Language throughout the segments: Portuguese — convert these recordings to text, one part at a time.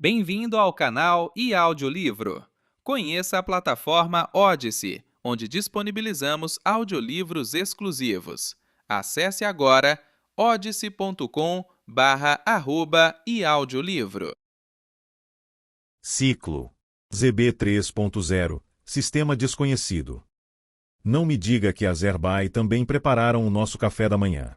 Bem-vindo ao canal e audiolivro. Conheça a plataforma Odyssey, onde disponibilizamos audiolivros exclusivos. Acesse agora odyssey.com/e-audiolivro. Ciclo ZB 3.0 Sistema desconhecido. Não me diga que as Airbuy também prepararam o nosso café da manhã.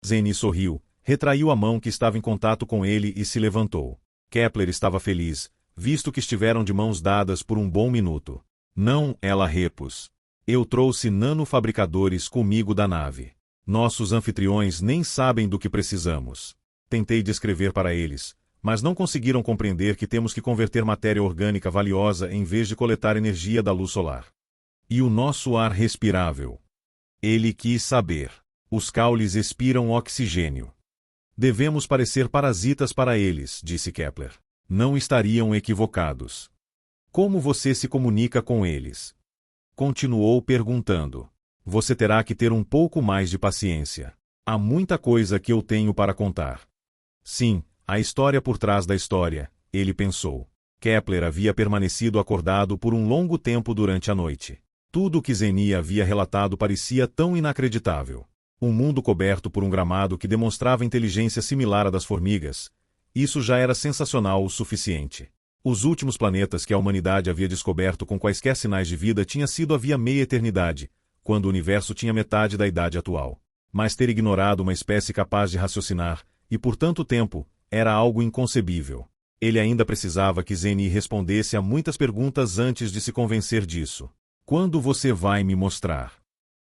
Zeni sorriu, retraiu a mão que estava em contato com ele e se levantou. Kepler estava feliz, visto que estiveram de mãos dadas por um bom minuto. Não, ela repus. Eu trouxe nanofabricadores comigo da nave. Nossos anfitriões nem sabem do que precisamos. Tentei descrever para eles, mas não conseguiram compreender que temos que converter matéria orgânica valiosa em vez de coletar energia da luz solar. E o nosso ar respirável? Ele quis saber. Os caules expiram oxigênio. Devemos parecer parasitas para eles, disse Kepler. Não estariam equivocados. Como você se comunica com eles? Continuou perguntando. Você terá que ter um pouco mais de paciência. Há muita coisa que eu tenho para contar. Sim, a história por trás da história, ele pensou. Kepler havia permanecido acordado por um longo tempo durante a noite. Tudo o que Zeni havia relatado parecia tão inacreditável. Um mundo coberto por um gramado que demonstrava inteligência similar à das formigas. Isso já era sensacional o suficiente. Os últimos planetas que a humanidade havia descoberto com quaisquer sinais de vida tinha sido havia meia eternidade, quando o universo tinha metade da idade atual. Mas ter ignorado uma espécie capaz de raciocinar, e por tanto tempo, era algo inconcebível. Ele ainda precisava que Zeni respondesse a muitas perguntas antes de se convencer disso. Quando você vai me mostrar?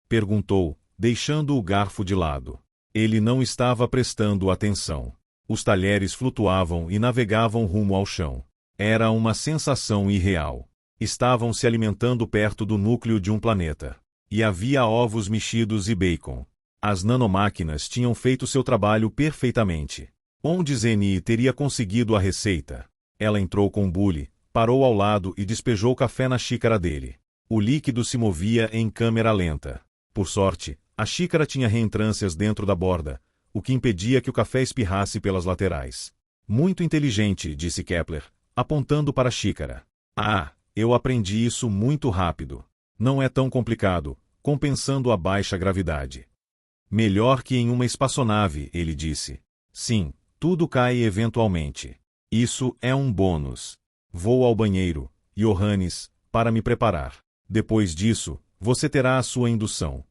Perguntou, deixando o garfo de lado. Ele não estava prestando atenção. Os talheres flutuavam e navegavam rumo ao chão. Era uma sensação irreal. Estavam se alimentando perto do núcleo de um planeta. E havia ovos mexidos e bacon. As nanomáquinas tinham feito seu trabalho perfeitamente. Onde Zeni teria conseguido a receita? Ela entrou com Bully, parou ao lado e despejou café na xícara dele. O líquido se movia em câmera lenta. Por sorte, a xícara tinha reentrâncias dentro da borda, o que impedia que o café espirrasse pelas laterais. Muito inteligente, disse Kepler, apontando para a xícara. Ah, eu aprendi isso muito rápido. Não é tão complicado, compensando a baixa gravidade. Melhor que em uma espaçonave, ele disse. Sim, tudo cai eventualmente. Isso é um bônus. Vou ao banheiro, Johannes, para me preparar. Depois disso, você terá a sua indução.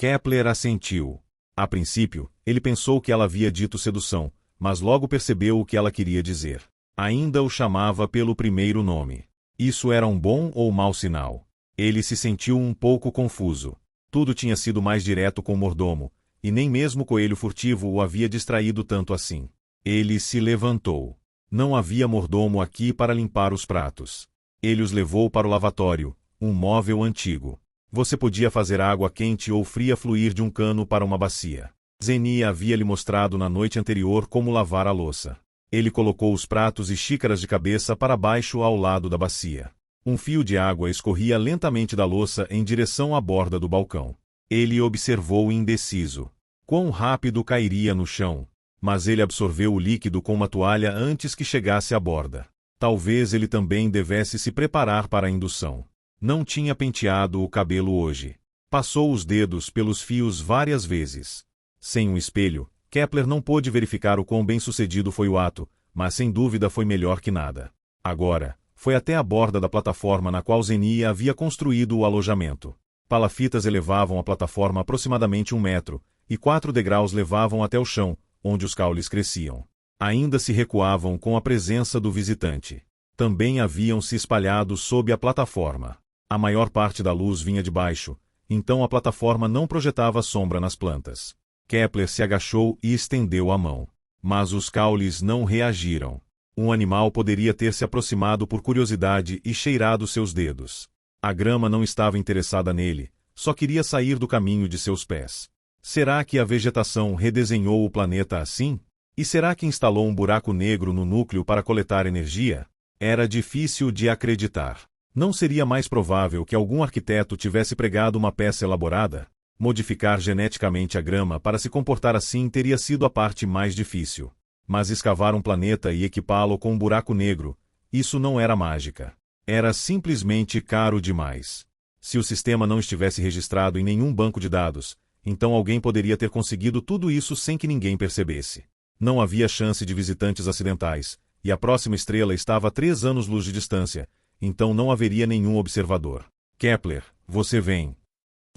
Kepler assentiu. A princípio, ele pensou que ela havia dito sedução, mas logo percebeu o que ela queria dizer. Ainda o chamava pelo primeiro nome. Isso era um bom ou mau sinal? Ele se sentiu um pouco confuso. Tudo tinha sido mais direto com o mordomo, e nem mesmo o coelho furtivo o havia distraído tanto assim. Ele se levantou. Não havia mordomo aqui para limpar os pratos. Ele os levou para o lavatório, um móvel antigo. Você podia fazer água quente ou fria fluir de um cano para uma bacia. Zeni havia lhe mostrado na noite anterior como lavar a louça. Ele colocou os pratos e xícaras de cabeça para baixo ao lado da bacia. Um fio de água escorria lentamente da louça em direção à borda do balcão. Ele observou indeciso. Quão rápido cairia no chão? Mas ele absorveu o líquido com uma toalha antes que chegasse à borda. Talvez ele também devesse se preparar para a indução. Não tinha penteado o cabelo hoje. Passou os dedos pelos fios várias vezes. Sem um espelho, Kepler não pôde verificar o quão bem-sucedido foi o ato, mas sem dúvida foi melhor que nada. Agora, foi até a borda da plataforma na qual Zeni havia construído o alojamento. Palafitas elevavam a plataforma aproximadamente 1 metro, e 4 degraus levavam até o chão, onde os caules cresciam. Ainda se recuavam com a presença do visitante. Também haviam se espalhado sob a plataforma. A maior parte da luz vinha de baixo, então a plataforma não projetava sombra nas plantas. Kepler se agachou e estendeu a mão. Mas os caules não reagiram. Um animal poderia ter se aproximado por curiosidade e cheirado seus dedos. A grama não estava interessada nele, só queria sair do caminho de seus pés. Será que a vegetação redesenhou o planeta assim? E será que instalou um buraco negro no núcleo para coletar energia? Era difícil de acreditar. Não seria mais provável que algum arquiteto tivesse pregado uma peça elaborada? Modificar geneticamente a grama para se comportar assim teria sido a parte mais difícil. Mas escavar um planeta e equipá-lo com um buraco negro, isso não era mágica. Era simplesmente caro demais. Se o sistema não estivesse registrado em nenhum banco de dados, então alguém poderia ter conseguido tudo isso sem que ninguém percebesse. Não havia chance de visitantes acidentais, e a próxima estrela estava a 3 anos-luz de distância, então não haveria nenhum observador. Kepler, você vem.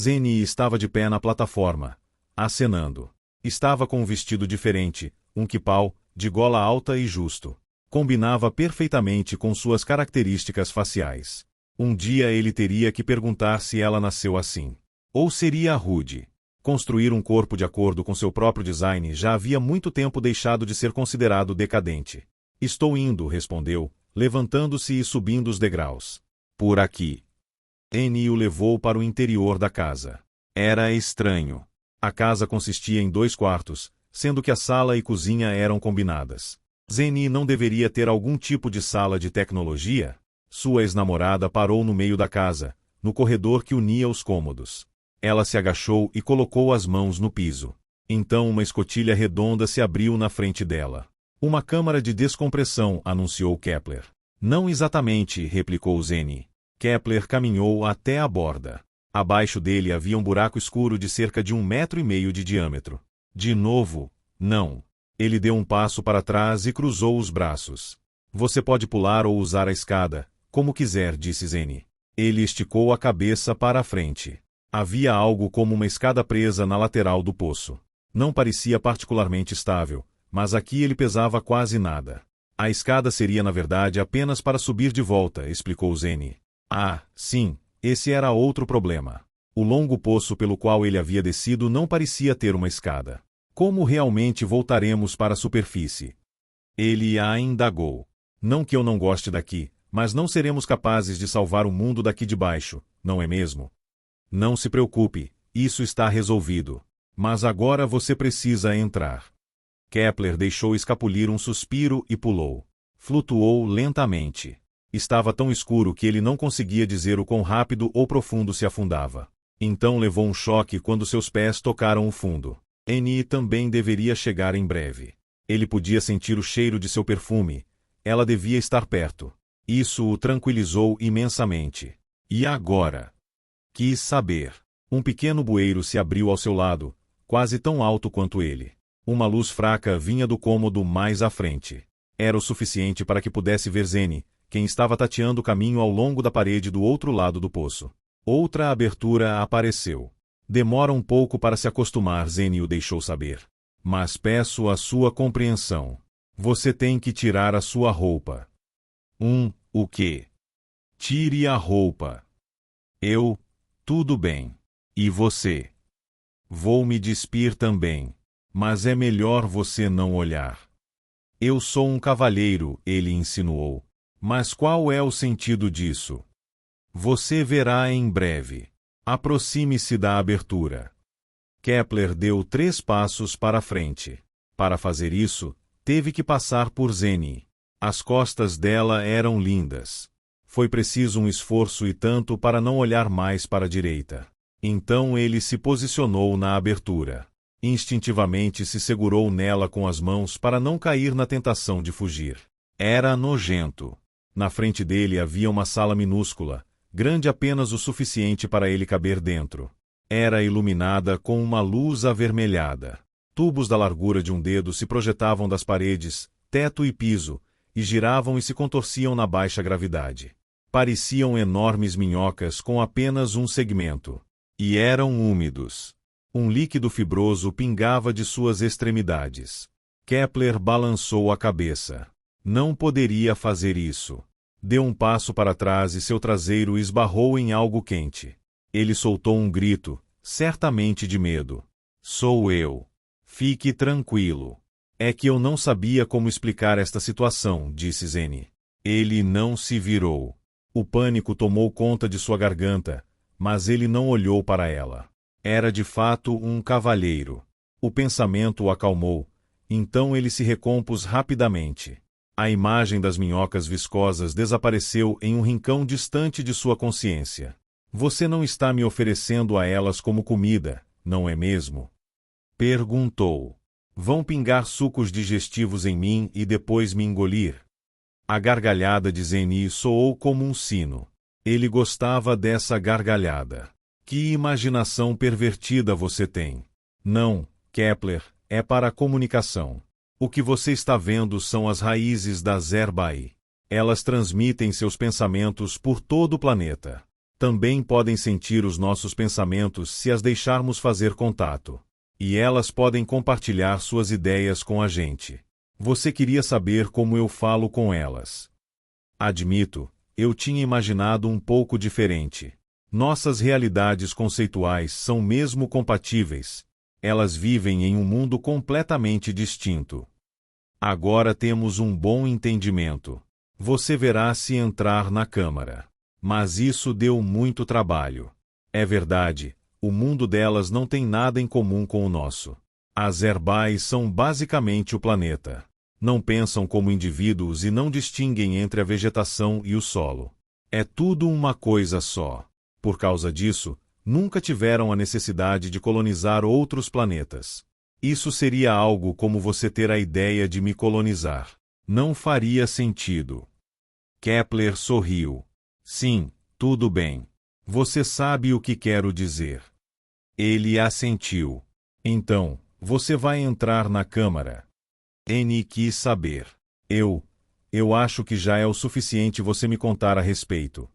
Zeni estava de pé na plataforma, acenando. Estava com um vestido diferente, um quipau, de gola alta e justo. Combinava perfeitamente com suas características faciais. Um dia ele teria que perguntar se ela nasceu assim. Ou seria rude. Construir um corpo de acordo com seu próprio design já havia muito tempo deixado de ser considerado decadente. Estou indo, respondeu, levantando-se e subindo os degraus. Por aqui. Annie o levou para o interior da casa. Era estranho. A casa consistia em 2 quartos, sendo que a sala e cozinha eram combinadas. Zeni não deveria ter algum tipo de sala de tecnologia? Sua ex-namorada parou no meio da casa, no corredor que unia os cômodos. Ela se agachou e colocou as mãos no piso. Então uma escotilha redonda se abriu na frente dela. Uma câmara de descompressão, anunciou Kepler. Não exatamente, replicou Zeni. Kepler caminhou até a borda. Abaixo dele havia um buraco escuro de cerca de 1,5 metros de diâmetro. De novo, não. Ele deu um passo para trás e cruzou os braços. Você pode pular ou usar a escada, como quiser, disse Zeni. Ele esticou a cabeça para a frente. Havia algo como uma escada presa na lateral do poço. Não parecia particularmente estável, mas aqui ele pesava quase nada. A escada seria na verdade apenas para subir de volta, explicou Zeni. Ah, sim, esse era outro problema. O longo poço pelo qual ele havia descido não parecia ter uma escada. Como realmente voltaremos para a superfície? Ele a indagou. Não que eu não goste daqui, mas não seremos capazes de salvar o mundo daqui de baixo, não é mesmo? Não se preocupe, isso está resolvido. Mas agora você precisa entrar. Kepler deixou escapulir um suspiro e pulou. Flutuou lentamente. Estava tão escuro que ele não conseguia dizer o quão rápido ou profundo se afundava. Então levou um choque quando seus pés tocaram o fundo. Annie também deveria chegar em breve. Ele podia sentir o cheiro de seu perfume. Ela devia estar perto. Isso o tranquilizou imensamente. E agora? Quis saber. Um pequeno bueiro se abriu ao seu lado, quase tão alto quanto ele. Uma luz fraca vinha do cômodo mais à frente. Era o suficiente para que pudesse ver Zeni, quem estava tateando o caminho ao longo da parede do outro lado do poço. Outra abertura apareceu. Demora um pouco para se acostumar, Zeni o deixou saber. Mas peço a sua compreensão. Você tem que tirar a sua roupa. O quê? Tire a roupa. Tudo bem. E você? Vou me despir também. Mas é melhor você não olhar. Eu sou um cavalheiro, ele insinuou. Mas qual é o sentido disso? Você verá em breve. Aproxime-se da abertura. Kepler deu 3 passos para a frente. Para fazer isso, teve que passar por Zeni. As costas dela eram lindas. Foi preciso um esforço e tanto para não olhar mais para a direita. Então ele se posicionou na abertura. Instintivamente se segurou nela com as mãos para não cair na tentação de fugir. Era nojento. Na frente dele havia uma sala minúscula, grande apenas o suficiente para ele caber dentro. Era iluminada com uma luz avermelhada. Tubos da largura de um dedo se projetavam das paredes, teto e piso, e giravam e se contorciam na baixa gravidade. Pareciam enormes minhocas com apenas um segmento. E eram úmidos. Um líquido fibroso pingava de suas extremidades. Kepler balançou a cabeça. Não poderia fazer isso. Deu um passo para trás e seu traseiro esbarrou em algo quente. Ele soltou um grito, certamente de medo. Sou eu. Fique tranquilo. É que eu não sabia como explicar esta situação, disse Zeni. Ele não se virou. O pânico tomou conta de sua garganta, mas ele não olhou para ela. Era de fato um cavalheiro. O pensamento o acalmou, então ele se recompôs rapidamente. A imagem das minhocas viscosas desapareceu em um rincão distante de sua consciência. Você não está me oferecendo a elas como comida, não é mesmo? Perguntou. Vão pingar sucos digestivos em mim e depois me engolir. A gargalhada de Zeni soou como um sino. Ele gostava dessa gargalhada. Que imaginação pervertida você tem. Não, Kepler, é para a comunicação. O que você está vendo são as raízes da Zerbai. Elas transmitem seus pensamentos por todo o planeta. Também podem sentir os nossos pensamentos se as deixarmos fazer contato. E elas podem compartilhar suas ideias com a gente. Você queria saber como eu falo com elas. Admito, eu tinha imaginado um pouco diferente. Nossas realidades conceituais são mesmo compatíveis. Elas vivem em um mundo completamente distinto. Agora temos um bom entendimento. Você verá se entrar na Câmara. Mas isso deu muito trabalho. É verdade, o mundo delas não tem nada em comum com o nosso. As Zerbai são basicamente o planeta. Não pensam como indivíduos e não distinguem entre a vegetação e o solo. É tudo uma coisa só. Por causa disso, nunca tiveram a necessidade de colonizar outros planetas. Isso seria algo como você ter a ideia de me colonizar. Não faria sentido. Kepler sorriu. Sim, tudo bem. Você sabe o que quero dizer. Ele assentiu. Então, você vai entrar na Câmara. N quis saber. Eu acho que já é o suficiente você me contar a respeito.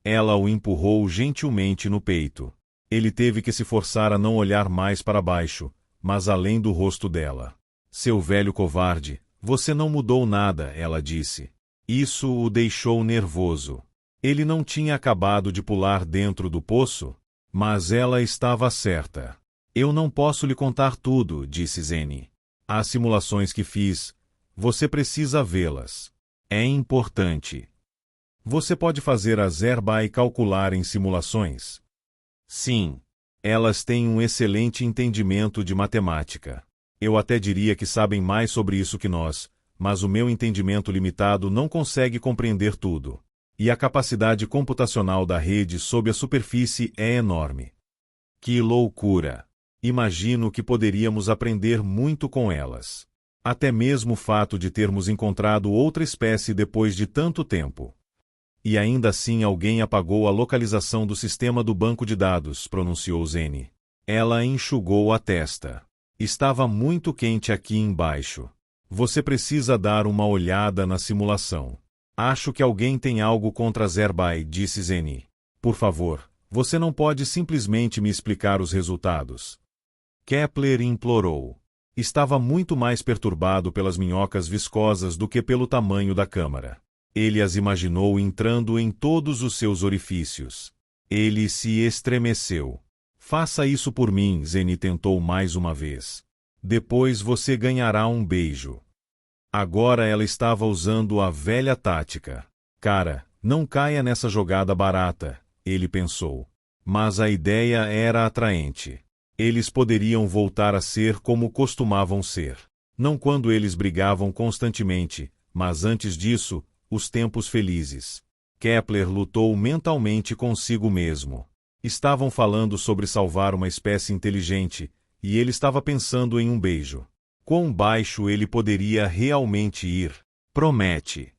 Ela o empurrou gentilmente no peito. Ele teve que se forçar a não olhar mais para baixo, mas além do rosto dela. Seu velho covarde, você não mudou nada, ela disse. Isso o deixou nervoso. Ele não tinha acabado de pular dentro do poço? Mas ela estava certa. Eu não posso lhe contar tudo, disse Zeni. As simulações que fiz, você precisa vê-las. É importante. Você pode fazer a Zerbai calcular em simulações? Sim. Elas têm um excelente entendimento de matemática. Eu até diria que sabem mais sobre isso que nós, mas o meu entendimento limitado não consegue compreender tudo. E a capacidade computacional da rede sob a superfície é enorme. Que loucura! Imagino que poderíamos aprender muito com elas. Até mesmo o fato de termos encontrado outra espécie depois de tanto tempo. E ainda assim alguém apagou a localização do sistema do banco de dados, pronunciou Zeni. Ela enxugou a testa. Estava muito quente aqui embaixo. Você precisa dar uma olhada na simulação. Acho que alguém tem algo contra Zerbai, disse Zeni. Por favor, você não pode simplesmente me explicar os resultados. Kepler implorou. Estava muito mais perturbado pelas minhocas viscosas do que pelo tamanho da câmara. Ele as imaginou entrando em todos os seus orifícios. Ele se estremeceu. Faça isso por mim, Zeni tentou mais uma vez. Depois você ganhará um beijo. Agora ela estava usando a velha tática. Cara, não caia nessa jogada barata, ele pensou. Mas a ideia era atraente. Eles poderiam voltar a ser como costumavam ser. Não quando eles brigavam constantemente, mas antes disso, os tempos felizes. Kepler lutou mentalmente consigo mesmo. Estavam falando sobre salvar uma espécie inteligente, e ele estava pensando em um beijo. Quão baixo ele poderia realmente ir? Promete.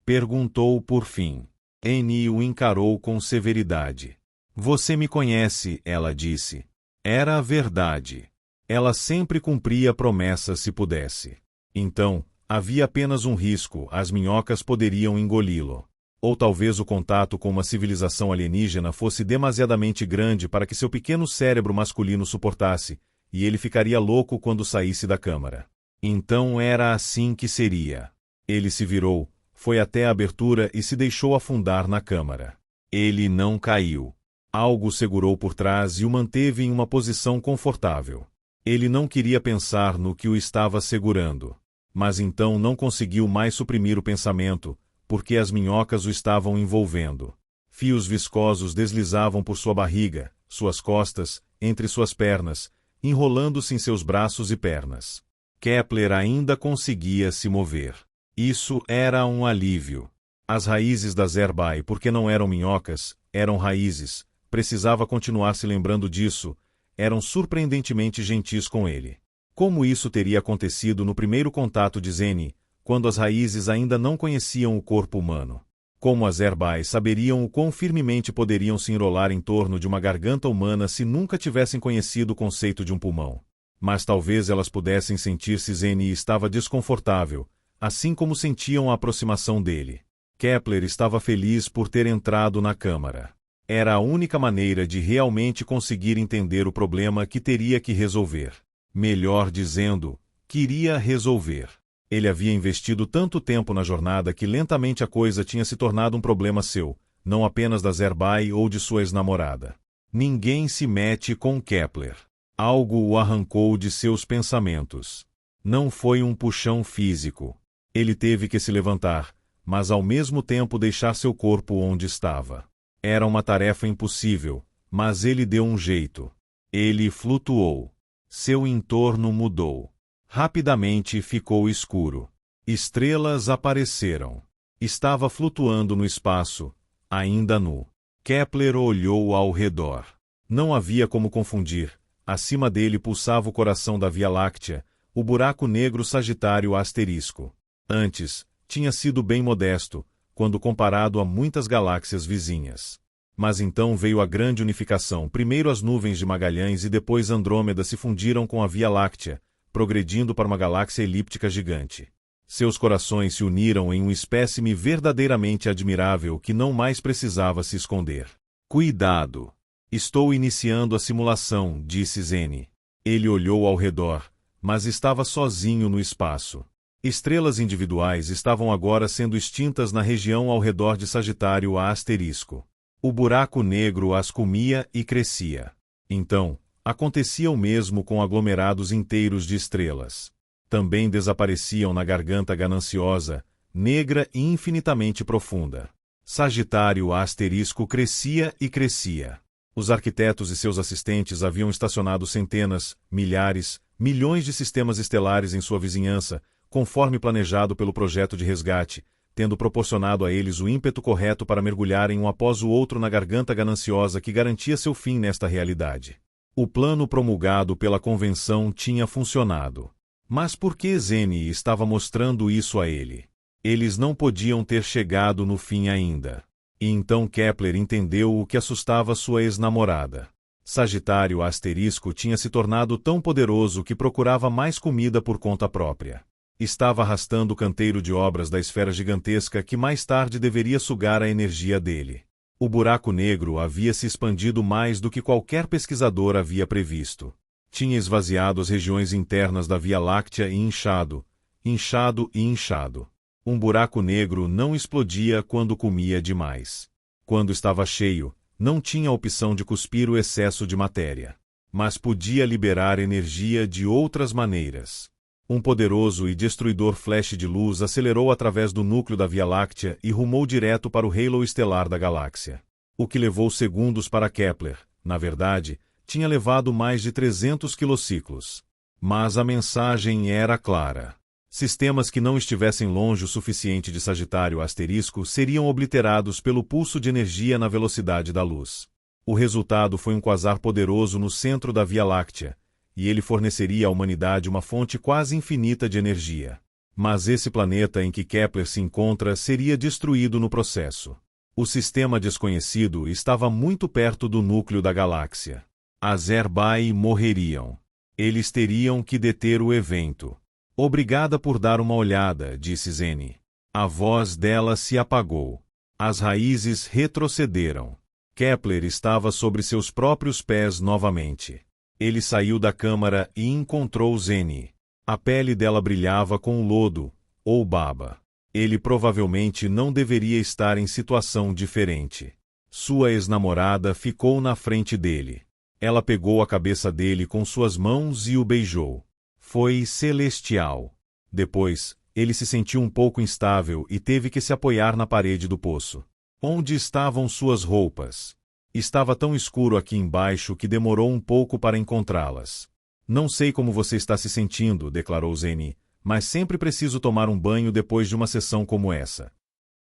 Perguntou por fim. Annie o encarou com severidade. Você me conhece, ela disse. Era a verdade. Ela sempre cumpria promessas se pudesse. Então, havia apenas um risco, as minhocas poderiam engoli-lo. Ou talvez o contato com uma civilização alienígena fosse demasiadamente grande para que seu pequeno cérebro masculino suportasse, e ele ficaria louco quando saísse da câmara. Então era assim que seria. Ele se virou, foi até a abertura e se deixou afundar na câmara. Ele não caiu. Algo o segurou por trás e o manteve em uma posição confortável. Ele não queria pensar no que o estava segurando. Mas então não conseguiu mais suprimir o pensamento, porque as minhocas o estavam envolvendo. Fios viscosos deslizavam por sua barriga, suas costas, entre suas pernas, enrolando-se em seus braços e pernas. Kepler ainda conseguia se mover. Isso era um alívio. As raízes da Zerbai, porque não eram minhocas, eram raízes, precisava continuar se lembrando disso, eram surpreendentemente gentis com ele. Como isso teria acontecido no primeiro contato de Zeni, quando as raízes ainda não conheciam o corpo humano? Como as Azerbai saberiam o quão firmemente poderiam se enrolar em torno de uma garganta humana se nunca tivessem conhecido o conceito de um pulmão? Mas talvez elas pudessem sentir se Zeni estava desconfortável, assim como sentiam a aproximação dele. Kepler estava feliz por ter entrado na câmara. Era a única maneira de realmente conseguir entender o problema que teria que resolver. Melhor dizendo, queria resolver. Ele havia investido tanto tempo na jornada que lentamente a coisa tinha se tornado um problema seu, não apenas da Azerbai ou de sua ex-namorada. Ninguém se mete com Kepler. Algo o arrancou de seus pensamentos. Não foi um puxão físico. Ele teve que se levantar, mas ao mesmo tempo deixar seu corpo onde estava. Era uma tarefa impossível, mas ele deu um jeito. Ele flutuou. Seu entorno mudou. Rapidamente ficou escuro. Estrelas apareceram. Estava flutuando no espaço, ainda nu. Kepler olhou ao redor. Não havia como confundir. Acima dele pulsava o coração da Via Láctea, o buraco negro Sagitário Asterisco. Antes, tinha sido bem modesto, quando comparado a muitas galáxias vizinhas. Mas então veio a grande unificação. Primeiro as nuvens de Magalhães e depois Andrômeda se fundiram com a Via Láctea, progredindo para uma galáxia elíptica gigante. Seus corações se uniram em um espécime verdadeiramente admirável que não mais precisava se esconder. Cuidado! Estou iniciando a simulação, disse Zeni. Ele olhou ao redor, mas estava sozinho no espaço. Estrelas individuais estavam agora sendo extintas na região ao redor de Sagitário a Asterisco. O buraco negro as comia e crescia. Então, acontecia o mesmo com aglomerados inteiros de estrelas. Também desapareciam na garganta gananciosa, negra e infinitamente profunda. Sagitário a Asterisco crescia e crescia. Os arquitetos e seus assistentes haviam estacionado centenas, milhares, milhões de sistemas estelares em sua vizinhança, conforme planejado pelo projeto de resgate, tendo proporcionado a eles o ímpeto correto para mergulharem um após o outro na garganta gananciosa que garantia seu fim nesta realidade. O plano promulgado pela convenção tinha funcionado. Mas por que Zeni estava mostrando isso a ele? Eles não podiam ter chegado no fim ainda. E então Kepler entendeu o que assustava sua ex-namorada. Sagitário Asterisco tinha se tornado tão poderoso que procurava mais comida por conta própria. Estava arrastando o canteiro de obras da esfera gigantesca que mais tarde deveria sugar a energia dele. O buraco negro havia se expandido mais do que qualquer pesquisador havia previsto. Tinha esvaziado as regiões internas da Via Láctea e inchado, inchado e inchado. Um buraco negro não explodia quando comia demais. Quando estava cheio, não tinha a opção de cuspir o excesso de matéria. Mas podia liberar energia de outras maneiras. Um poderoso e destruidor flash de luz acelerou através do núcleo da Via Láctea e rumou direto para o halo estelar da galáxia. O que levou segundos para Kepler, na verdade, tinha levado mais de 300 quilociclos. Mas a mensagem era clara. Sistemas que não estivessem longe o suficiente de Sagitário Asterisco seriam obliterados pelo pulso de energia na velocidade da luz. O resultado foi um quasar poderoso no centro da Via Láctea, e ele forneceria à humanidade uma fonte quase infinita de energia. Mas esse planeta em que Kepler se encontra seria destruído no processo. O sistema desconhecido estava muito perto do núcleo da galáxia. As Azerbai morreriam. Eles teriam que deter o evento. Obrigada por dar uma olhada, disse Zeni. A voz dela se apagou. As raízes retrocederam. Kepler estava sobre seus próprios pés novamente. Ele saiu da câmara e encontrou Zeni. A pele dela brilhava com lodo, ou baba. Ele provavelmente não deveria estar em situação diferente. Sua ex-namorada ficou na frente dele. Ela pegou a cabeça dele com suas mãos e o beijou. Foi celestial. Depois, ele se sentiu um pouco instável e teve que se apoiar na parede do poço. Onde estavam suas roupas? Estava tão escuro aqui embaixo que demorou um pouco para encontrá-las. Não sei como você está se sentindo, declarou Zeni, mas sempre preciso tomar um banho depois de uma sessão como essa.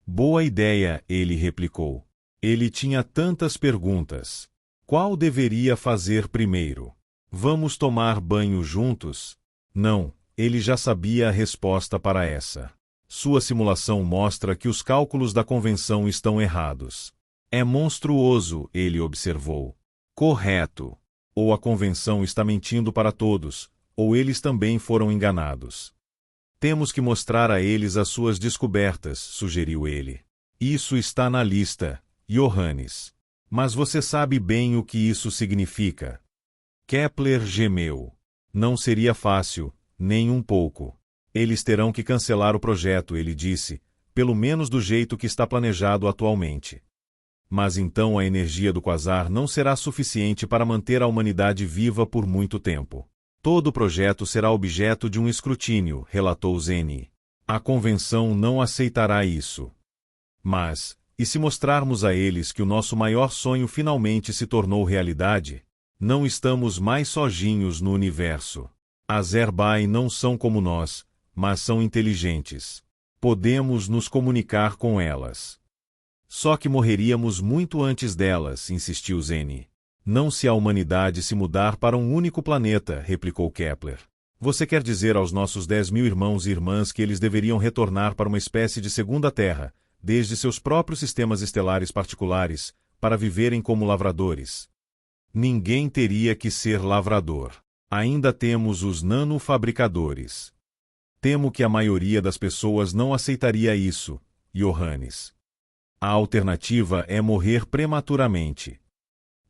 Boa ideia, ele replicou. Ele tinha tantas perguntas. Qual deveria fazer primeiro? Vamos tomar banho juntos? Não, ele já sabia a resposta para essa. Sua simulação mostra que os cálculos da convenção estão errados. É monstruoso, ele observou. Correto. Ou a convenção está mentindo para todos, ou eles também foram enganados. Temos que mostrar a eles as suas descobertas, sugeriu ele. Isso está na lista, Johannes. Mas você sabe bem o que isso significa. Kepler gemeu. Não seria fácil, nem um pouco. Eles terão que cancelar o projeto, ele disse, pelo menos do jeito que está planejado atualmente. Mas então a energia do quasar não será suficiente para manter a humanidade viva por muito tempo. Todo o projeto será objeto de um escrutínio, relatou Zeni. A convenção não aceitará isso. Mas, e se mostrarmos a eles que o nosso maior sonho finalmente se tornou realidade? Não estamos mais sozinhos no universo. As Erbai não são como nós, mas são inteligentes. Podemos nos comunicar com elas. Só que morreríamos muito antes delas, insistiu Zeni. Não se a humanidade se mudar para um único planeta, replicou Kepler. Você quer dizer aos nossos 10.000 irmãos e irmãs que eles deveriam retornar para uma espécie de segunda Terra, desde seus próprios sistemas estelares particulares, para viverem como lavradores? Ninguém teria que ser lavrador. Ainda temos os nanofabricadores. Temo que a maioria das pessoas não aceitaria isso, Johannes. A alternativa é morrer prematuramente.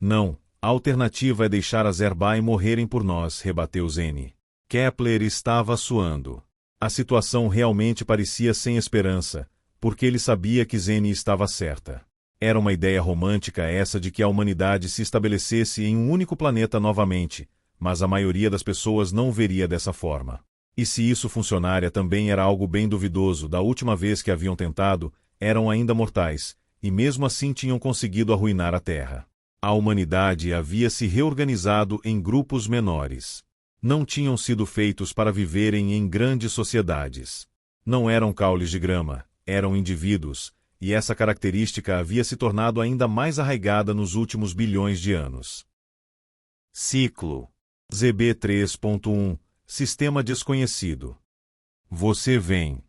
Não, a alternativa é deixar as Erbai morrerem por nós, rebateu Zeni. Kepler estava suando. A situação realmente parecia sem esperança, porque ele sabia que Zeni estava certa. Era uma ideia romântica essa de que a humanidade se estabelecesse em um único planeta novamente, mas a maioria das pessoas não veria dessa forma. E se isso funcionaria também era algo bem duvidoso. Da última vez que haviam tentado, eram ainda mortais, e mesmo assim tinham conseguido arruinar a Terra. A humanidade havia se reorganizado em grupos menores. Não tinham sido feitos para viverem em grandes sociedades. Não eram caules de grama, eram indivíduos, e essa característica havia se tornado ainda mais arraigada nos últimos bilhões de anos. Ciclo ZB 3.1 Sistema desconhecido. Você vem.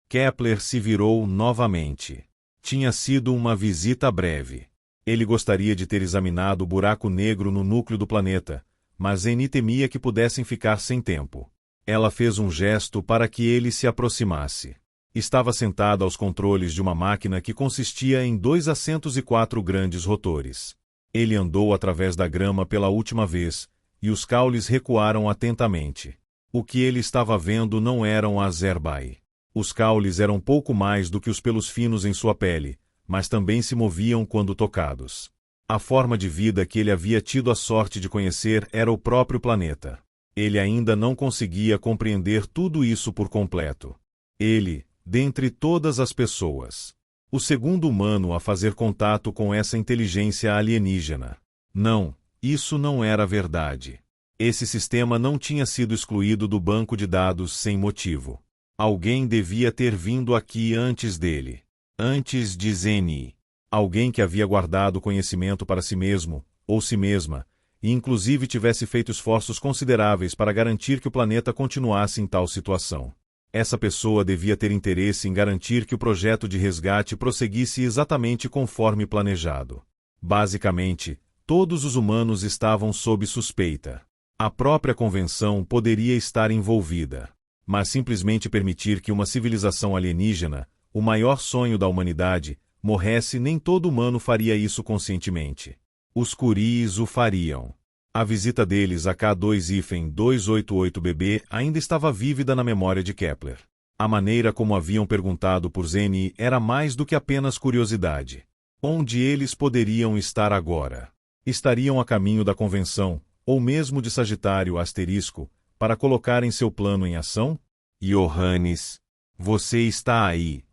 Kepler se virou novamente. Tinha sido uma visita breve. Ele gostaria de ter examinado o buraco negro no núcleo do planeta, mas Zeni temia que pudessem ficar sem tempo. Ela fez um gesto para que ele se aproximasse. Estava sentada aos controles de uma máquina que consistia em 2 assentos e 4 grandes rotores. Ele andou através da grama pela última vez, e os caules recuaram atentamente. O que ele estava vendo não eram as Erbai. Os caules eram pouco mais do que os pelos finos em sua pele, mas também se moviam quando tocados. A forma de vida que ele havia tido a sorte de conhecer era o próprio planeta. Ele ainda não conseguia compreender tudo isso por completo. Ele, dentre todas as pessoas, o segundo humano a fazer contato com essa inteligência alienígena. Não, isso não era verdade. Esse sistema não tinha sido excluído do banco de dados sem motivo. Alguém devia ter vindo aqui antes dele. Antes de Zeni. Alguém que havia guardado conhecimento para si mesmo, ou si mesma, e inclusive tivesse feito esforços consideráveis para garantir que o planeta continuasse em tal situação. Essa pessoa devia ter interesse em garantir que o projeto de resgate prosseguisse exatamente conforme planejado. Basicamente, todos os humanos estavam sob suspeita. A própria convenção poderia estar envolvida. Mas simplesmente permitir que uma civilização alienígena, o maior sonho da humanidade, morresse, nem todo humano faria isso conscientemente. Os Curies o fariam. A visita deles a K2-288-BB ainda estava vívida na memória de Kepler. A maneira como haviam perguntado por Zeni era mais do que apenas curiosidade. Onde eles poderiam estar agora? Estariam a caminho da convenção, ou mesmo de Sagitário asterisco, para colocarem seu plano em ação? Johannes, você está aí.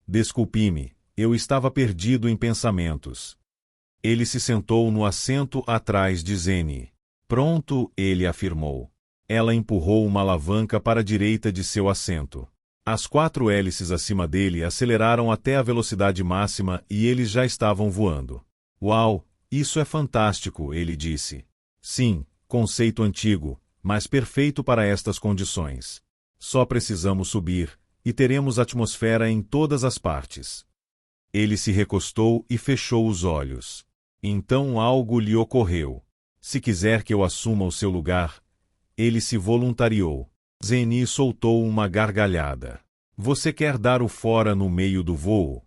Desculpe-me, eu estava perdido em pensamentos. Ele se sentou no assento atrás de Zeni. Pronto, ele afirmou. Ela empurrou uma alavanca para a direita de seu assento. As 4 hélices acima dele aceleraram até a velocidade máxima e eles já estavam voando. Uau, isso é fantástico, ele disse. Sim, conceito antigo, mas perfeito para estas condições. Só precisamos subir, e teremos atmosfera em todas as partes. Ele se recostou e fechou os olhos. Então algo lhe ocorreu. Se quiser que eu assuma o seu lugar, ele se voluntariou. Zeni soltou uma gargalhada. Você quer dar o fora no meio do voo?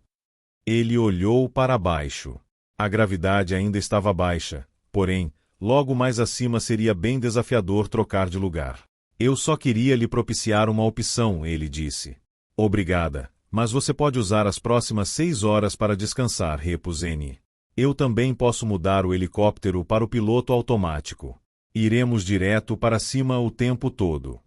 Ele olhou para baixo. A gravidade ainda estava baixa, porém, logo mais acima seria bem desafiador trocar de lugar. Eu só queria lhe propiciar uma opção, ele disse. Obrigada, mas você pode usar as próximas 6 horas para descansar, repôs Zeni. Eu também posso mudar o helicóptero para o piloto automático. Iremos direto para cima o tempo todo.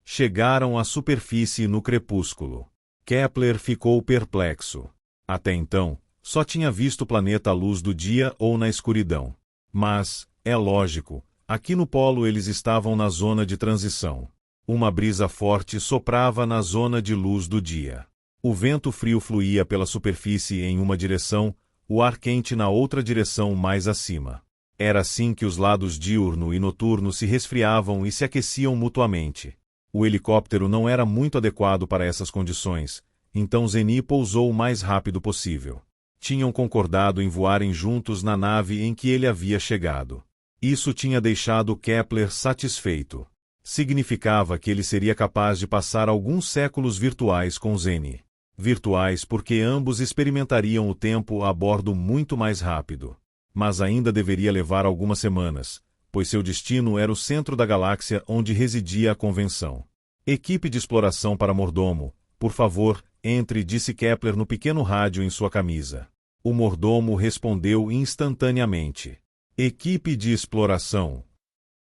Chegaram à superfície no crepúsculo. Kepler ficou perplexo. Até então, só tinha visto o planeta à luz do dia ou na escuridão. Mas, é lógico, aqui no polo eles estavam na zona de transição. Uma brisa forte soprava na zona de luz do dia. O vento frio fluía pela superfície em uma direção, o ar quente na outra direção mais acima. Era assim que os lados diurno e noturno se resfriavam e se aqueciam mutuamente. O helicóptero não era muito adequado para essas condições, então Zeni pousou o mais rápido possível. Tinham concordado em voarem juntos na nave em que ele havia chegado. Isso tinha deixado Kepler satisfeito. Significava que ele seria capaz de passar alguns séculos virtuais com Zeni. Virtuais porque ambos experimentariam o tempo a bordo muito mais rápido. Mas ainda deveria levar algumas semanas, pois seu destino era o centro da galáxia onde residia a convenção. Equipe de exploração para mordomo, por favor, entre, disse Kepler no pequeno rádio em sua camisa. O mordomo respondeu instantaneamente. Equipe de exploração.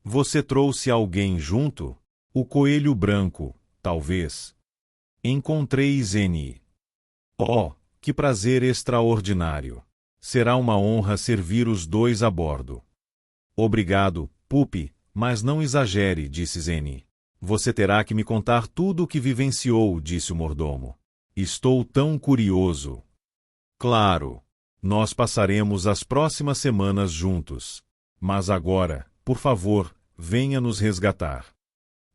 Você trouxe alguém junto? O coelho branco, talvez. Encontrei Zeni. Oh, que prazer extraordinário. Será uma honra servir os dois a bordo. Obrigado, Pupi, mas não exagere, disse Zeni. Você terá que me contar tudo o que vivenciou, disse o mordomo. Estou tão curioso. Claro. Nós passaremos as próximas semanas juntos. Mas agora, por favor, venha nos resgatar.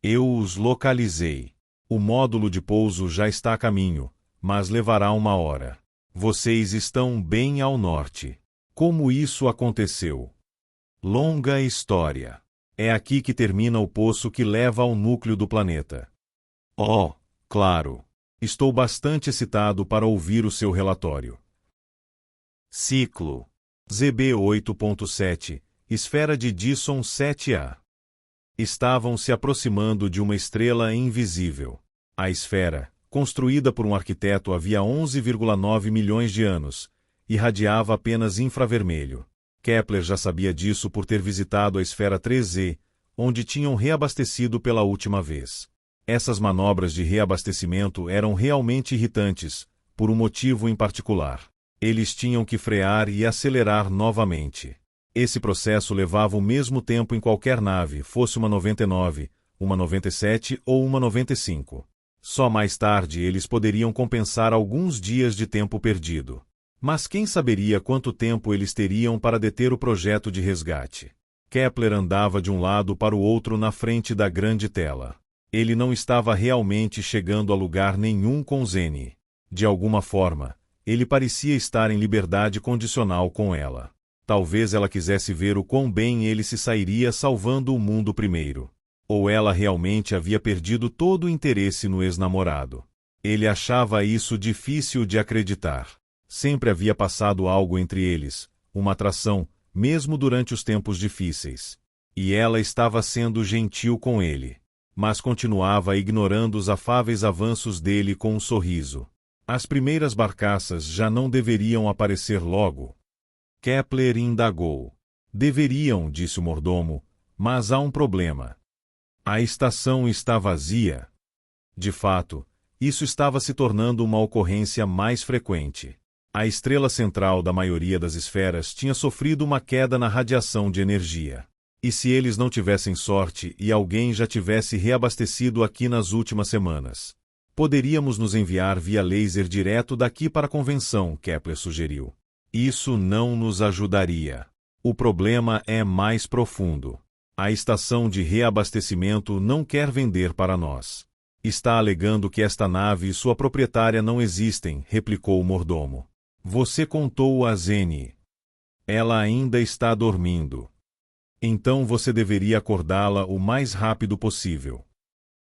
Eu os localizei. O módulo de pouso já está a caminho, mas levará uma hora. Vocês estão bem ao norte. Como isso aconteceu? Longa história. É aqui que termina o poço que leva ao núcleo do planeta. Oh, claro. Estou bastante excitado para ouvir o seu relatório. Ciclo. ZB 8.7, esfera de Dyson 7A. Estavam se aproximando de uma estrela invisível. A esfera, construída por um arquiteto havia 11,9 milhões de anos, irradiava apenas infravermelho. Kepler já sabia disso por ter visitado a esfera 3E, onde tinham reabastecido pela última vez. Essas manobras de reabastecimento eram realmente irritantes, por um motivo em particular. Eles tinham que frear e acelerar novamente. Esse processo levava o mesmo tempo em qualquer nave, fosse uma 99, uma 97 ou uma 95. Só mais tarde eles poderiam compensar alguns dias de tempo perdido. Mas quem saberia quanto tempo eles teriam para deter o projeto de resgate? Kepler andava de um lado para o outro na frente da grande tela. Ele não estava realmente chegando a lugar nenhum com Zeni. De alguma forma, ele parecia estar em liberdade condicional com ela. Talvez ela quisesse ver o quão bem ele se sairia salvando o mundo primeiro. Ou ela realmente havia perdido todo o interesse no ex-namorado. Ele achava isso difícil de acreditar. Sempre havia passado algo entre eles, uma atração, mesmo durante os tempos difíceis. E ela estava sendo gentil com ele. Mas continuava ignorando os afáveis avanços dele com um sorriso. As primeiras barcaças já não deveriam aparecer logo. Kepler indagou. Deveriam, disse o mordomo, mas há um problema. A estação está vazia. De fato, isso estava se tornando uma ocorrência mais frequente. A estrela central da maioria das esferas tinha sofrido uma queda na radiação de energia. E se eles não tivessem sorte e alguém já tivesse reabastecido aqui nas últimas semanas? Poderíamos nos enviar via laser direto daqui para a convenção, Kepler sugeriu. Isso não nos ajudaria. O problema é mais profundo. A estação de reabastecimento não quer vender para nós. Está alegando que esta nave e sua proprietária não existem, replicou o mordomo. Você contou a Zeni. Ela ainda está dormindo. Então você deveria acordá-la o mais rápido possível.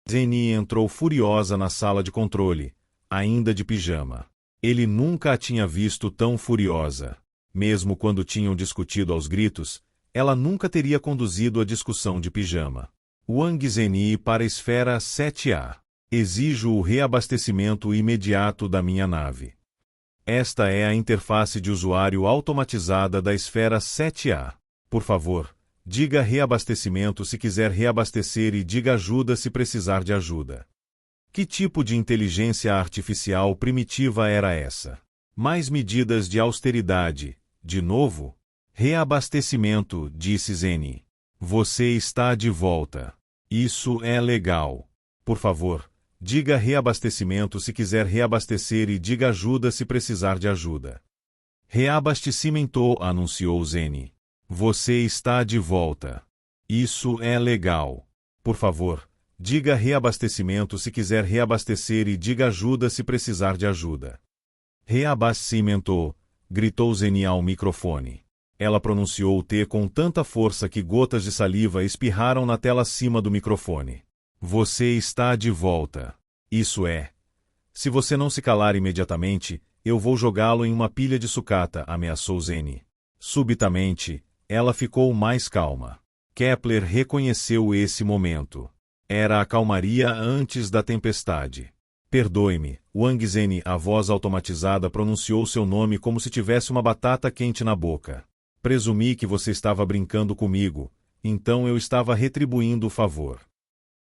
Zeni entrou furiosa na sala de controle, ainda de pijama. Ele nunca a tinha visto tão furiosa. Mesmo quando tinham discutido aos gritos, ela nunca teria conduzido a discussão de pijama. Wang Zeni para a Esfera 7A. Exijo o reabastecimento imediato da minha nave. Esta é a interface de usuário automatizada da Esfera 7A. Por favor, diga reabastecimento se quiser reabastecer e diga ajuda se precisar de ajuda. Que tipo de inteligência artificial primitiva era essa? Mais medidas de austeridade. De novo? Reabastecimento, disse Zeni. Você está de volta. Isso é legal. Por favor, diga reabastecimento se quiser reabastecer e diga ajuda se precisar de ajuda. Reabastecimento, anunciou Zeni. Você está de volta. Isso é legal. Por favor, diga reabastecimento se quiser reabastecer e diga ajuda se precisar de ajuda. Reabastecimento, gritou Zeni ao microfone. Ela pronunciou o T com tanta força que gotas de saliva espirraram na tela acima do microfone. Você está de volta. Isso é. Se você não se calar imediatamente, eu vou jogá-lo em uma pilha de sucata, ameaçou Zeni. Subitamente, ela ficou mais calma. Kepler reconheceu esse momento. Era a calmaria antes da tempestade. Perdoe-me, Wang Zeni, a voz automatizada pronunciou seu nome como se tivesse uma batata quente na boca. Presumi que você estava brincando comigo, então eu estava retribuindo o favor.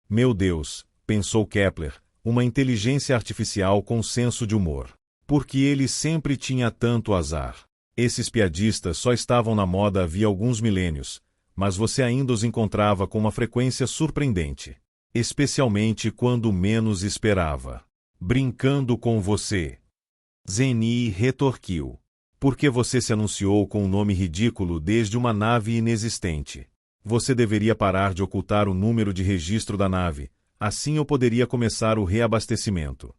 Meu Deus, pensou Kepler, uma inteligência artificial com senso de humor. Porque ele sempre tinha tanto azar. Esses piadistas só estavam na moda havia alguns milênios, mas você ainda os encontrava com uma frequência surpreendente. Especialmente quando menos esperava. Brincando com você. Zeni retorquiu. Por que você se anunciou com um nome ridículo desde uma nave inexistente? Você deveria parar de ocultar o número de registro da nave, assim eu poderia começar o reabastecimento.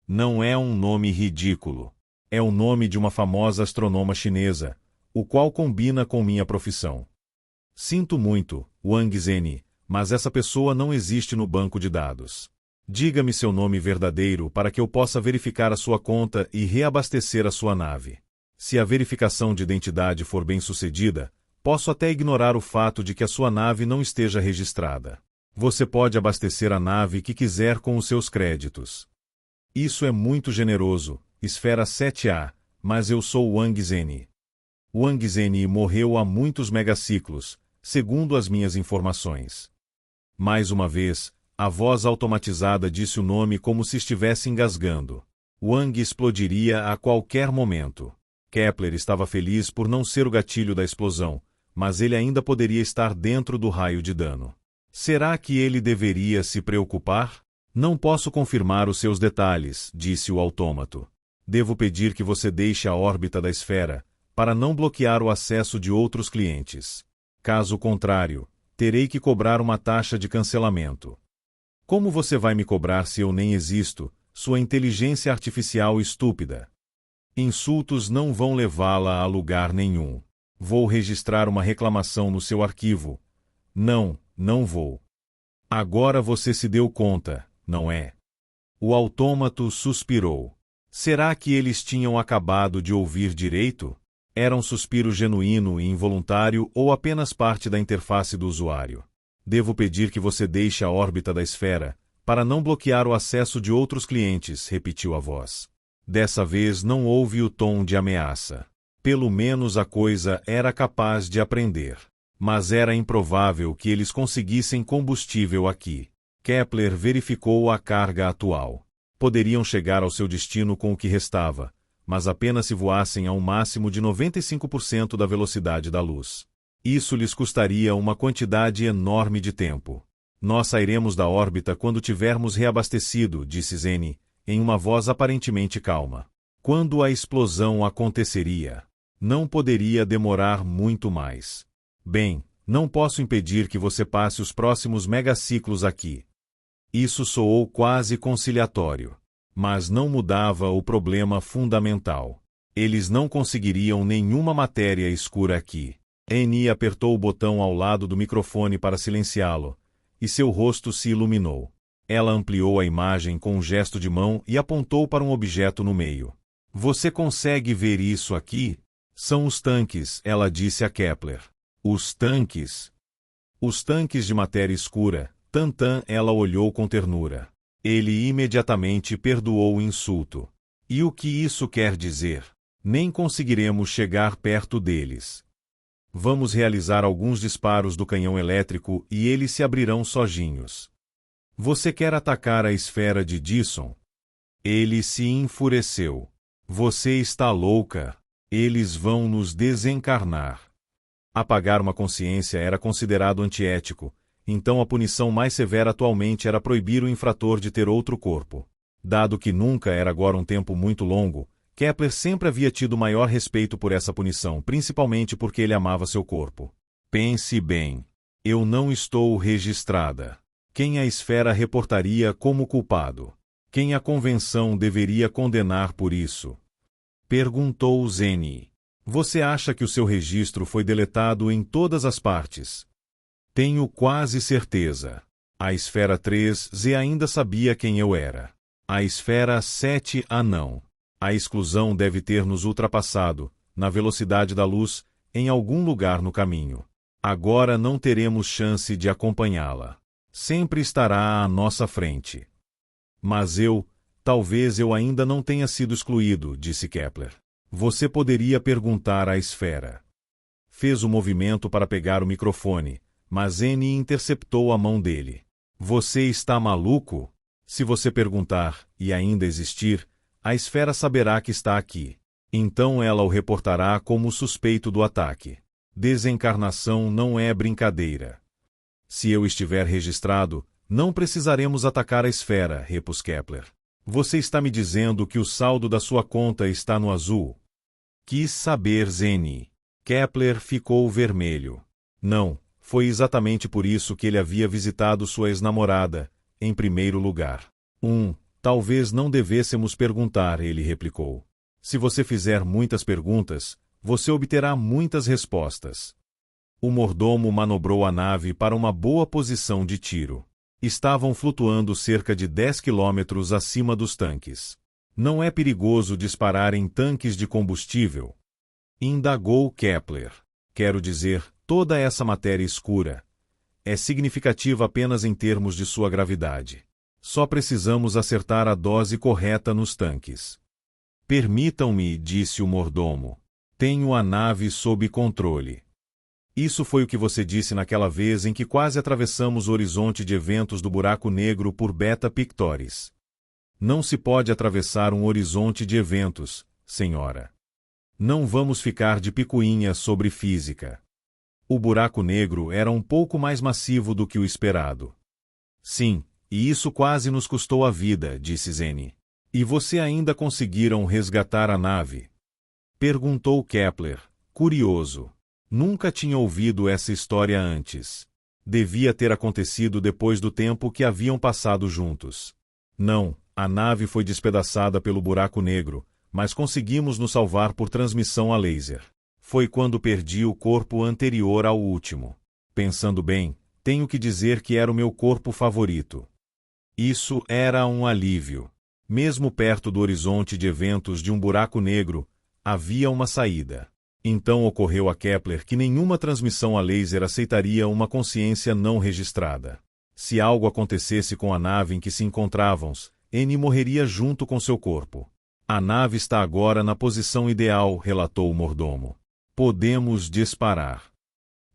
Não é um nome ridículo. É o nome de uma famosa astrônoma chinesa, o qual combina com minha profissão. Sinto muito, Wang Zeni, mas essa pessoa não existe no banco de dados. Diga-me seu nome verdadeiro para que eu possa verificar a sua conta e reabastecer a sua nave. Se a verificação de identidade for bem-sucedida, posso até ignorar o fato de que a sua nave não esteja registrada. Você pode abastecer a nave que quiser com os seus créditos. Isso é muito generoso, Esfera 7A, mas eu sou Wang Zeni. Wang Zeni morreu há muitos megaciclos, segundo as minhas informações. Mais uma vez, a voz automatizada disse o nome como se estivesse engasgando. Wang explodiria a qualquer momento. Kepler estava feliz por não ser o gatilho da explosão, mas ele ainda poderia estar dentro do raio de dano. Será que ele deveria se preocupar? Não posso confirmar os seus detalhes, disse o autômato. Devo pedir que você deixe a órbita da esfera, para não bloquear o acesso de outros clientes. Caso contrário, terei que cobrar uma taxa de cancelamento. Como você vai me cobrar se eu nem existo, sua inteligência artificial estúpida? Insultos não vão levá-la a lugar nenhum. Vou registrar uma reclamação no seu arquivo. Não, não vou. Agora você se deu conta, não é? O autômato suspirou. Será que eles tinham acabado de ouvir direito? Era um suspiro genuíno e involuntário ou apenas parte da interface do usuário? Devo pedir que você deixe a órbita da esfera, para não bloquear o acesso de outros clientes, repetiu a voz. Dessa vez não houve o tom de ameaça. Pelo menos a coisa era capaz de aprender. Mas era improvável que eles conseguissem combustível aqui. Kepler verificou a carga atual. Poderiam chegar ao seu destino com o que restava, mas apenas se voassem a um máximo de 95% da velocidade da luz. Isso lhes custaria uma quantidade enorme de tempo. Nós sairemos da órbita quando tivermos reabastecido, disse Zeni, em uma voz aparentemente calma. Quando a explosão aconteceria? Não poderia demorar muito mais. Bem, Não posso impedir que você passe os próximos megaciclos aqui. Isso soou quase conciliatório. Mas não mudava o problema fundamental. Eles não conseguiriam nenhuma matéria escura aqui. Annie apertou o botão ao lado do microfone para silenciá-lo, e seu rosto se iluminou. Ela ampliou a imagem com um gesto de mão e apontou para um objeto no meio. Você consegue ver isso aqui? São os tanques, ela disse a Kepler. Os tanques? Os tanques de matéria escura. Tantan, ela olhou com ternura. Ele imediatamente perdoou o insulto. E o que isso quer dizer? Nem conseguiremos chegar perto deles. Vamos realizar alguns disparos do canhão elétrico e eles se abrirão sozinhos. Você quer atacar a esfera de Dyson? Ele se enfureceu. Você está louca. Eles vão nos desencarnar. Apagar uma consciência era considerado antiético, então a punição mais severa atualmente era proibir o infrator de ter outro corpo. Dado que nunca era agora um tempo muito longo, Kepler sempre havia tido maior respeito por essa punição, principalmente porque ele amava seu corpo. Pense bem. Eu não estou registrada. Quem a esfera reportaria como culpado? Quem a convenção deveria condenar por isso? Perguntou Zeni. Você acha que o seu registro foi deletado em todas as partes? Tenho quase certeza. A esfera 3Z ainda sabia quem eu era. A esfera 7A não. A exclusão deve ter nos ultrapassado, na velocidade da luz, em algum lugar no caminho. Agora não teremos chance de acompanhá-la. Sempre estará à nossa frente. Mas talvez eu ainda não tenha sido excluído, disse Kepler. Você poderia perguntar à esfera. Fez o movimento para pegar o microfone, mas Annie interceptou a mão dele. Você está maluco? Se você perguntar, e ainda existir, a esfera saberá que está aqui. Então ela o reportará como suspeito do ataque. Desencarnação não é brincadeira. Se eu estiver registrado, não precisaremos atacar a esfera, repôs Kepler. Você está me dizendo que o saldo da sua conta está no azul? Quis saber Zeni. Kepler ficou vermelho. Não, foi exatamente por isso que ele havia visitado sua ex-namorada, em primeiro lugar. Talvez não devêssemos perguntar, ele replicou. Se você fizer muitas perguntas, você obterá muitas respostas. O mordomo manobrou a nave para uma boa posição de tiro. Estavam flutuando cerca de 10 quilômetros acima dos tanques. Não é perigoso disparar em tanques de combustível? Indagou Kepler. Quero dizer, toda essa matéria escura é significativa apenas em termos de sua gravidade. Só precisamos acertar a dose correta nos tanques. Permitam-me, disse o mordomo. Tenho a nave sob controle. Isso foi o que você disse naquela vez em que quase atravessamos o horizonte de eventos do buraco negro por Beta Pictoris. Não se pode atravessar um horizonte de eventos, senhora. Não vamos ficar de picuinha sobre física. O buraco negro era um pouco mais massivo do que o esperado. Sim, e isso quase nos custou a vida, disse Zeni. E você ainda conseguiram resgatar a nave? Perguntou Kepler, curioso. Nunca tinha ouvido essa história antes. Devia ter acontecido depois do tempo que haviam passado juntos. Não, a nave foi despedaçada pelo buraco negro, mas conseguimos nos salvar por transmissão a laser. Foi quando perdi o corpo anterior ao último. Pensando bem, tenho que dizer que era o meu corpo favorito. Isso era um alívio. Mesmo perto do horizonte de eventos de um buraco negro, havia uma saída. Então ocorreu a Kepler que nenhuma transmissão a laser aceitaria uma consciência não registrada. Se algo acontecesse com a nave em que se encontravam, Annie morreria junto com seu corpo. A nave está agora na posição ideal, relatou o mordomo. Podemos disparar.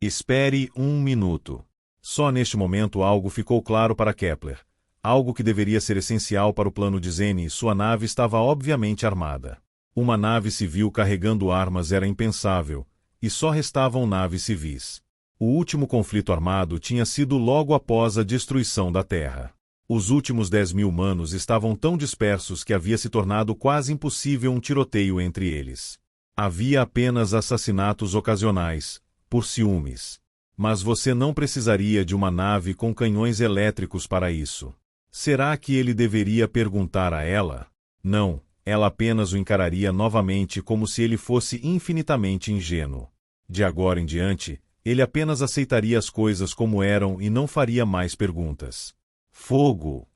Espere 1 minuto. Só neste momento algo ficou claro para Kepler. Algo que deveria ser essencial para o plano de Zeni, sua nave estava obviamente armada. Uma nave civil carregando armas era impensável, e só restavam naves civis. O último conflito armado tinha sido logo após a destruição da Terra. Os últimos 10.000 humanos estavam tão dispersos que havia se tornado quase impossível um tiroteio entre eles. Havia apenas assassinatos ocasionais, por ciúmes. Mas você não precisaria de uma nave com canhões elétricos para isso. Será que ele deveria perguntar a ela? Não, ela apenas o encararia novamente como se ele fosse infinitamente ingênuo. De agora em diante, ele apenas aceitaria as coisas como eram e não faria mais perguntas. Fogo!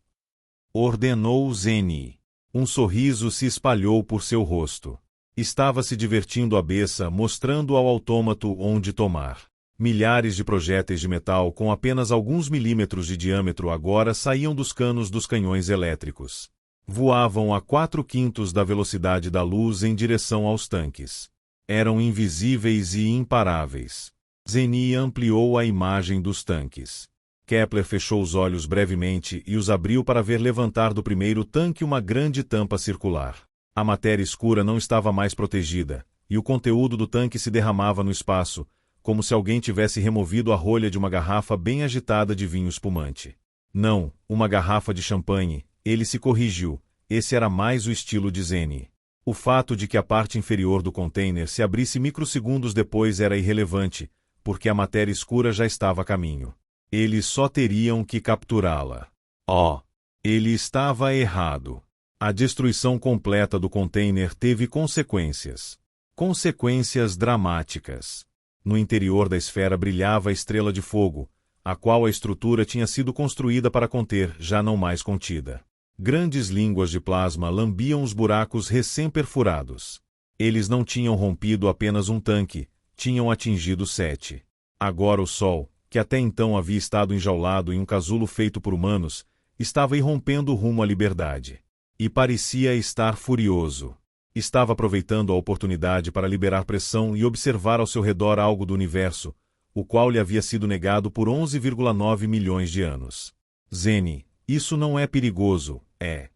Ordenou Zeni. Um sorriso se espalhou por seu rosto. Estava se divertindo à beça, mostrando ao autômato onde tomar. Milhares de projéteis de metal com apenas alguns milímetros de diâmetro agora saíam dos canos dos canhões elétricos. Voavam a 4/5 da velocidade da luz em direção aos tanques. Eram invisíveis e imparáveis. Zeni ampliou a imagem dos tanques. Kepler fechou os olhos brevemente e os abriu para ver levantar do primeiro tanque uma grande tampa circular. A matéria escura não estava mais protegida, e o conteúdo do tanque se derramava no espaço, como se alguém tivesse removido a rolha de uma garrafa bem agitada de vinho espumante. Não, uma garrafa de champanhe, ele se corrigiu, esse era mais o estilo de Zeni. O fato de que a parte inferior do container se abrisse microsegundos depois era irrelevante, porque a matéria escura já estava a caminho. Eles só teriam que capturá-la. Oh! Ele estava errado. A destruição completa do container teve consequências. Consequências dramáticas. No interior da esfera brilhava a estrela de fogo, a qual a estrutura tinha sido construída para conter, já não mais contida. Grandes línguas de plasma lambiam os buracos recém-perfurados. Eles não tinham rompido apenas um tanque, tinham atingido 7. Agora o Sol, que até então havia estado enjaulado em um casulo feito por humanos, estava irrompendo rumo à liberdade. E parecia estar furioso. Estava aproveitando a oportunidade para liberar pressão e observar ao seu redor algo do universo, o qual lhe havia sido negado por 11,9 milhões de anos. Zeni, isso não é perigoso, é?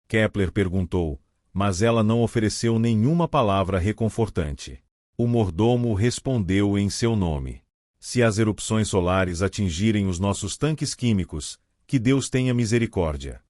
Kepler perguntou, mas ela não ofereceu nenhuma palavra reconfortante. O mordomo respondeu em seu nome. Se as erupções solares atingirem os nossos tanques químicos, que Deus tenha misericórdia.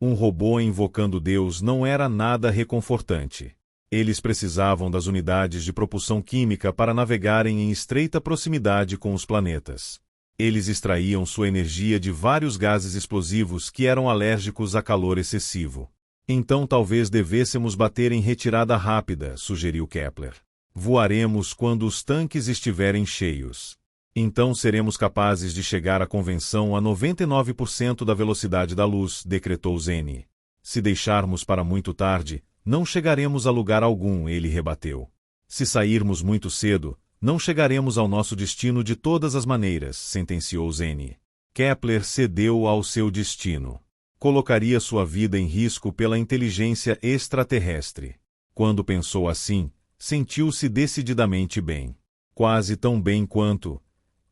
Um robô invocando Deus não era nada reconfortante. Eles precisavam das unidades de propulsão química para navegarem em estreita proximidade com os planetas. Eles extraíam sua energia de vários gases explosivos que eram alérgicos a calor excessivo. Então talvez devêssemos bater em retirada rápida, sugeriu Kepler. Voaremos quando os tanques estiverem cheios. Então seremos capazes de chegar à convenção a 99% da velocidade da luz, decretou Zeni. Se deixarmos para muito tarde, não chegaremos a lugar algum, ele rebateu. Se sairmos muito cedo, não chegaremos ao nosso destino de todas as maneiras, sentenciou Zeni. Kepler cedeu ao seu destino. Colocaria sua vida em risco pela inteligência extraterrestre. Quando pensou assim, sentiu-se decididamente bem. Quase tão bem quanto...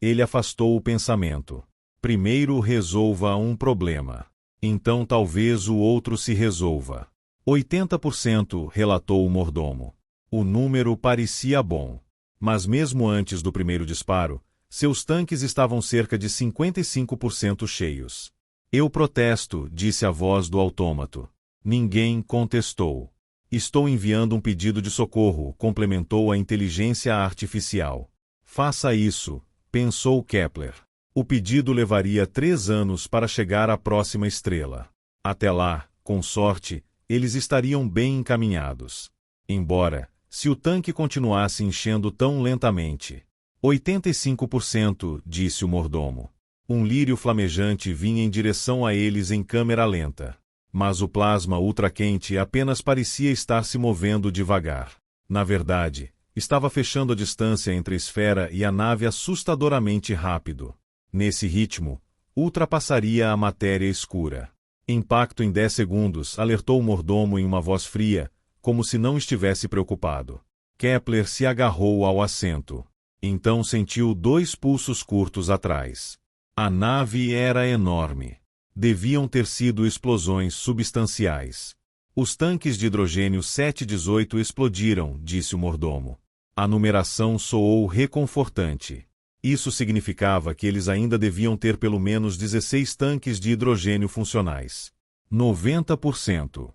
Ele afastou o pensamento. Primeiro resolva um problema. Então talvez o outro se resolva. 80%, relatou o mordomo. O número parecia bom. Mas mesmo antes do primeiro disparo, seus tanques estavam cerca de 55% cheios. Eu protesto, disse a voz do autômato. Ninguém contestou. Estou enviando um pedido de socorro, complementou a inteligência artificial. Faça isso, pensou Kepler. O pedido levaria 3 anos para chegar à próxima estrela. Até lá, com sorte, eles estariam bem encaminhados. Embora, se o tanque continuasse enchendo tão lentamente. 85%, disse o mordomo. Um lírio flamejante vinha em direção a eles em câmera lenta. Mas o plasma ultraquente apenas parecia estar se movendo devagar. Na verdade, estava fechando a distância entre a esfera e a nave assustadoramente rápido. Nesse ritmo, ultrapassaria a matéria escura. Impacto em 10 segundos, alertou o mordomo em uma voz fria, como se não estivesse preocupado. Kepler se agarrou ao assento. Então sentiu 2 pulsos curtos atrás. A nave era enorme. Deviam ter sido explosões substanciais. Os tanques de hidrogênio 718 explodiram, disse o mordomo. A numeração soou reconfortante. Isso significava que eles ainda deviam ter pelo menos 16 tanques de hidrogênio funcionais. 90%.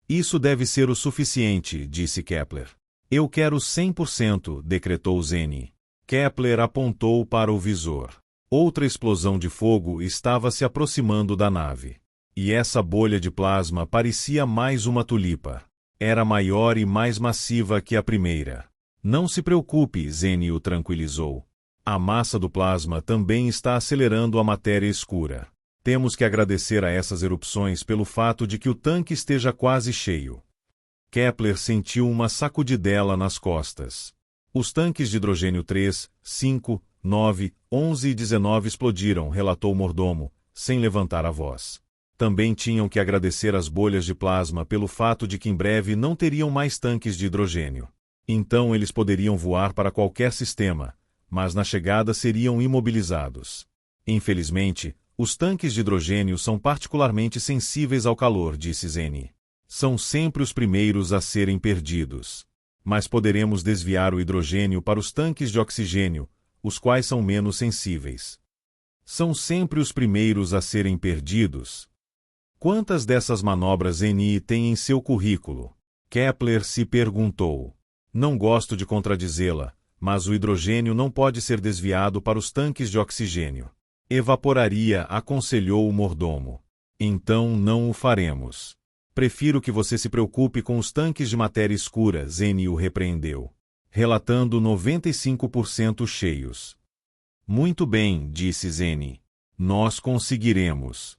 Isso deve ser o suficiente, disse Kepler. Eu quero 100%, decretou Zeni. Kepler apontou para o visor. Outra explosão de fogo estava se aproximando da nave. E essa bolha de plasma parecia mais uma tulipa. Era maior e mais massiva que a primeira. Não se preocupe, Zene o tranquilizou. A massa do plasma também está acelerando a matéria escura. Temos que agradecer a essas erupções pelo fato de que o tanque esteja quase cheio. Kepler sentiu uma sacudidela nas costas. Os tanques de hidrogênio 3, 5, 9, 11 e 19 explodiram, relatou o mordomo, sem levantar a voz. Também tinham que agradecer as bolhas de plasma pelo fato de que em breve não teriam mais tanques de hidrogênio. Então eles poderiam voar para qualquer sistema, mas na chegada seriam imobilizados. Infelizmente, os tanques de hidrogênio são particularmente sensíveis ao calor, disse Zene. São sempre os primeiros a serem perdidos. Mas poderemos desviar o hidrogênio para os tanques de oxigênio, os quais são menos sensíveis. São sempre os primeiros a serem perdidos. Quantas dessas manobras Zene tem em seu currículo? Kepler se perguntou. Não gosto de contradizê-la, mas o hidrogênio não pode ser desviado para os tanques de oxigênio. Evaporaria, aconselhou o mordomo. Então não o faremos. Prefiro que você se preocupe com os tanques de matéria escura, Zene o repreendeu. Relatando 95% cheios. Muito bem, disse Zene. Nós conseguiremos.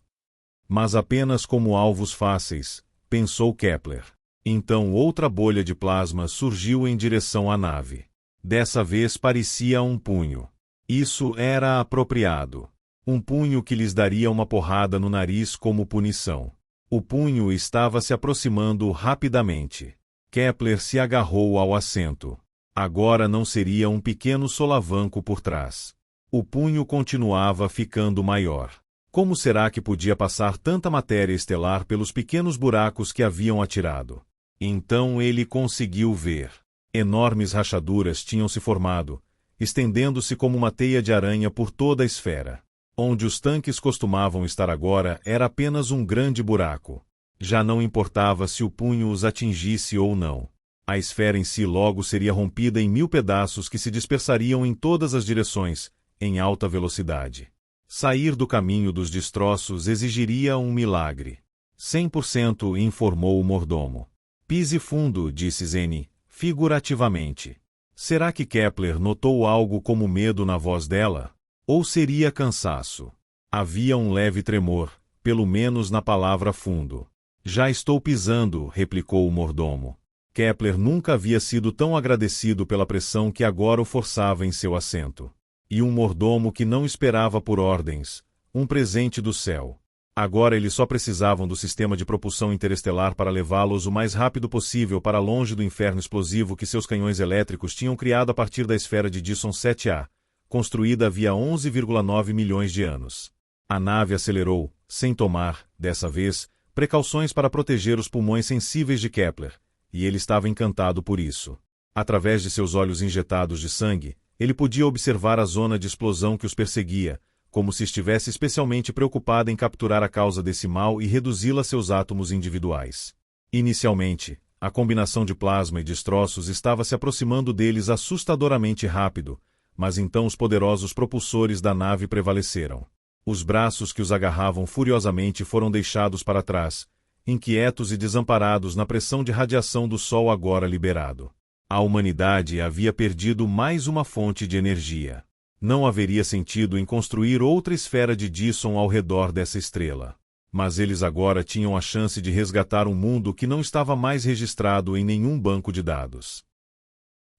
Mas apenas como alvos fáceis, pensou Kepler. Então outra bolha de plasma surgiu em direção à nave. Dessa vez parecia um punho. Isso era apropriado. Um punho que lhes daria uma porrada no nariz como punição. O punho estava se aproximando rapidamente. Kepler se agarrou ao assento. Agora não seria um pequeno solavanco por trás. O punho continuava ficando maior. Como será que podia passar tanta matéria estelar pelos pequenos buracos que haviam atirado? Então ele conseguiu ver. Enormes rachaduras tinham se formado, estendendo-se como uma teia de aranha por toda a esfera. Onde os tanques costumavam estar agora era apenas um grande buraco. Já não importava se o punho os atingisse ou não. A esfera em si logo seria rompida em 1000 pedaços que se dispersariam em todas as direções, em alta velocidade. Sair do caminho dos destroços exigiria um milagre. 100%, informou o mordomo. Pise fundo, disse Zene, figurativamente. Será que Kepler notou algo como medo na voz dela? Ou seria cansaço? Havia um leve tremor, pelo menos na palavra fundo. Já estou pisando, replicou o mordomo. Kepler nunca havia sido tão agradecido pela pressão que agora o forçava em seu assento. E um mordomo que não esperava por ordens, um presente do céu. Agora eles só precisavam do sistema de propulsão interestelar para levá-los o mais rápido possível para longe do inferno explosivo que seus canhões elétricos tinham criado a partir da esfera de Dyson 7A, construída havia 11,9 milhões de anos. A nave acelerou, sem tomar, dessa vez, precauções para proteger os pulmões sensíveis de Kepler, e ele estava encantado por isso. Através de seus olhos injetados de sangue, ele podia observar a zona de explosão que os perseguia, como se estivesse especialmente preocupada em capturar a causa desse mal e reduzi-la a seus átomos individuais. Inicialmente, a combinação de plasma e destroços estava se aproximando deles assustadoramente rápido, mas então os poderosos propulsores da nave prevaleceram. Os braços que os agarravam furiosamente foram deixados para trás, inquietos e desamparados na pressão de radiação do Sol agora liberado. A humanidade havia perdido mais uma fonte de energia. Não haveria sentido em construir outra esfera de Dyson ao redor dessa estrela. Mas eles agora tinham a chance de resgatar um mundo que não estava mais registrado em nenhum banco de dados.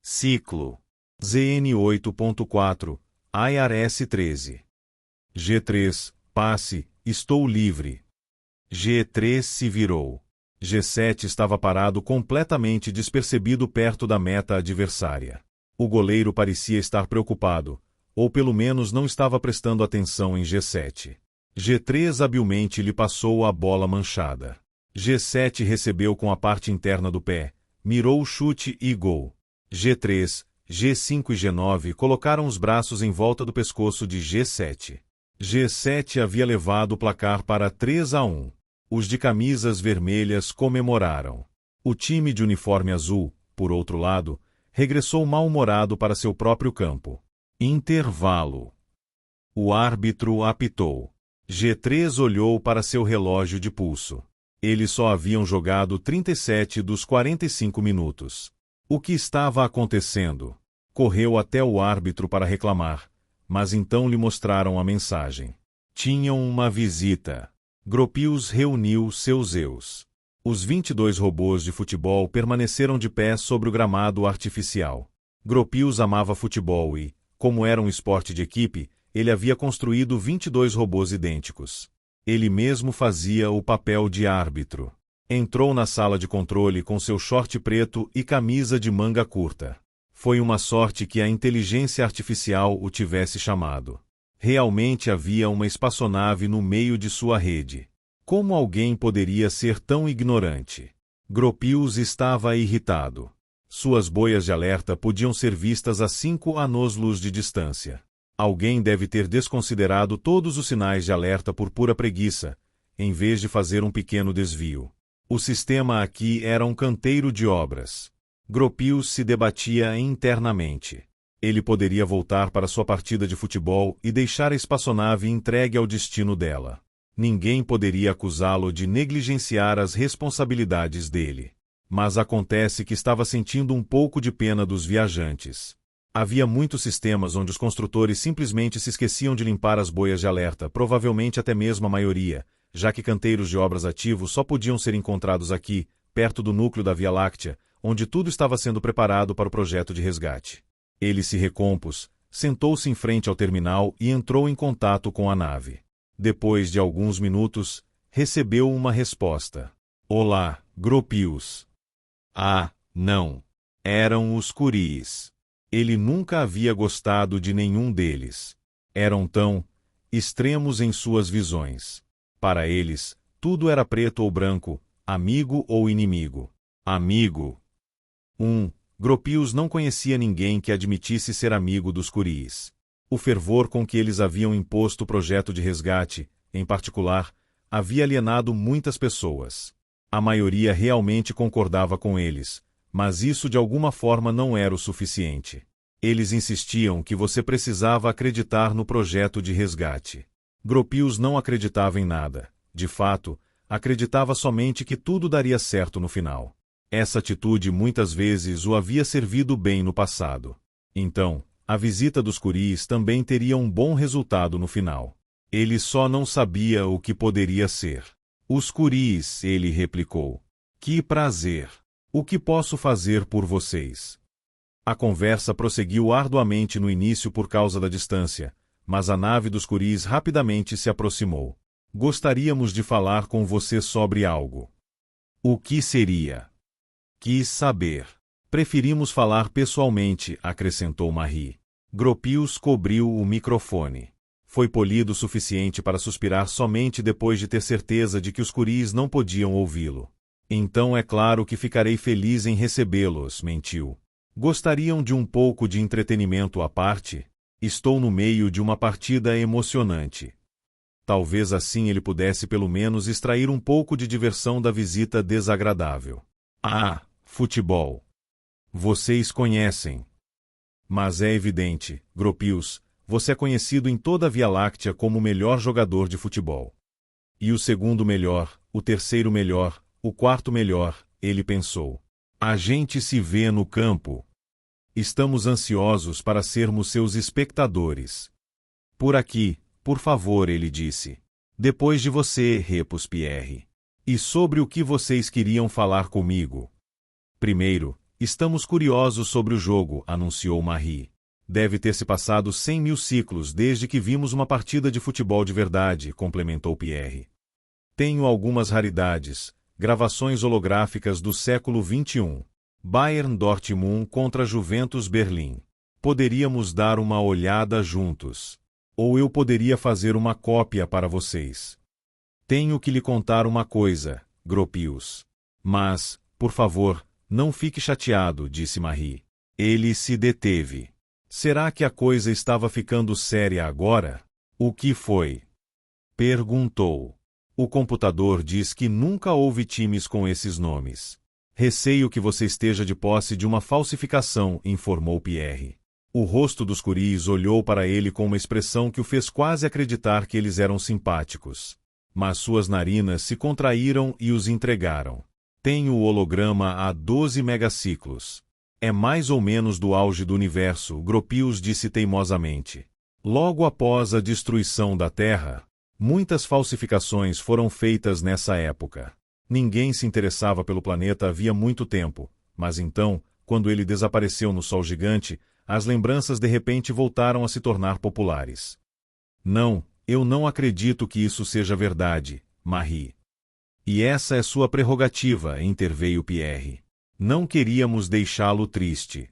Ciclo ZN 8.4, IRS 13. G3, passe, estou livre. G3 se virou. G7 estava parado completamente despercebido perto da meta adversária. O goleiro parecia estar preocupado, ou pelo menos não estava prestando atenção em G7. G3 habilmente lhe passou a bola manchada. G7 recebeu com a parte interna do pé, mirou o chute e gol. G3, G5 e G9 colocaram os braços em volta do pescoço de G7. G7 havia levado o placar para 3-1. Os de camisas vermelhas comemoraram. O time de uniforme azul, por outro lado, regressou mal-humorado para seu próprio campo. Intervalo. O árbitro apitou. G3 olhou para seu relógio de pulso. Eles só haviam jogado 37 dos 45 minutos. O que estava acontecendo? Correu até o árbitro para reclamar, mas então lhe mostraram a mensagem. Tinham uma visita. Gropius reuniu seus eus. Os 22 robôs de futebol permaneceram de pé sobre o gramado artificial. Gropius amava futebol e, como era um esporte de equipe, ele havia construído 22 robôs idênticos. Ele mesmo fazia o papel de árbitro. Entrou na sala de controle com seu short preto e camisa de manga curta. Foi uma sorte que a inteligência artificial o tivesse chamado. Realmente havia uma espaçonave no meio de sua rede. Como alguém poderia ser tão ignorante? Gropius estava irritado. Suas boias de alerta podiam ser vistas a 5 anos-luz de distância. Alguém deve ter desconsiderado todos os sinais de alerta por pura preguiça, em vez de fazer um pequeno desvio. O sistema aqui era um canteiro de obras. Gropius se debatia internamente. Ele poderia voltar para sua partida de futebol e deixar a espaçonave entregue ao destino dela. Ninguém poderia acusá-lo de negligenciar as responsabilidades dele. Mas acontece que estava sentindo um pouco de pena dos viajantes. Havia muitos sistemas onde os construtores simplesmente se esqueciam de limpar as boias de alerta, provavelmente até mesmo a maioria, já que canteiros de obras ativos só podiam ser encontrados aqui, perto do núcleo da Via Láctea, onde tudo estava sendo preparado para o projeto de resgate. Ele se recompôs, sentou-se em frente ao terminal e entrou em contato com a nave. Depois de alguns minutos, recebeu uma resposta. Olá, Gropius. Ah, não. Eram os Curies. Ele nunca havia gostado de nenhum deles. Eram tão extremos em suas visões. Para eles, tudo era preto ou branco, amigo ou inimigo. Amigo. Gropius não conhecia ninguém que admitisse ser amigo dos Curies. O fervor com que eles haviam imposto o projeto de resgate, em particular, havia alienado muitas pessoas. A maioria realmente concordava com eles, mas isso de alguma forma não era o suficiente. Eles insistiam que você precisava acreditar no projeto de resgate. Gropius não acreditava em nada. De fato, acreditava somente que tudo daria certo no final. Essa atitude muitas vezes o havia servido bem no passado. Então, a visita dos Curies também teria um bom resultado no final. Ele só não sabia o que poderia ser. Os Curies, ele replicou. Que prazer! O que posso fazer por vocês? A conversa prosseguiu arduamente no início por causa da distância, mas a nave dos Curies rapidamente se aproximou. Gostaríamos de falar com você sobre algo. O que seria? Quis saber. Preferimos falar pessoalmente, acrescentou Marie. Gropius cobriu o microfone. Foi polido o suficiente para suspirar somente depois de ter certeza de que os Curies não podiam ouvi-lo. Então é claro que ficarei feliz em recebê-los, mentiu. Gostariam de um pouco de entretenimento à parte? Estou no meio de uma partida emocionante. Talvez assim ele pudesse pelo menos extrair um pouco de diversão da visita desagradável. Ah, futebol. Vocês conhecem. Mas é evidente, Gropius, você é conhecido em toda a Via Láctea como o melhor jogador de futebol. E o segundo melhor, o terceiro melhor, o quarto melhor, ele pensou. A gente se vê no campo. Estamos ansiosos para sermos seus espectadores. Por aqui, por favor, ele disse. Depois de você, repôs Pierre. E sobre o que vocês queriam falar comigo? Primeiro, estamos curiosos sobre o jogo, anunciou Marie. Deve ter se passado 100.000 ciclos desde que vimos uma partida de futebol de verdade, complementou Pierre. Tenho algumas raridades, gravações holográficas do século XXI. Bayern Dortmund contra Juventus Berlim. Poderíamos dar uma olhada juntos. Ou eu poderia fazer uma cópia para vocês. Tenho que lhe contar uma coisa, Gropius. Mas, por favor, não fique chateado, disse Marie. Ele se deteve. Será que a coisa estava ficando séria agora? O que foi? Perguntou. O computador diz que nunca houve times com esses nomes. Receio que você esteja de posse de uma falsificação, informou Pierre. O rosto dos guris olhou para ele com uma expressão que o fez quase acreditar que eles eram simpáticos. Mas suas narinas se contraíram e os entregaram. Tenho o holograma a 12 megaciclos. É mais ou menos do auge do universo, Gropius disse teimosamente. Logo após a destruição da Terra, muitas falsificações foram feitas nessa época. Ninguém se interessava pelo planeta havia muito tempo, mas então, quando ele desapareceu no Sol gigante, as lembranças de repente voltaram a se tornar populares. Não, eu não acredito que isso seja verdade, Marie. E essa é sua prerrogativa, interveio Pierre. Não queríamos deixá-lo triste.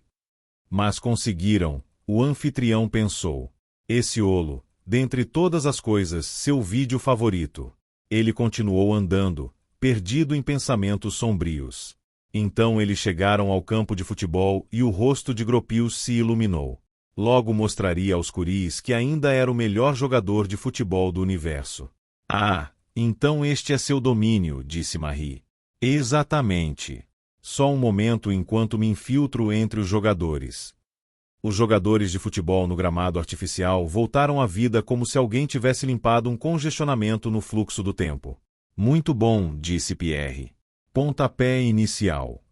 Mas conseguiram, o anfitrião pensou. Esse olo, dentre todas as coisas, seu vídeo favorito. Ele continuou andando, perdido em pensamentos sombrios. Então eles chegaram ao campo de futebol e o rosto de Gropius se iluminou. Logo mostraria aos guris que ainda era o melhor jogador de futebol do universo. Ah, então este é seu domínio, disse Marie. Exatamente. Só um momento enquanto me infiltro entre os jogadores. Os jogadores de futebol no gramado artificial voltaram à vida como se alguém tivesse limpado um congestionamento no fluxo do tempo. Muito bom, disse Pierre. Pontapé inicial.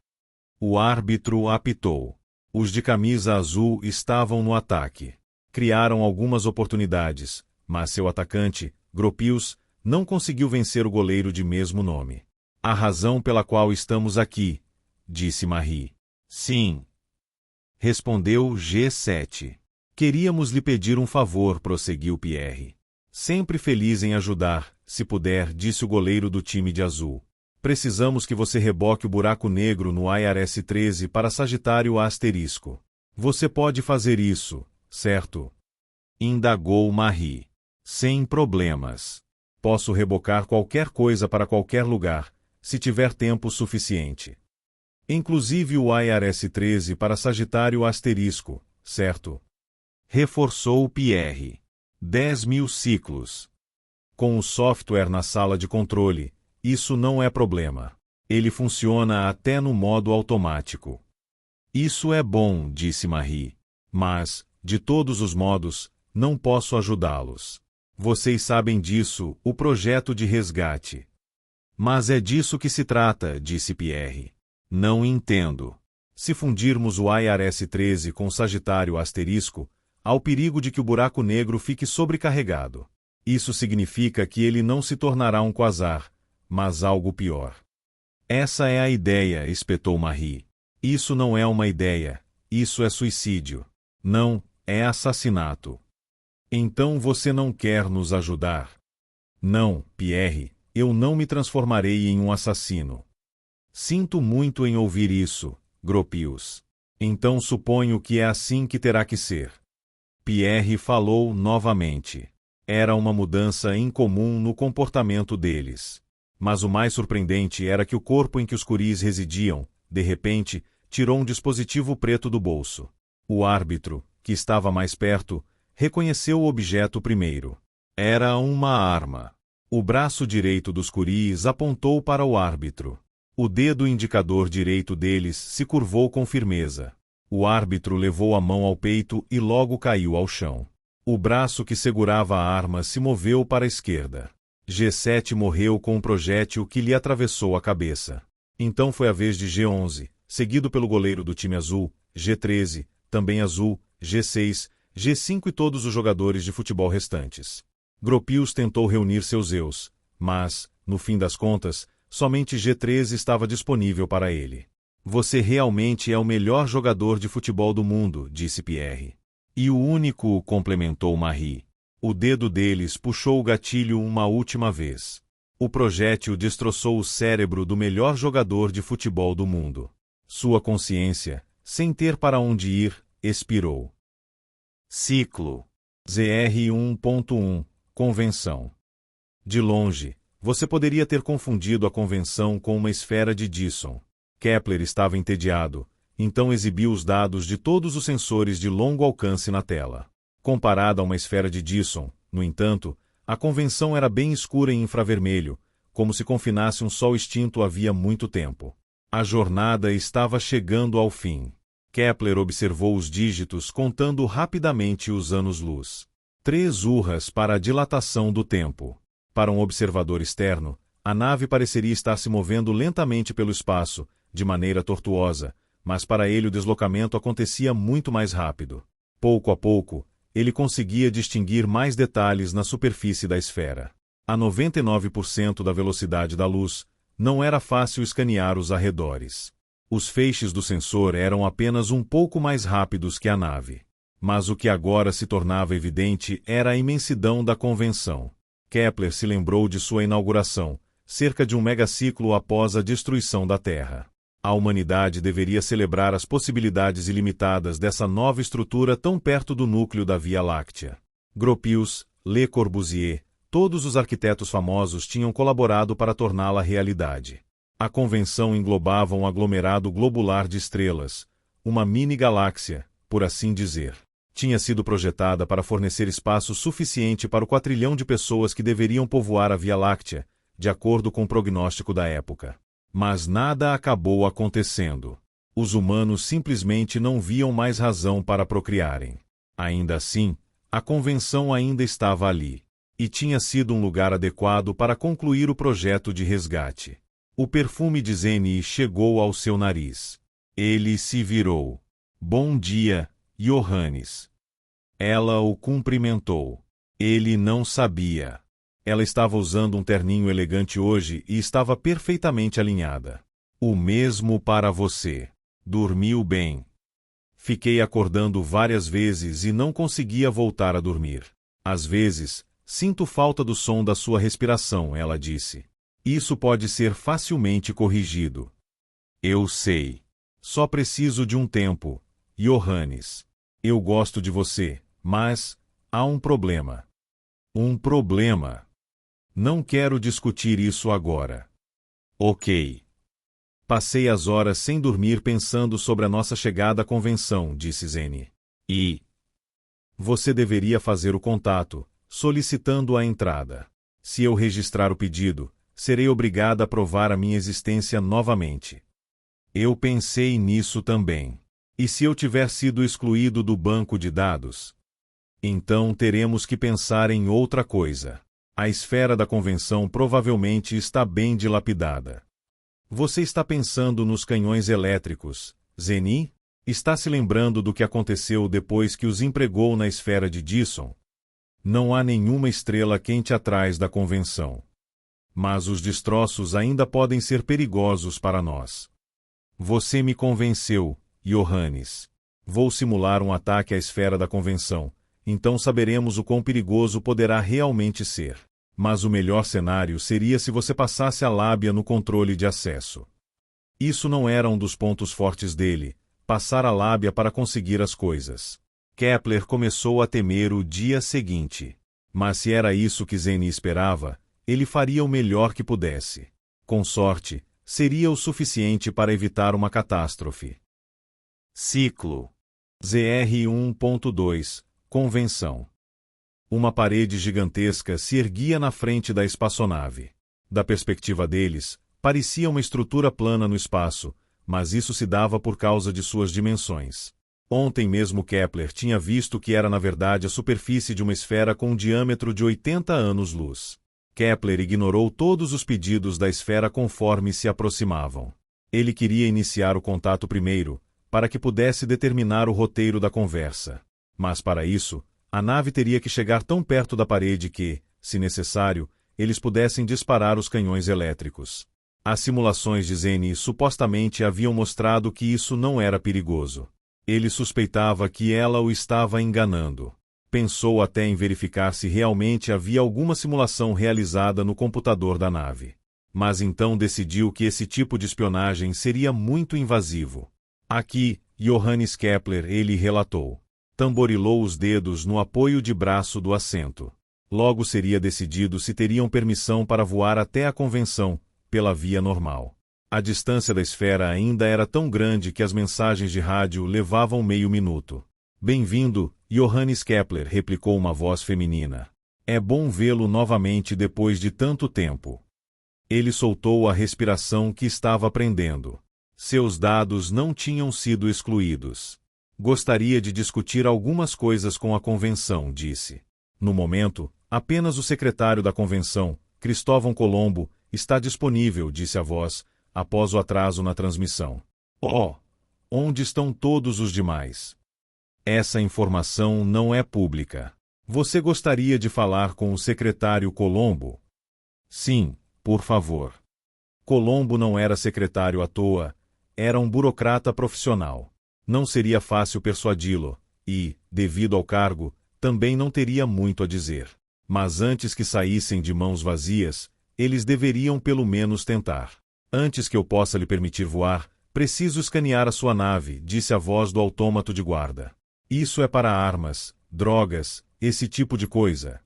O árbitro apitou. Os de camisa azul estavam no ataque. Criaram algumas oportunidades, mas seu atacante, Gropius, não conseguiu vencer o goleiro de mesmo nome. A razão pela qual estamos aqui, disse Marie. Sim. Respondeu G7. Queríamos lhe pedir um favor, prosseguiu Pierre. Sempre feliz em ajudar, se puder, disse o goleiro do time de azul. Precisamos que você reboque o buraco negro no IRS 13 para Sagitário asterisco. Você pode fazer isso, certo? Indagou Marie. Sem problemas. Posso rebocar qualquer coisa para qualquer lugar, se tiver tempo suficiente. Inclusive o IRS 13 para Sagitário asterisco, certo? Reforçou Pierre. 10.000 ciclos. Com o software na sala de controle, isso não é problema. Ele funciona até no modo automático. Isso é bom, disse Marie. Mas, de todos os modos, não posso ajudá-los. Vocês sabem disso, o projeto de resgate. Mas é disso que se trata, disse Pierre. Não entendo. Se fundirmos o IRS 13 com Sagitário asterisco, há o perigo de que o buraco negro fique sobrecarregado. Isso significa que ele não se tornará um quasar, mas algo pior. Essa é a ideia, espetou Marie. Isso não é uma ideia, isso é suicídio. Não, é assassinato. Então você não quer nos ajudar? Não, Pierre, eu não me transformarei em um assassino. Sinto muito em ouvir isso, Gropius. Então suponho que é assim que terá que ser. Pierre falou novamente. Era uma mudança incomum no comportamento deles. Mas o mais surpreendente era que o corpo em que os guris residiam, de repente, tirou um dispositivo preto do bolso. O árbitro, que estava mais perto, reconheceu o objeto primeiro. Era uma arma. O braço direito dos guris apontou para o árbitro. O dedo indicador direito deles se curvou com firmeza. O árbitro levou a mão ao peito e logo caiu ao chão. O braço que segurava a arma se moveu para a esquerda. G7 morreu com um projétil que lhe atravessou a cabeça. Então foi a vez de G11, seguido pelo goleiro do time azul, G13, também azul, G6, G5 e todos os jogadores de futebol restantes. Gropius tentou reunir seus eus, mas, no fim das contas, somente G13 estava disponível para ele. Você realmente é o melhor jogador de futebol do mundo, disse Pierre. E o único, complementou Marie. O dedo deles puxou o gatilho uma última vez. O projétil destroçou o cérebro do melhor jogador de futebol do mundo. Sua consciência, sem ter para onde ir, expirou. Ciclo. ZR 1.1. Convenção. De longe, você poderia ter confundido a convenção com uma esfera de Dyson. Kepler estava entediado, então exibiu os dados de todos os sensores de longo alcance na tela. Comparada a uma esfera de Dyson, no entanto, a convenção era bem escura em infravermelho, como se confinasse um sol extinto havia muito tempo. A jornada estava chegando ao fim. Kepler observou os dígitos contando rapidamente os anos-luz. 3 urras para a dilatação do tempo. Para um observador externo, a nave pareceria estar se movendo lentamente pelo espaço, de maneira tortuosa, mas para ele o deslocamento acontecia muito mais rápido. Pouco a pouco, ele conseguia distinguir mais detalhes na superfície da esfera. A 99% da velocidade da luz, não era fácil escanear os arredores. Os feixes do sensor eram apenas um pouco mais rápidos que a nave. Mas o que agora se tornava evidente era a imensidão da convenção. Kepler se lembrou de sua inauguração, cerca de um megaciclo após a destruição da Terra. A humanidade deveria celebrar as possibilidades ilimitadas dessa nova estrutura tão perto do núcleo da Via Láctea. Gropius, Le Corbusier, todos os arquitetos famosos tinham colaborado para torná-la realidade. A convenção englobava um aglomerado globular de estrelas, uma mini-galáxia, por assim dizer. Tinha sido projetada para fornecer espaço suficiente para o 4 trilhão de pessoas que deveriam povoar a Via Láctea, de acordo com o prognóstico da época. Mas nada acabou acontecendo. Os humanos simplesmente não viam mais razão para procriarem. Ainda assim, a convenção ainda estava ali, e tinha sido um lugar adequado para concluir o projeto de resgate. O perfume de Zeni chegou ao seu nariz. Ele se virou. Bom dia, Johannes. Ela o cumprimentou. Ele não sabia. Ela estava usando um terninho elegante hoje e estava perfeitamente alinhada. O mesmo para você. Dormiu bem. Fiquei acordando várias vezes e não conseguia voltar a dormir. Às vezes, sinto falta do som da sua respiração, ela disse. Isso pode ser facilmente corrigido. Eu sei. Só preciso de um tempo, Johannes. Eu gosto de você, mas há um problema. Um problema. Não quero discutir isso agora. Ok. Passei as horas sem dormir pensando sobre a nossa chegada à convenção, disse Zeni. E você deveria fazer o contato, solicitando a entrada. Se eu registrar o pedido, serei obrigada a provar a minha existência novamente. Eu pensei nisso também. E se eu tiver sido excluído do banco de dados? Então teremos que pensar em outra coisa. A esfera da convenção provavelmente está bem dilapidada. Você está pensando nos canhões elétricos, Zeni? Está se lembrando do que aconteceu depois que os empregou na esfera de Dyson? Não há nenhuma estrela quente atrás da convenção. Mas os destroços ainda podem ser perigosos para nós. Você me convenceu, Johannes. Vou simular um ataque à esfera da convenção, então saberemos o quão perigoso poderá realmente ser. Mas o melhor cenário seria se você passasse a lábia no controle de acesso. Isso não era um dos pontos fortes dele, passar a lábia para conseguir as coisas. Kepler começou a temer o dia seguinte. Mas se era isso que Zeni esperava, ele faria o melhor que pudesse. Com sorte, seria o suficiente para evitar uma catástrofe. Ciclo ZR1.2 Convenção. Uma parede gigantesca se erguia na frente da espaçonave. Da perspectiva deles, parecia uma estrutura plana no espaço, mas isso se dava por causa de suas dimensões. Ontem mesmo Kepler tinha visto que era na verdade a superfície de uma esfera com um diâmetro de 80 anos-luz. Kepler ignorou todos os pedidos da esfera conforme se aproximavam. Ele queria iniciar o contato primeiro, para que pudesse determinar o roteiro da conversa. Mas para isso, a nave teria que chegar tão perto da parede que, se necessário, eles pudessem disparar os canhões elétricos. As simulações de Zeni supostamente haviam mostrado que isso não era perigoso. Ele suspeitava que ela o estava enganando. Pensou até em verificar se realmente havia alguma simulação realizada no computador da nave. Mas então decidiu que esse tipo de espionagem seria muito invasivo. Aqui, Johannes Kepler, ele relatou. Tamborilou os dedos no apoio de braço do assento. Logo seria decidido se teriam permissão para voar até a convenção, pela via normal. A distância da esfera ainda era tão grande que as mensagens de rádio levavam meio minuto. Bem-vindo, Johannes Kepler, replicou uma voz feminina. É bom vê-lo novamente depois de tanto tempo. Ele soltou a respiração que estava prendendo. Seus dados não tinham sido excluídos. Gostaria de discutir algumas coisas com a convenção, disse. No momento, apenas o secretário da convenção, Cristóvão Colombo, está disponível, disse a voz, após o atraso na transmissão. Oh! Onde estão todos os demais? Essa informação não é pública. Você gostaria de falar com o secretário Colombo? Sim, por favor. Colombo não era secretário à toa, era um burocrata profissional. Não seria fácil persuadi-lo, e, devido ao cargo, também não teria muito a dizer. Mas antes que saíssem de mãos vazias, eles deveriam pelo menos tentar. Antes que eu possa lhe permitir voar, preciso escanear a sua nave, disse a voz do autômato de guarda. Isso é para armas, drogas, esse tipo de coisa.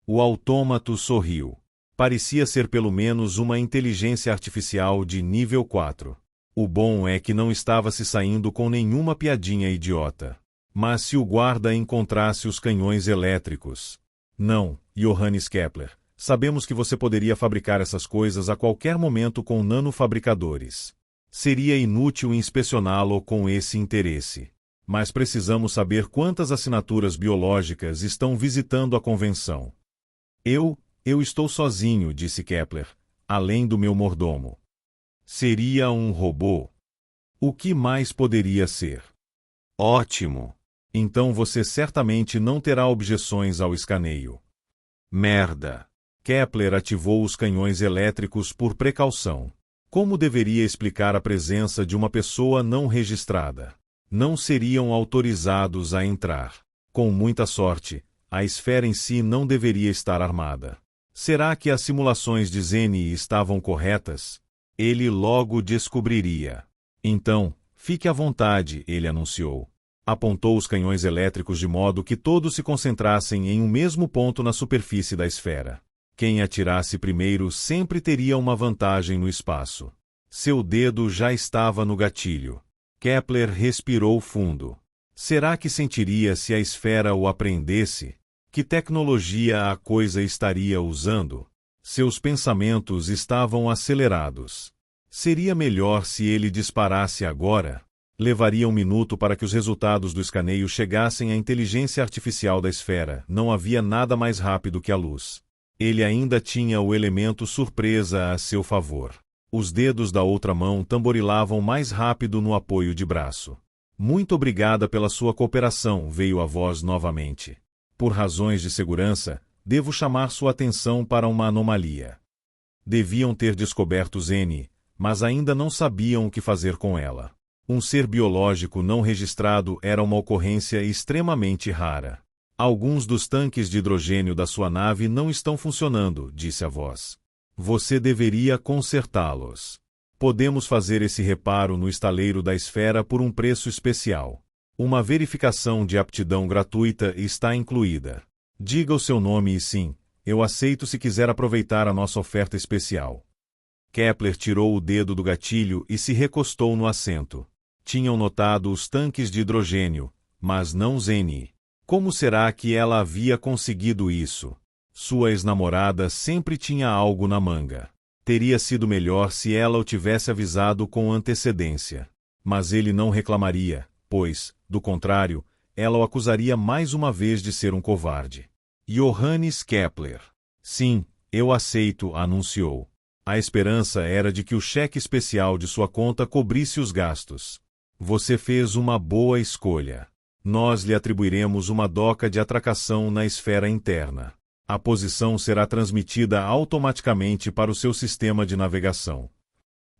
O autômato sorriu. Parecia ser pelo menos uma inteligência artificial de nível 4. O bom é que não estava se saindo com nenhuma piadinha idiota. Mas se o guarda encontrasse os canhões elétricos... Não, Johannes Kepler. Sabemos que você poderia fabricar essas coisas a qualquer momento com nanofabricadores. Seria inútil inspecioná-lo com esse interesse. Mas precisamos saber quantas assinaturas biológicas estão visitando a convenção. Eu estou sozinho, disse Kepler, além do meu mordomo. Seria um robô. O que mais poderia ser? Ótimo! Então você certamente não terá objeções ao escaneio. Merda! Kepler ativou os canhões elétricos por precaução. Como deveria explicar a presença de uma pessoa não registrada? Não seriam autorizados a entrar. Com muita sorte, a esfera em si não deveria estar armada. Será que as simulações de Zeni estavam corretas? Ele logo descobriria. Então, fique à vontade, ele anunciou. Apontou os canhões elétricos de modo que todos se concentrassem em um mesmo ponto na superfície da esfera. Quem atirasse primeiro sempre teria uma vantagem no espaço. Seu dedo já estava no gatilho. Kepler respirou fundo. Será que sentiria se a esfera o apreendesse? Que tecnologia a coisa estaria usando? Seus pensamentos estavam acelerados. Seria melhor se ele disparasse agora? Levaria um minuto para que os resultados do escaneio chegassem à inteligência artificial da esfera. Não havia nada mais rápido que a luz. Ele ainda tinha o elemento surpresa a seu favor. Os dedos da outra mão tamborilavam mais rápido no apoio de braço. Muito obrigada pela sua cooperação, veio a voz novamente. Por razões de segurança, devo chamar sua atenção para uma anomalia. Deviam ter descoberto Zeni, mas ainda não sabiam o que fazer com ela. Um ser biológico não registrado era uma ocorrência extremamente rara. Alguns dos tanques de hidrogênio da sua nave não estão funcionando, disse a voz. Você deveria consertá-los. Podemos fazer esse reparo no estaleiro da esfera por um preço especial. Uma verificação de aptidão gratuita está incluída. Diga o seu nome e sim, eu aceito se quiser aproveitar a nossa oferta especial. Kepler tirou o dedo do gatilho e se recostou no assento. Tinham notado os tanques de hidrogênio, mas não Zeni. Como será que ela havia conseguido isso? Sua ex-namorada sempre tinha algo na manga. Teria sido melhor se ela o tivesse avisado com antecedência. Mas ele não reclamaria, pois, do contrário, ela o acusaria mais uma vez de ser um covarde. Johannes Kepler. Sim, eu aceito, anunciou. A esperança era de que o cheque especial de sua conta cobrisse os gastos. Você fez uma boa escolha. Nós lhe atribuiremos uma doca de atracação na esfera interna. A posição será transmitida automaticamente para o seu sistema de navegação.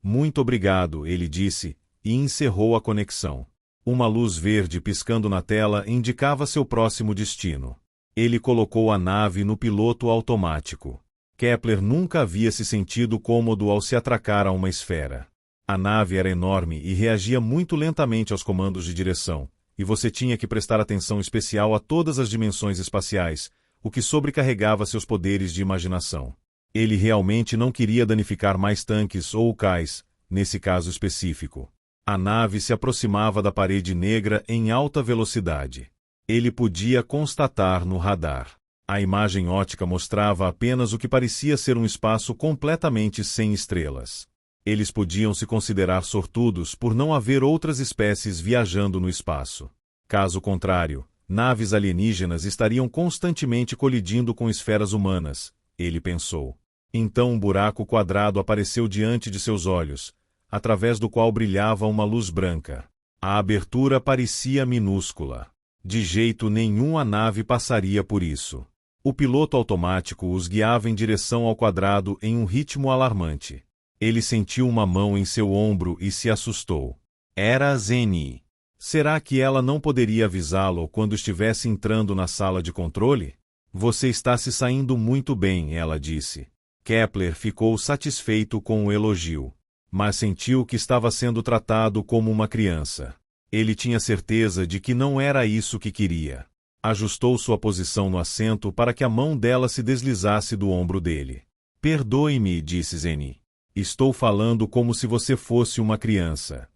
Muito obrigado, ele disse, e encerrou a conexão. Uma luz verde piscando na tela indicava seu próximo destino. Ele colocou a nave no piloto automático. Kepler nunca havia se sentido cômodo ao se atracar a uma esfera. A nave era enorme e reagia muito lentamente aos comandos de direção, e você tinha que prestar atenção especial a todas as dimensões espaciais, o que sobrecarregava seus poderes de imaginação. Ele realmente não queria danificar mais tanques ou cais, nesse caso específico. A nave se aproximava da parede negra em alta velocidade. Ele podia constatar no radar. A imagem ótica mostrava apenas o que parecia ser um espaço completamente sem estrelas. Eles podiam se considerar sortudos por não haver outras espécies viajando no espaço. Caso contrário, naves alienígenas estariam constantemente colidindo com esferas humanas, ele pensou. Então um buraco quadrado apareceu diante de seus olhos, através do qual brilhava uma luz branca. A abertura parecia minúscula. De jeito nenhum a nave passaria por isso. O piloto automático os guiava em direção ao quadrado em um ritmo alarmante. Ele sentiu uma mão em seu ombro e se assustou. Era Zeni. Será que ela não poderia avisá-lo quando estivesse entrando na sala de controle? Você está se saindo muito bem, ela disse. Kepler ficou satisfeito com o elogio, mas sentiu que estava sendo tratado como uma criança. Ele tinha certeza de que não era isso que queria. Ajustou sua posição no assento para que a mão dela se deslizasse do ombro dele. Perdoe-me, disse Zeni. Estou falando como se você fosse uma criança.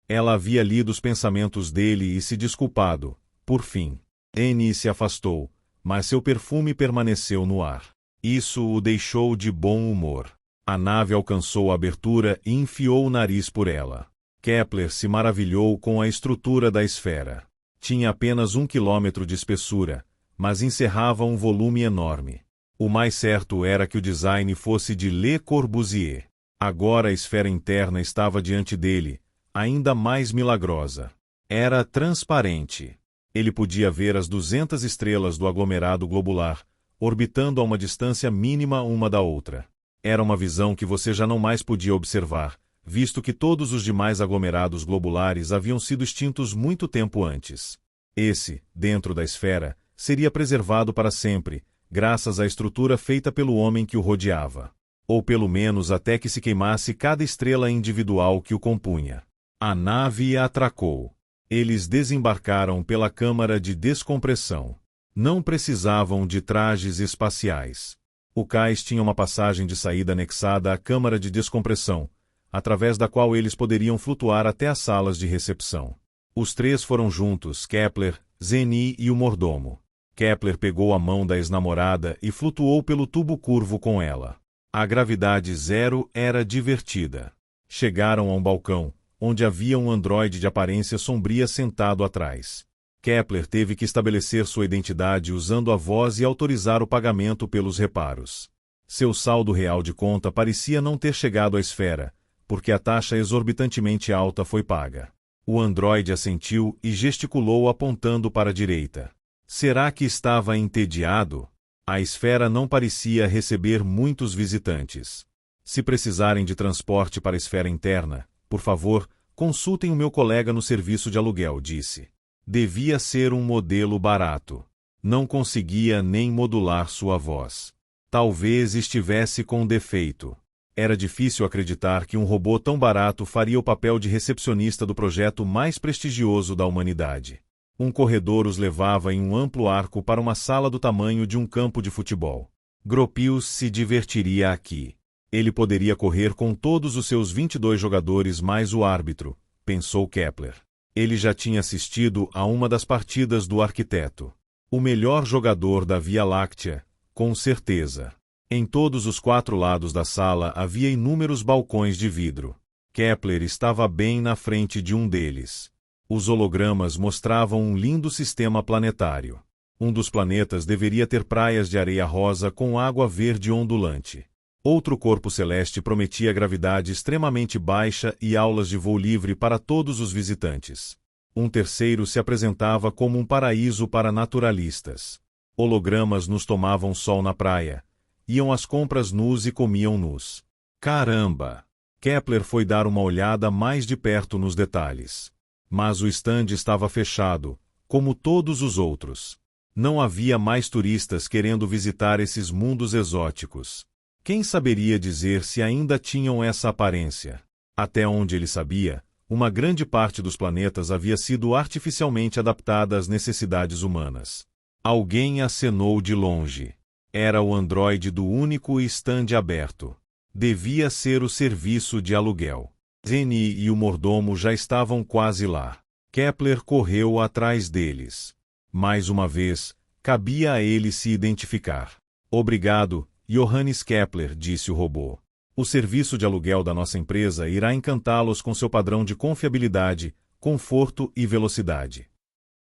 Ela havia lido os pensamentos dele e se desculpado. Por fim, Zeni se afastou, mas seu perfume permaneceu no ar. Isso o deixou de bom humor. A nave alcançou a abertura e enfiou o nariz por ela. Kepler se maravilhou com a estrutura da esfera. Tinha apenas 1 quilômetro de espessura, mas encerrava um volume enorme. O mais certo era que o design fosse de Le Corbusier. Agora a esfera interna estava diante dele, ainda mais milagrosa. Era transparente. Ele podia ver as 200 estrelas do aglomerado globular, orbitando a uma distância mínima uma da outra. Era uma visão que você já não mais podia observar, visto que todos os demais aglomerados globulares haviam sido extintos muito tempo antes. Esse, dentro da esfera, seria preservado para sempre, graças à estrutura feita pelo homem que o rodeava. Ou pelo menos até que se queimasse cada estrela individual que o compunha. A nave atracou. Eles desembarcaram pela câmara de descompressão. Não precisavam de trajes espaciais. O cais tinha uma passagem de saída anexada à câmara de descompressão, através da qual eles poderiam flutuar até as salas de recepção. Os três foram juntos, Kepler, Zeni e o mordomo. Kepler pegou a mão da ex-namorada e flutuou pelo tubo curvo com ela. A gravidade zero era divertida. Chegaram a um balcão, onde havia um androide de aparência sombria sentado atrás. Kepler teve que estabelecer sua identidade usando a voz e autorizar o pagamento pelos reparos. Seu saldo real de conta parecia não ter chegado à esfera, porque a taxa exorbitantemente alta foi paga. O androide assentiu e gesticulou apontando para a direita. Será que estava entediado? A esfera não parecia receber muitos visitantes. Se precisarem de transporte para a esfera interna, por favor, consultem o meu colega no serviço de aluguel, disse. Devia ser um modelo barato. Não conseguia nem modular sua voz. Talvez estivesse com defeito. Era difícil acreditar que um robô tão barato faria o papel de recepcionista do projeto mais prestigioso da humanidade. Um corredor os levava em um amplo arco para uma sala do tamanho de um campo de futebol. Gropius se divertiria aqui. Ele poderia correr com todos os seus 22 jogadores mais o árbitro, pensou Kepler. Ele já tinha assistido a uma das partidas do arquiteto. O melhor jogador da Via Láctea, com certeza. Em todos os 4 lados da sala havia inúmeros balcões de vidro. Kepler estava bem na frente de um deles. Os hologramas mostravam um lindo sistema planetário. Um dos planetas deveria ter praias de areia rosa com água verde ondulante. Outro corpo celeste prometia gravidade extremamente baixa e aulas de voo livre para todos os visitantes. Um terceiro se apresentava como um paraíso para naturalistas. Hologramas nos tomavam sol na praia. Iam às compras nus e comiam nus. Caramba! Kepler foi dar uma olhada mais de perto nos detalhes. Mas o estande estava fechado, como todos os outros. Não havia mais turistas querendo visitar esses mundos exóticos. Quem saberia dizer se ainda tinham essa aparência? Até onde ele sabia, uma grande parte dos planetas havia sido artificialmente adaptada às necessidades humanas. Alguém acenou de longe. Era o androide do único estande aberto. Devia ser o serviço de aluguel. Zeni e o mordomo já estavam quase lá. Kepler correu atrás deles. Mais uma vez, cabia a ele se identificar. Obrigado, Johannes Kepler, disse o robô. O serviço de aluguel da nossa empresa irá encantá-los com seu padrão de confiabilidade, conforto e velocidade.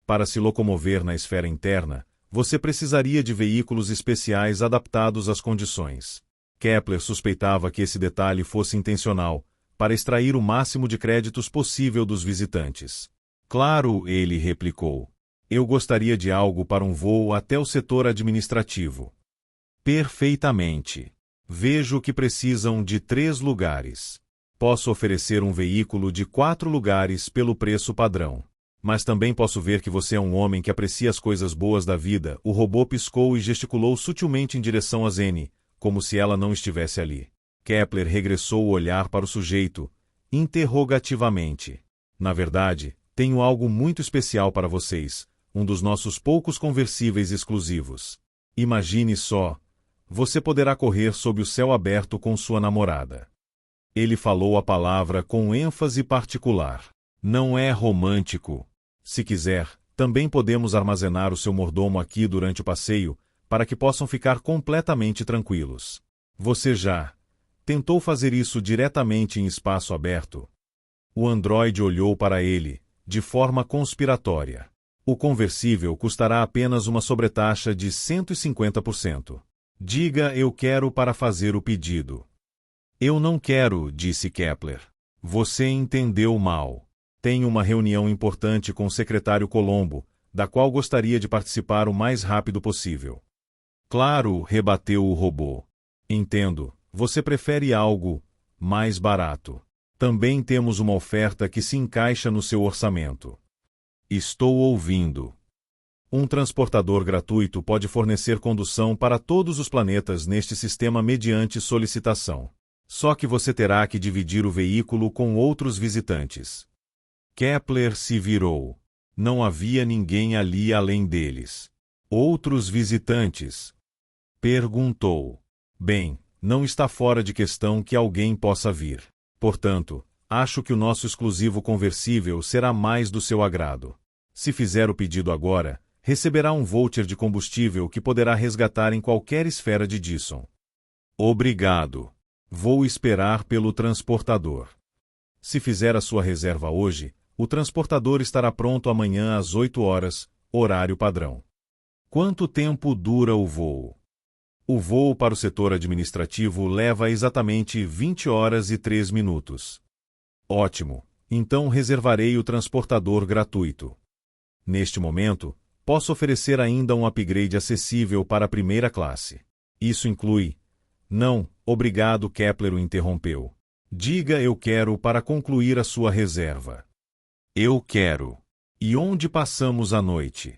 Para se locomover na esfera interna, você precisaria de veículos especiais adaptados às condições. Kepler suspeitava que esse detalhe fosse intencional, para extrair o máximo de créditos possível dos visitantes. Claro, ele replicou. Eu gostaria de algo para um voo até o setor administrativo. Perfeitamente. Vejo que precisam de 3 lugares. Posso oferecer um veículo de 4 lugares pelo preço padrão. Mas também posso ver que você é um homem que aprecia as coisas boas da vida. O robô piscou e gesticulou sutilmente em direção a Zene, como se ela não estivesse ali. Kepler regressou o olhar para o sujeito, interrogativamente. Na verdade, tenho algo muito especial para vocês, um dos nossos poucos conversíveis exclusivos. Imagine só, você poderá correr sob o céu aberto com sua namorada. Ele falou a palavra com ênfase particular. Não é romântico. Se quiser, também podemos armazenar o seu mordomo aqui durante o passeio, para que possam ficar completamente tranquilos. Você já tentou fazer isso diretamente em espaço aberto? O androide olhou para ele, de forma conspiratória. O conversível custará apenas uma sobretaxa de 150%. Diga eu quero para fazer o pedido. Eu não quero, disse Kepler. Você entendeu mal. Tenho uma reunião importante com o secretário Colombo, da qual gostaria de participar o mais rápido possível. Claro, rebateu o robô. Entendo, você prefere algo mais barato. Também temos uma oferta que se encaixa no seu orçamento. Estou ouvindo. Um transportador gratuito pode fornecer condução para todos os planetas neste sistema mediante solicitação. Só que você terá que dividir o veículo com outros visitantes. Kepler se virou. Não havia ninguém ali além deles. Outros visitantes? Perguntou. Bem, não está fora de questão que alguém possa vir. Portanto, acho que o nosso exclusivo conversível será mais do seu agrado. Se fizer o pedido agora, receberá um voucher de combustível que poderá resgatar em qualquer esfera de Dyson. Obrigado. Vou esperar pelo transportador. Se fizer a sua reserva hoje, o transportador estará pronto amanhã às 8 horas, horário padrão. Quanto tempo dura o voo? O voo para o setor administrativo leva exatamente 20 horas e 3 minutos. Ótimo, então reservarei o transportador gratuito. Neste momento, posso oferecer ainda um upgrade acessível para a primeira classe. Isso inclui... Não, obrigado, Kepler o interrompeu. Diga eu quero para concluir a sua reserva. Eu quero. E onde passamos a noite?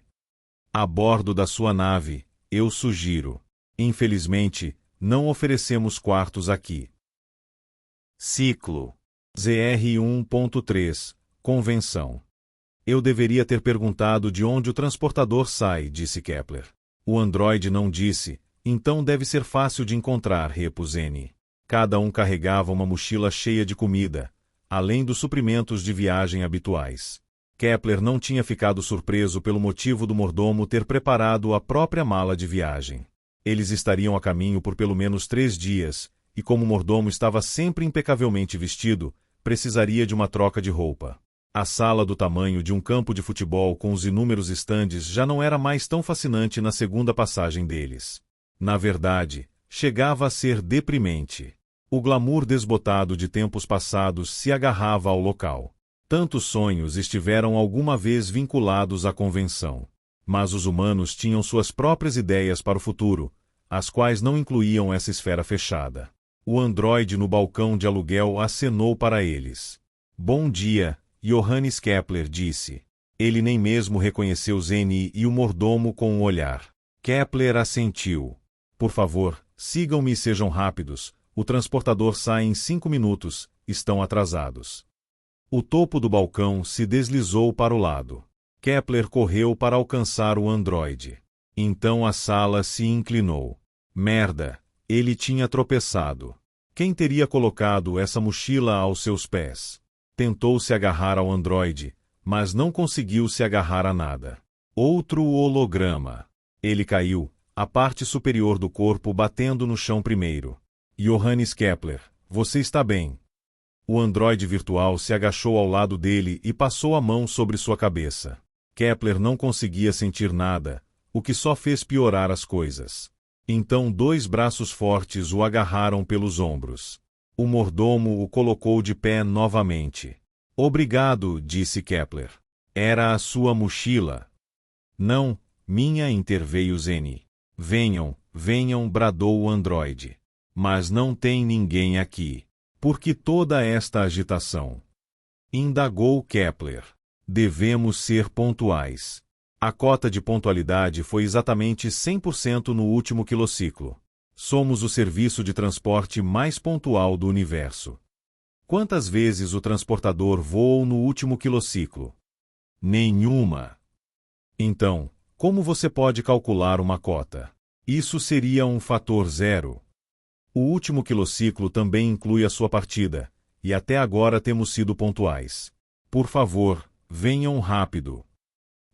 A bordo da sua nave, eu sugiro. Infelizmente, não oferecemos quartos aqui. Ciclo. ZR1.3. Convenção. Eu deveria ter perguntado de onde o transportador sai, disse Kepler. O androide não disse, então deve ser fácil de encontrar, repôs N. Cada um carregava uma mochila cheia de comida, além dos suprimentos de viagem habituais. Kepler não tinha ficado surpreso pelo motivo do mordomo ter preparado a própria mala de viagem. Eles estariam a caminho por pelo menos 3 dias, e como o mordomo estava sempre impecavelmente vestido, precisaria de uma troca de roupa. A sala do tamanho de um campo de futebol com os inúmeros estandes já não era mais tão fascinante na segunda passagem deles. Na verdade, chegava a ser deprimente. O glamour desbotado de tempos passados se agarrava ao local. Tantos sonhos estiveram alguma vez vinculados à convenção. Mas os humanos tinham suas próprias ideias para o futuro, as quais não incluíam essa esfera fechada. O androide no balcão de aluguel acenou para eles. Bom dia, Johannes Kepler disse. Ele nem mesmo reconheceu Zeni e o mordomo com um olhar. Kepler assentiu. Por favor, sigam-me e sejam rápidos. O transportador sai em 5 minutos. Estão atrasados. O topo do balcão se deslizou para o lado. Kepler correu para alcançar o androide. Então a sala se inclinou. Merda! Ele tinha tropeçado. Quem teria colocado essa mochila aos seus pés? Tentou se agarrar ao androide, mas não conseguiu se agarrar a nada. Outro holograma. Ele caiu, a parte superior do corpo batendo no chão primeiro. Johannes Kepler, Você está bem. O androide virtual se agachou ao lado dele e passou a mão sobre sua cabeça. Kepler não conseguia sentir nada, o que só fez piorar as coisas. Então 2 braços fortes o agarraram pelos ombros. O mordomo o colocou de pé novamente. Obrigado, disse Kepler. Era a sua mochila. Não, minha, interveio Zeni. Venham, venham, bradou o androide. Mas não tem ninguém aqui. Por que toda esta agitação? Indagou Kepler. Devemos ser pontuais. A cota de pontualidade foi exatamente 100% no último quilociclo. Somos o serviço de transporte mais pontual do universo. Quantas vezes o transportador voou no último quilociclo? Nenhuma. Então, como você pode calcular uma cota? Isso seria um fator zero. O último quilociclo também inclui a sua partida, e até agora temos sido pontuais. Por favor, venham rápido.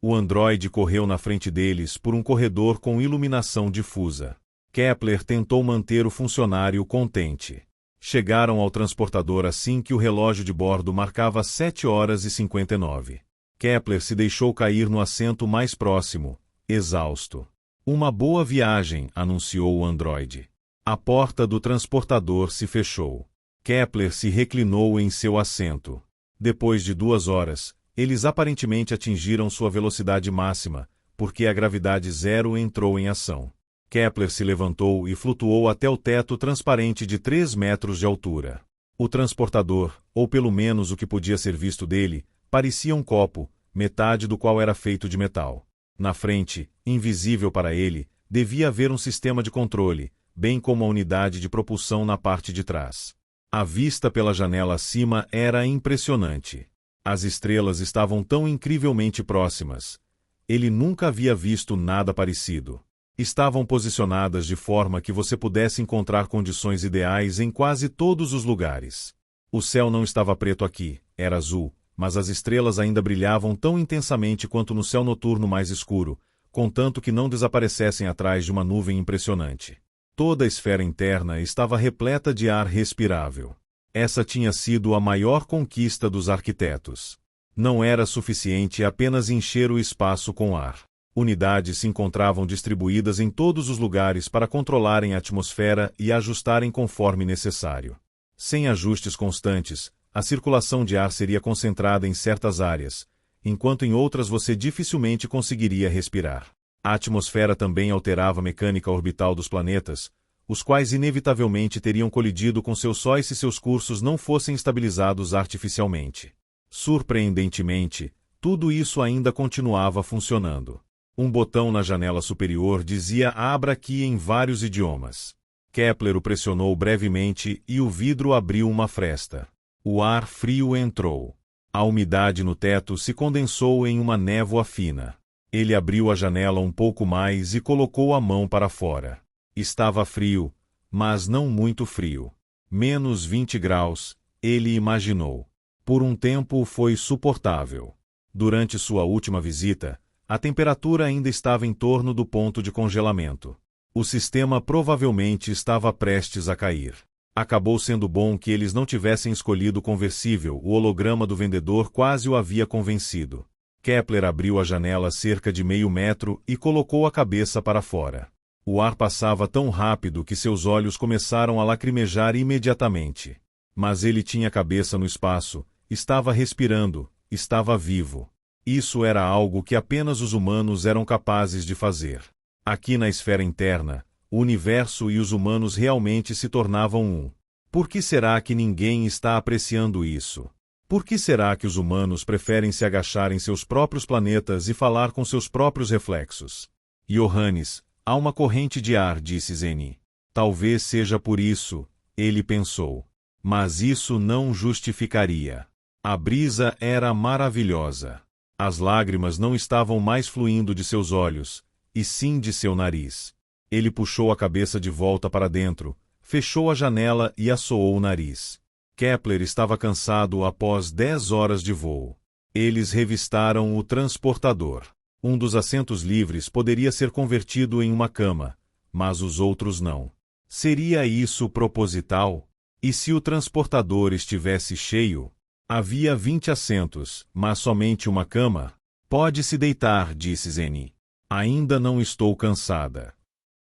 O androide correu na frente deles por um corredor com iluminação difusa. Kepler tentou manter o funcionário contente. Chegaram ao transportador assim que o relógio de bordo marcava 7h59. Kepler se deixou cair no assento mais próximo, exausto. Uma boa viagem, anunciou o androide. A porta do transportador se fechou. Kepler se reclinou em seu assento. Depois de 2 horas, eles aparentemente atingiram sua velocidade máxima, porque a gravidade zero entrou em ação. Kepler se levantou e flutuou até o teto transparente de 3 metros de altura. O transportador, ou pelo menos o que podia ser visto dele, parecia um copo, metade do qual era feito de metal. Na frente, invisível para ele, devia haver um sistema de controle, bem como a unidade de propulsão na parte de trás. A vista pela janela acima era impressionante. As estrelas estavam tão incrivelmente próximas. Ele nunca havia visto nada parecido. Estavam posicionadas de forma que você pudesse encontrar condições ideais em quase todos os lugares. O céu não estava preto aqui, era azul, mas as estrelas ainda brilhavam tão intensamente quanto no céu noturno mais escuro, contanto que não desaparecessem atrás de uma nuvem impressionante. Toda a esfera interna estava repleta de ar respirável. Essa tinha sido a maior conquista dos arquitetos. Não era suficiente apenas encher o espaço com ar. Unidades se encontravam distribuídas em todos os lugares para controlarem a atmosfera e ajustarem conforme necessário. Sem ajustes constantes, a circulação de ar seria concentrada em certas áreas, enquanto em outras você dificilmente conseguiria respirar. A atmosfera também alterava a mecânica orbital dos planetas, os quais inevitavelmente teriam colidido com seus sóis se seus cursos não fossem estabilizados artificialmente. Surpreendentemente, tudo isso ainda continuava funcionando. Um botão na janela superior dizia "Abra aqui" em vários idiomas. Kepler o pressionou brevemente e o vidro abriu uma fresta. O ar frio entrou. A umidade no teto se condensou em uma névoa fina. Ele abriu a janela um pouco mais e colocou a mão para fora. Estava frio, mas não muito frio. Menos 20 graus, ele imaginou. Por um tempo foi suportável. Durante sua última visita, a temperatura ainda estava em torno do ponto de congelamento. O sistema provavelmente estava prestes a cair. Acabou sendo bom que eles não tivessem escolhido o conversível, o holograma do vendedor quase o havia convencido. Kepler abriu a janela cerca de meio metro e colocou a cabeça para fora. O ar passava tão rápido que seus olhos começaram a lacrimejar imediatamente. Mas ele tinha a cabeça no espaço, estava respirando, estava vivo. Isso era algo que apenas os humanos eram capazes de fazer. Aqui na esfera interna, o universo e os humanos realmente se tornavam um. Por que será que ninguém está apreciando isso? Por que será que os humanos preferem se agachar em seus próprios planetas e falar com seus próprios reflexos? Johannes, há uma corrente de ar, disse Zeni. Talvez seja por isso, ele pensou. Mas isso não justificaria. A brisa era maravilhosa. As lágrimas não estavam mais fluindo de seus olhos, e sim de seu nariz. Ele puxou a cabeça de volta para dentro, fechou a janela e assoou o nariz. Kepler estava cansado após 10 horas de voo. Eles revistaram o transportador. Um dos assentos livres poderia ser convertido em uma cama, mas os outros não. Seria isso proposital? E se o transportador estivesse cheio? Havia 20 assentos, mas somente uma cama. Pode se deitar, disse Zeni. Ainda não estou cansada.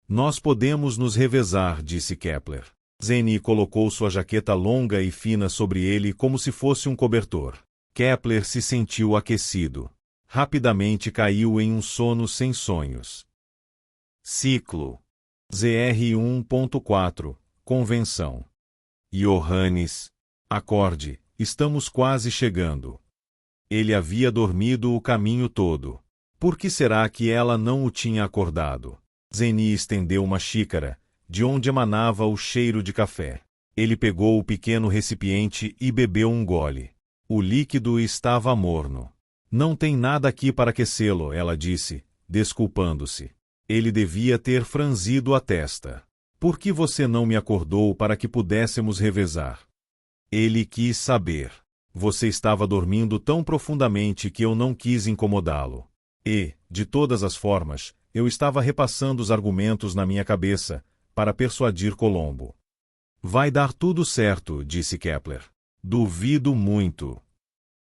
Nós podemos nos revezar, disse Kepler. Zeni colocou sua jaqueta longa e fina sobre ele como se fosse um cobertor. Kepler se sentiu aquecido. Rapidamente caiu em um sono sem sonhos. Ciclo. ZR 1.4. Convenção. Johannes. Acorde, estamos quase chegando. Ele havia dormido o caminho todo. Por que será que ela não o tinha acordado? Zeni estendeu uma xícara, de onde emanava o cheiro de café. Ele pegou o pequeno recipiente e bebeu um gole. O líquido estava morno. Não tem nada aqui para aquecê-lo, ela disse, desculpando-se. Ele devia ter franzido a testa. Por que você não me acordou para que pudéssemos revezar? Ele quis saber. Você estava dormindo tão profundamente que eu não quis incomodá-lo. E, de todas as formas, eu estava repassando os argumentos na minha cabeça, para persuadir Colombo. Vai dar tudo certo, disse Kepler. Duvido muito.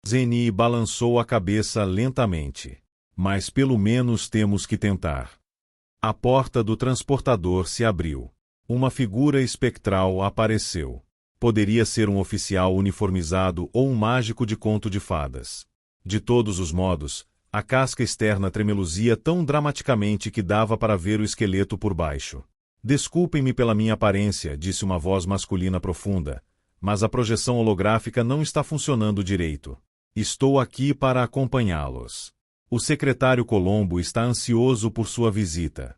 Zeni balançou a cabeça lentamente. Mas pelo menos temos que tentar. A porta do transportador se abriu. Uma figura espectral apareceu. Poderia ser um oficial uniformizado ou um mágico de conto de fadas. De todos os modos, a casca externa tremeluzia tão dramaticamente que dava para ver o esqueleto por baixo. Desculpem-me pela minha aparência, disse uma voz masculina profunda, mas a projeção holográfica não está funcionando direito. Estou aqui para acompanhá-los. O secretário Colombo está ansioso por sua visita.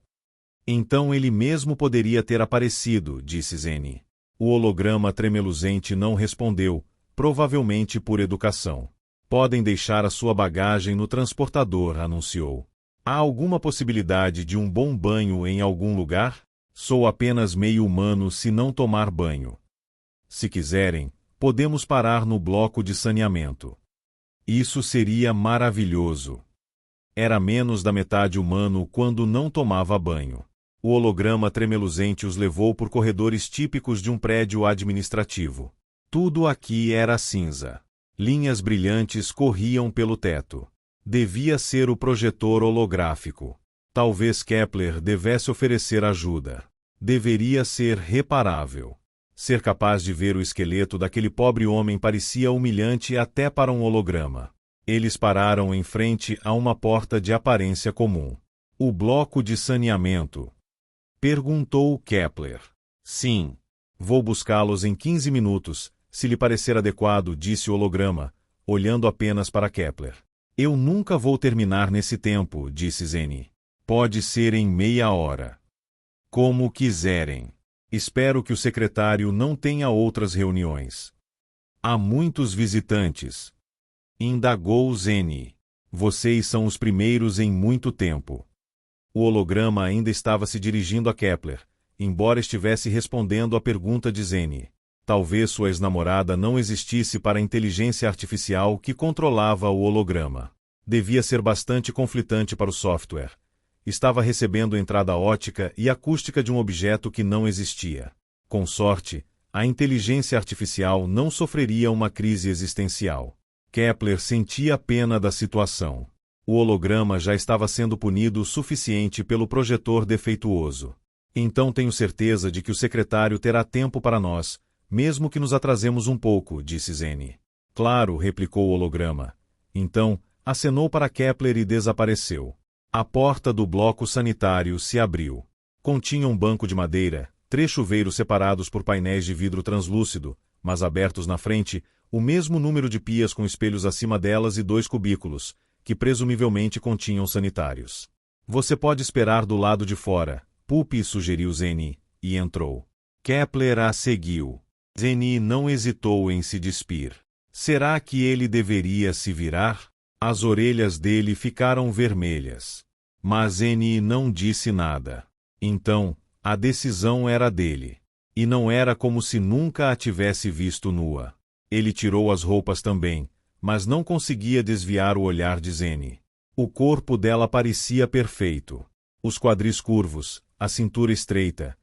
Então ele mesmo poderia ter aparecido, disse Zeni. O holograma tremeluzente não respondeu, provavelmente por educação. Podem deixar a sua bagagem no transportador, anunciou. Há alguma possibilidade de um bom banho em algum lugar? Sou apenas meio humano se não tomar banho. Se quiserem, podemos parar no bloco de saneamento. Isso seria maravilhoso. Era menos da metade humano quando não tomava banho. O holograma tremeluzente os levou por corredores típicos de um prédio administrativo. Tudo aqui era cinza. Linhas brilhantes corriam pelo teto. Devia ser o projetor holográfico. Talvez Kepler devesse oferecer ajuda. Deveria ser reparável. Ser capaz de ver o esqueleto daquele pobre homem parecia humilhante até para um holograma. Eles pararam em frente a uma porta de aparência comum. O bloco de saneamento. Perguntou Kepler. Sim. Vou buscá-los em 15 minutos, se lhe parecer adequado, disse o holograma, olhando apenas para Kepler. Eu nunca vou terminar nesse tempo, disse Zeni. Pode ser em meia hora. Como quiserem. Espero que o secretário não tenha outras reuniões. Há muitos visitantes. Indagou Zeni. Vocês são os primeiros em muito tempo. O holograma ainda estava se dirigindo a Kepler, embora estivesse respondendo à pergunta de Zeni. Talvez sua ex-namorada não existisse para a inteligência artificial que controlava o holograma. Devia ser bastante conflitante para o software. Estava recebendo entrada ótica e acústica de um objeto que não existia. Com sorte, a inteligência artificial não sofreria uma crise existencial. Kepler sentia pena da situação. O holograma já estava sendo punido o suficiente pelo projetor defeituoso. Então tenho certeza de que o secretário terá tempo para nós, mesmo que nos atrasemos um pouco, disse Zeni. Claro, replicou o holograma. Então, acenou para Kepler e desapareceu. A porta do bloco sanitário se abriu. Continha um banco de madeira, 3 chuveiros separados por painéis de vidro translúcido, mas abertos na frente, o mesmo número de pias com espelhos acima delas e 2 cubículos, que presumivelmente continham sanitários. Você pode esperar do lado de fora, Pupi, sugeriu Zeni, e entrou. Kepler a seguiu. Zeni não hesitou em se despir. Será que ele deveria se virar? As orelhas dele ficaram vermelhas. Mas Zeni não disse nada. Então, a decisão era dele. E não era como se nunca a tivesse visto nua. Ele tirou as roupas também, mas não conseguia desviar o olhar de Zeni. O corpo dela parecia perfeito. Os quadris curvos, a cintura estreita.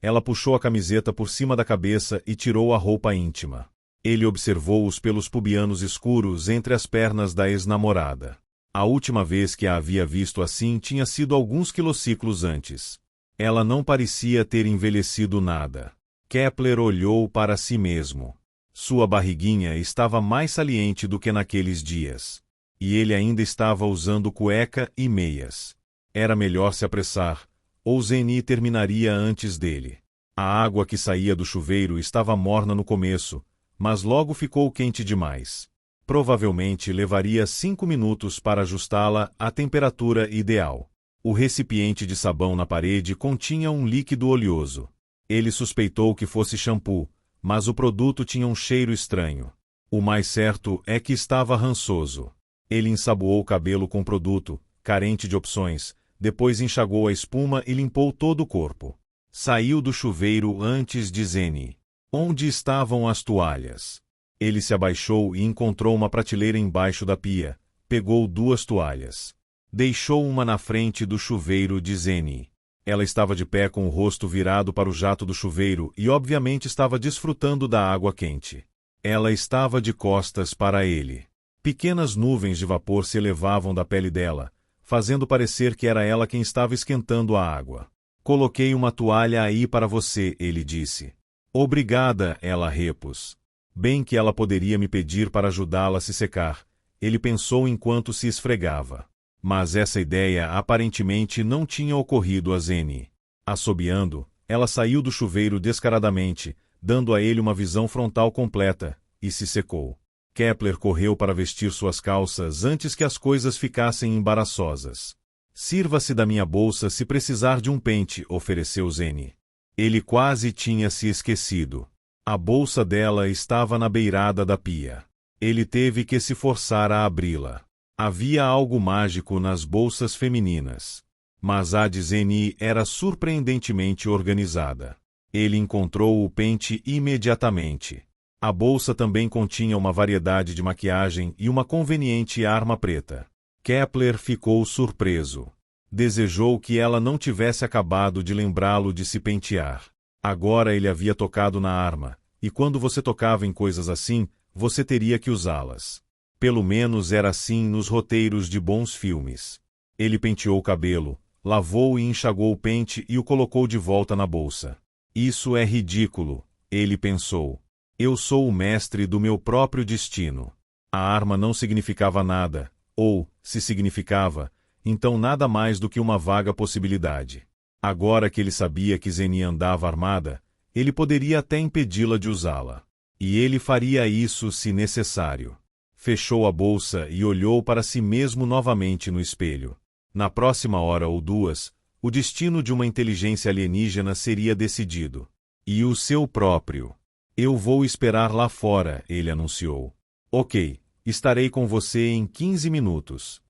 Ela puxou a camiseta por cima da cabeça e tirou a roupa íntima. Ele observou os pelos pubianos escuros entre as pernas da ex-namorada. A última vez que a havia visto assim tinha sido alguns quilociclos antes. Ela não parecia ter envelhecido nada. Kepler olhou para si mesmo. Sua barriguinha estava mais saliente do que naqueles dias. E ele ainda estava usando cueca e meias. Era melhor se apressar, ou Zeni terminaria antes dele. A água que saía do chuveiro estava morna no começo, mas logo ficou quente demais. Provavelmente levaria 5 minutos para ajustá-la à temperatura ideal. O recipiente de sabão na parede continha um líquido oleoso. Ele suspeitou que fosse shampoo, mas o produto tinha um cheiro estranho. O mais certo é que estava rançoso. Ele ensaboou o cabelo com o produto, carente de opções, depois enxagou a espuma e limpou todo o corpo. Saiu do chuveiro antes de Zeni. Onde estavam as toalhas? Ele se abaixou e encontrou uma prateleira embaixo da pia. Pegou 2 toalhas. Deixou uma na frente do chuveiro de Zeni. Ela estava de pé com o rosto virado para o jato do chuveiro e obviamente estava desfrutando da água quente. Ela estava de costas para ele. Pequenas nuvens de vapor se elevavam da pele dela, fazendo parecer que era ela quem estava esquentando a água. Coloquei uma toalha aí para você, ele disse. Obrigada, ela repôs. Bem que ela poderia me pedir para ajudá-la a se secar, ele pensou enquanto se esfregava. Mas essa ideia aparentemente não tinha ocorrido a Zeni. Assobiando, ela saiu do chuveiro descaradamente, dando a ele uma visão frontal completa, e se secou. Kepler correu para vestir suas calças antes que as coisas ficassem embaraçosas. Sirva-se da minha bolsa se precisar de um pente, ofereceu Zeni. Ele quase tinha se esquecido. A bolsa dela estava na beirada da pia. Ele teve que se forçar a abri-la. Havia algo mágico nas bolsas femininas. Mas a de Zeni era surpreendentemente organizada. Ele encontrou o pente imediatamente. A bolsa também continha uma variedade de maquiagem e uma conveniente arma preta. Kepler ficou surpreso. Desejou que ela não tivesse acabado de lembrá-lo de se pentear. Agora ele havia tocado na arma, e quando você tocava em coisas assim, você teria que usá-las. Pelo menos era assim nos roteiros de bons filmes. Ele penteou o cabelo, lavou e enxagou o pente e o colocou de volta na bolsa. Isso é ridículo, ele pensou. Eu sou o mestre do meu próprio destino. A arma não significava nada, ou, se significava, então nada mais do que uma vaga possibilidade. Agora que ele sabia que Zeni andava armada, ele poderia até impedi-la de usá-la. E ele faria isso se necessário. Fechou a bolsa e olhou para si mesmo novamente no espelho. Na próxima hora ou 2, o destino de uma inteligência alienígena seria decidido. E o seu próprio. Eu vou esperar lá fora, ele anunciou. Ok, estarei com você em 15 minutos.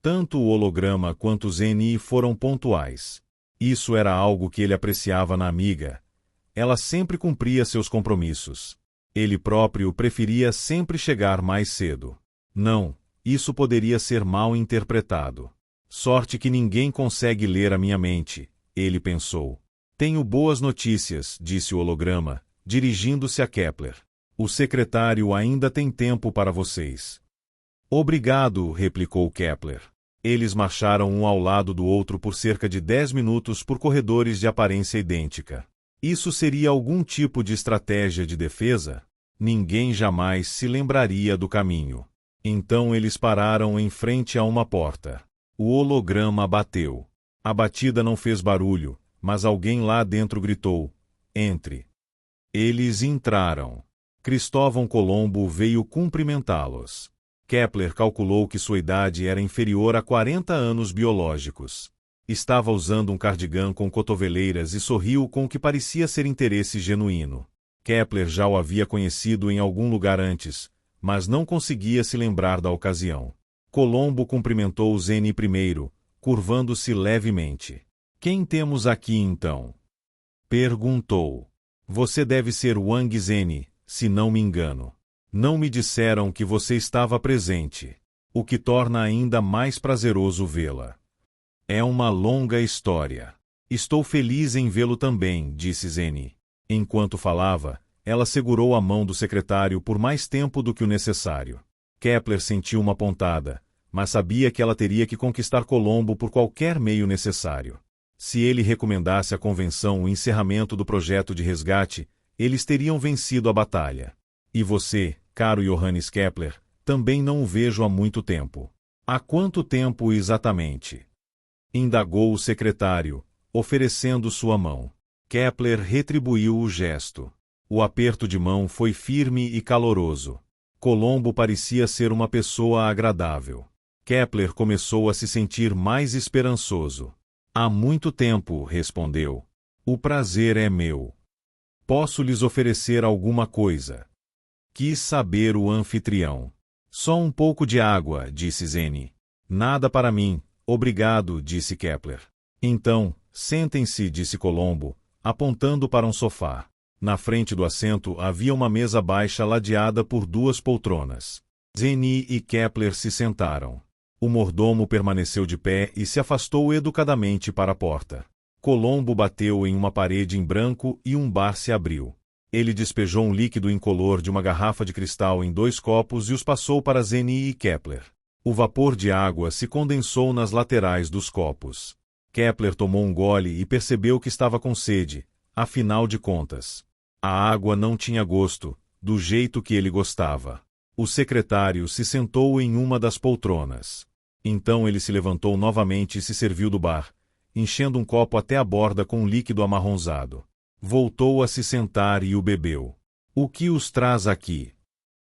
Tanto o holograma quanto Zeni foram pontuais. Isso era algo que ele apreciava na amiga. Ela sempre cumpria seus compromissos. Ele próprio preferia sempre chegar mais cedo. Não, isso poderia ser mal interpretado. Sorte que ninguém consegue ler a minha mente, ele pensou. Tenho boas notícias, disse o holograma, dirigindo-se a Kepler. O secretário ainda tem tempo para vocês. Obrigado, replicou Kepler. Eles marcharam um ao lado do outro por cerca de 10 minutos por corredores de aparência idêntica. Isso seria algum tipo de estratégia de defesa? Ninguém jamais se lembraria do caminho. Então eles pararam em frente a uma porta. O holograma bateu. A batida não fez barulho, mas alguém lá dentro gritou: "Entre!" Eles entraram. Cristóvão Colombo veio cumprimentá-los. Kepler calculou que sua idade era inferior a 40 anos biológicos. Estava usando um cardigã com cotoveleiras e sorriu com o que parecia ser interesse genuíno. Kepler já o havia conhecido em algum lugar antes, mas não conseguia se lembrar da ocasião. Colombo cumprimentou Zeni primeiro, curvando-se levemente. "Quem temos aqui então?" perguntou. "Você deve ser Wang Zeni, se não me engano. Não me disseram que você estava presente, o que torna ainda mais prazeroso vê-la. É uma longa história." Estou feliz em vê-lo também, disse Zeni. Enquanto falava, ela segurou a mão do secretário por mais tempo do que o necessário. Kepler sentiu uma pontada, mas sabia que ela teria que conquistar Colombo por qualquer meio necessário. Se ele recomendasse à convenção o encerramento do projeto de resgate, eles teriam vencido a batalha. E você, caro Johannes Kepler, também não o vejo há muito tempo. Há quanto tempo exatamente? Indagou o secretário, oferecendo sua mão. Kepler retribuiu o gesto. O aperto de mão foi firme e caloroso. Colombo parecia ser uma pessoa agradável. Kepler começou a se sentir mais esperançoso. Há muito tempo, respondeu. O prazer é meu. Posso lhes oferecer alguma coisa? Quis saber o anfitrião. Só um pouco de água, disse Zeni. Nada para mim, obrigado, disse Kepler. Então, sentem-se, disse Colombo, apontando para um sofá. Na frente do assento havia uma mesa baixa ladeada por 2 poltronas. Zeni e Kepler se sentaram. O mordomo permaneceu de pé e se afastou educadamente para a porta. Colombo bateu em uma parede em branco e um bar se abriu. Ele despejou um líquido incolor de uma garrafa de cristal em 2 copos e os passou para Zeni e Kepler. O vapor de água se condensou nas laterais dos copos. Kepler tomou um gole e percebeu que estava com sede, afinal de contas. A água não tinha gosto, do jeito que ele gostava. O secretário se sentou em uma das poltronas. Então ele se levantou novamente e se serviu do bar, enchendo um copo até a borda com um líquido amarronzado. Voltou a se sentar e o bebeu. O que os traz aqui?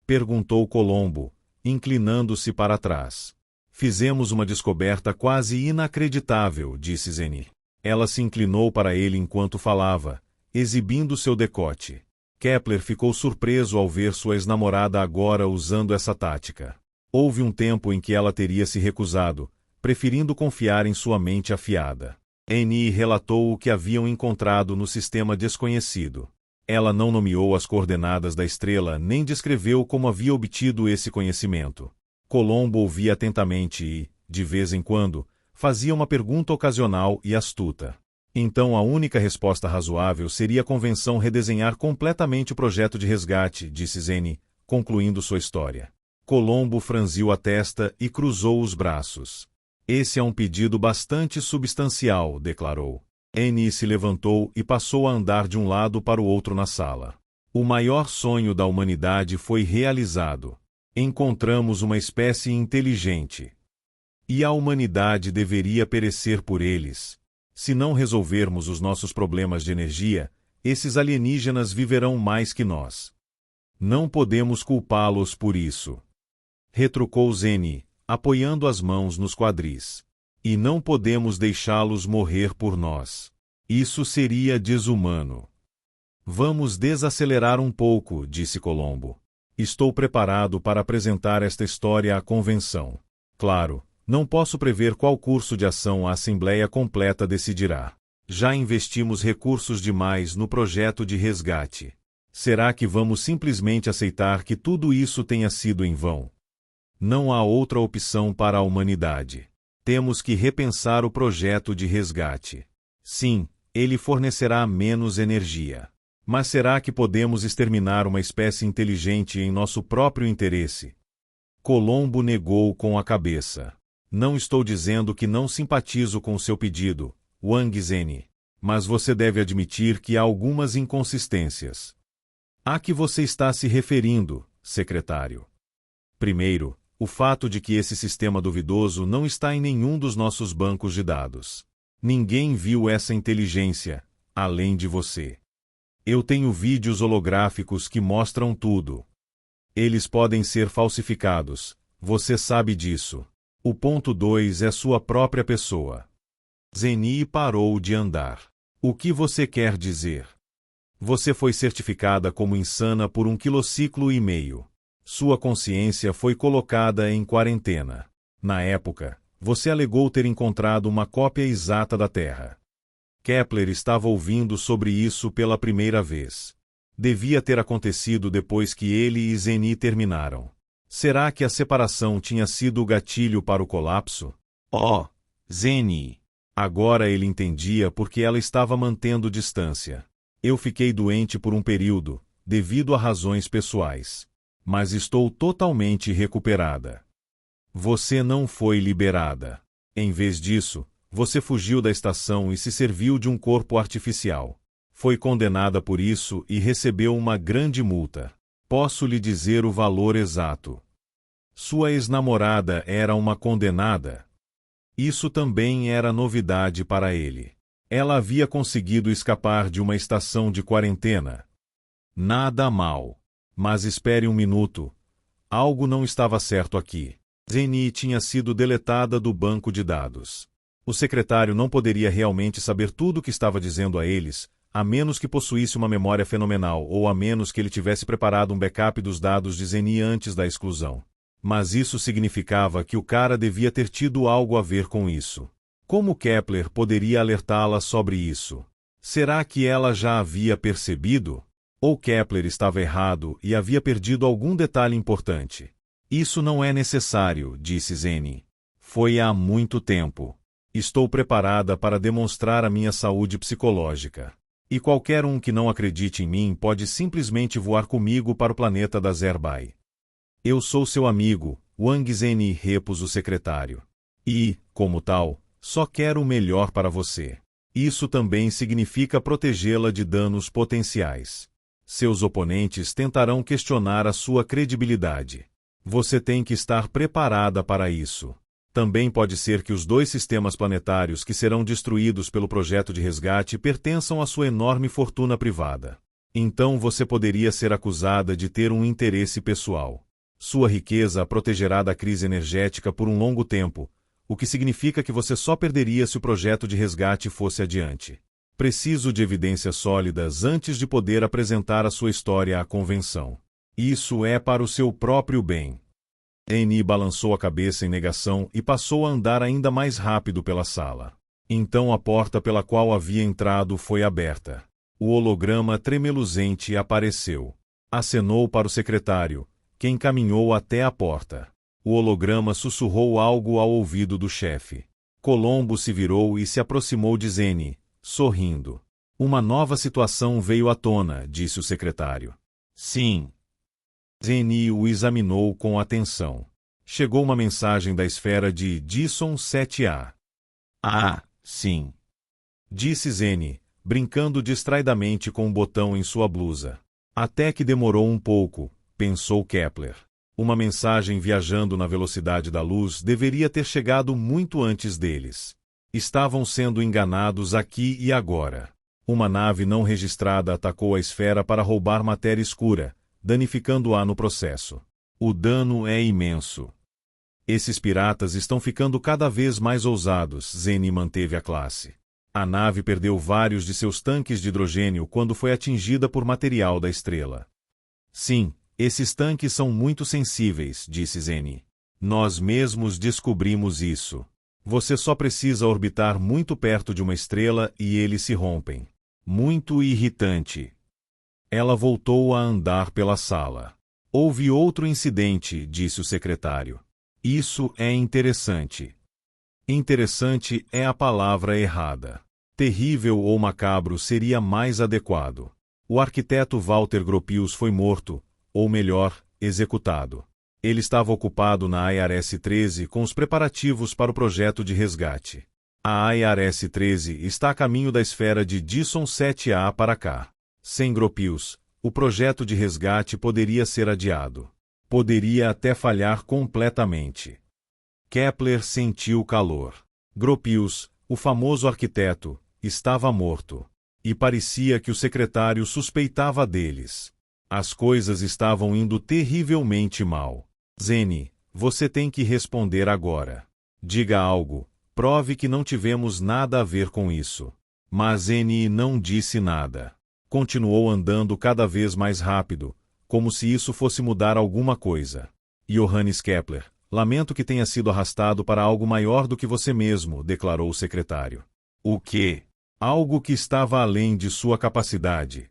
Perguntou Colombo, inclinando-se para trás. Fizemos uma descoberta quase inacreditável, disse Zeni. Ela se inclinou para ele enquanto falava, exibindo seu decote. Kepler ficou surpreso ao ver sua ex-namorada agora usando essa tática. Houve um tempo em que ela teria se recusado, preferindo confiar em sua mente afiada. Eni relatou o que haviam encontrado no sistema desconhecido. Ela não nomeou as coordenadas da estrela nem descreveu como havia obtido esse conhecimento. Colombo ouvia atentamente e, de vez em quando, fazia uma pergunta ocasional e astuta. Então a única resposta razoável seria a convenção redesenhar completamente o projeto de resgate, disse Zeni, concluindo sua história. Colombo franziu a testa e cruzou os braços. Esse é um pedido bastante substancial, declarou. Eni se levantou e passou a andar de um lado para o outro na sala. O maior sonho da humanidade foi realizado. Encontramos uma espécie inteligente. E a humanidade deveria perecer por eles. Se não resolvermos os nossos problemas de energia, esses alienígenas viverão mais que nós. Não podemos culpá-los por isso. Retrucou Zeni, apoiando as mãos nos quadris. E não podemos deixá-los morrer por nós. Isso seria desumano. Vamos desacelerar um pouco, disse Colombo. Estou preparado para apresentar esta história à convenção. Claro, não posso prever qual curso de ação a Assembleia Completa decidirá. Já investimos recursos demais no projeto de resgate. Será que vamos simplesmente aceitar que tudo isso tenha sido em vão? Não há outra opção para a humanidade. Temos que repensar o projeto de resgate. Sim, ele fornecerá menos energia. Mas será que podemos exterminar uma espécie inteligente em nosso próprio interesse? Colombo negou com a cabeça. Não estou dizendo que não simpatizo com o seu pedido, Wang Zeni. Mas você deve admitir que há algumas inconsistências. A que você está se referindo, secretário? Primeiro, o fato de que esse sistema duvidoso não está em nenhum dos nossos bancos de dados. Ninguém viu essa inteligência, além de você. Eu tenho vídeos holográficos que mostram tudo. Eles podem ser falsificados, você sabe disso. O ponto 2 é sua própria pessoa. Zeni parou de andar. O que você quer dizer? Você foi certificada como insana por 1,5 kg. Sua consciência foi colocada em quarentena. Na época, você alegou ter encontrado uma cópia exata da Terra. Kepler estava ouvindo sobre isso pela primeira vez. Devia ter acontecido depois que ele e Zeni terminaram. Será que a separação tinha sido o gatilho para o colapso? Oh, Zeni! Agora ele entendia por que ela estava mantendo distância. Eu fiquei doente por um período, devido a razões pessoais. Mas estou totalmente recuperada. Você não foi liberada. Em vez disso, você fugiu da estação e se serviu de um corpo artificial. Foi condenada por isso e recebeu uma grande multa. Posso lhe dizer o valor exato. Sua ex-namorada era uma condenada. Isso também era novidade para ele. Ela havia conseguido escapar de uma estação de quarentena. Nada mal. Mas espere um minuto. Algo não estava certo aqui. Zeni tinha sido deletada do banco de dados. O secretário não poderia realmente saber tudo o que estava dizendo a eles, a menos que possuísse uma memória fenomenal ou a menos que ele tivesse preparado um backup dos dados de Zeni antes da exclusão. Mas isso significava que o cara devia ter tido algo a ver com isso. Como Kepler poderia alertá-la sobre isso? Será que ela já havia percebido? Ou Kepler estava errado e havia perdido algum detalhe importante? Isso não é necessário, disse Zeni. Foi há muito tempo. Estou preparada para demonstrar a minha saúde psicológica. E qualquer um que não acredite em mim pode simplesmente voar comigo para o planeta da Zerbai. Eu sou seu amigo, Wang Zeni, repôs o secretário. E, como tal, só quero o melhor para você. Isso também significa protegê-la de danos potenciais. Seus oponentes tentarão questionar a sua credibilidade. Você tem que estar preparada para isso. Também pode ser que os 2 sistemas planetários que serão destruídos pelo projeto de resgate pertençam à sua enorme fortuna privada. Então você poderia ser acusada de ter um interesse pessoal. Sua riqueza a protegerá da crise energética por um longo tempo, o que significa que você só perderia se o projeto de resgate fosse adiante. Preciso de evidências sólidas antes de poder apresentar a sua história à convenção. Isso é para o seu próprio bem. Eni balançou a cabeça em negação e passou a andar ainda mais rápido pela sala. Então a porta pela qual havia entrado foi aberta. O holograma tremeluzente apareceu. Acenou para o secretário, quem caminhou até a porta. O holograma sussurrou algo ao ouvido do chefe. Colombo se virou e se aproximou de Zeni, sorrindo. Uma nova situação veio à tona, disse o secretário. Sim. Zeni o examinou com atenção. Chegou uma mensagem da esfera de Disson 7A. Ah, sim. Disse Zeni, brincando distraidamente com um botão em sua blusa. Até que demorou um pouco, pensou Kepler. Uma mensagem viajando na velocidade da luz deveria ter chegado muito antes deles. Estavam sendo enganados aqui e agora. Uma nave não registrada atacou a esfera para roubar matéria escura, danificando-a no processo. O dano é imenso. Esses piratas estão ficando cada vez mais ousados, Zeni manteve a classe. A nave perdeu vários de seus tanques de hidrogênio quando foi atingida por material da estrela. Sim, esses tanques são muito sensíveis, disse Zeni. Nós mesmos descobrimos isso. Você só precisa orbitar muito perto de uma estrela e eles se rompem. Muito irritante. Ela voltou a andar pela sala. Houve outro incidente, disse o secretário. Isso é interessante. Interessante é a palavra errada. Terrível ou macabro seria mais adequado. O arquiteto Walter Gropius foi morto, ou melhor, executado. Ele estava ocupado na IRS-13 com os preparativos para o projeto de resgate. A IRS-13 está a caminho da esfera de Disson 7A para cá. Sem Gropius, o projeto de resgate poderia ser adiado. Poderia até falhar completamente. Kepler sentiu calor. Gropius, o famoso arquiteto, estava morto. E parecia que o secretário suspeitava deles. As coisas estavam indo terrivelmente mal. Zeni, você tem que responder agora. Diga algo, prove que não tivemos nada a ver com isso. Mas Zeni não disse nada. Continuou andando cada vez mais rápido, como se isso fosse mudar alguma coisa. Johannes Kepler, lamento que tenha sido arrastado para algo maior do que você mesmo, declarou o secretário. O quê? Algo que estava além de sua capacidade.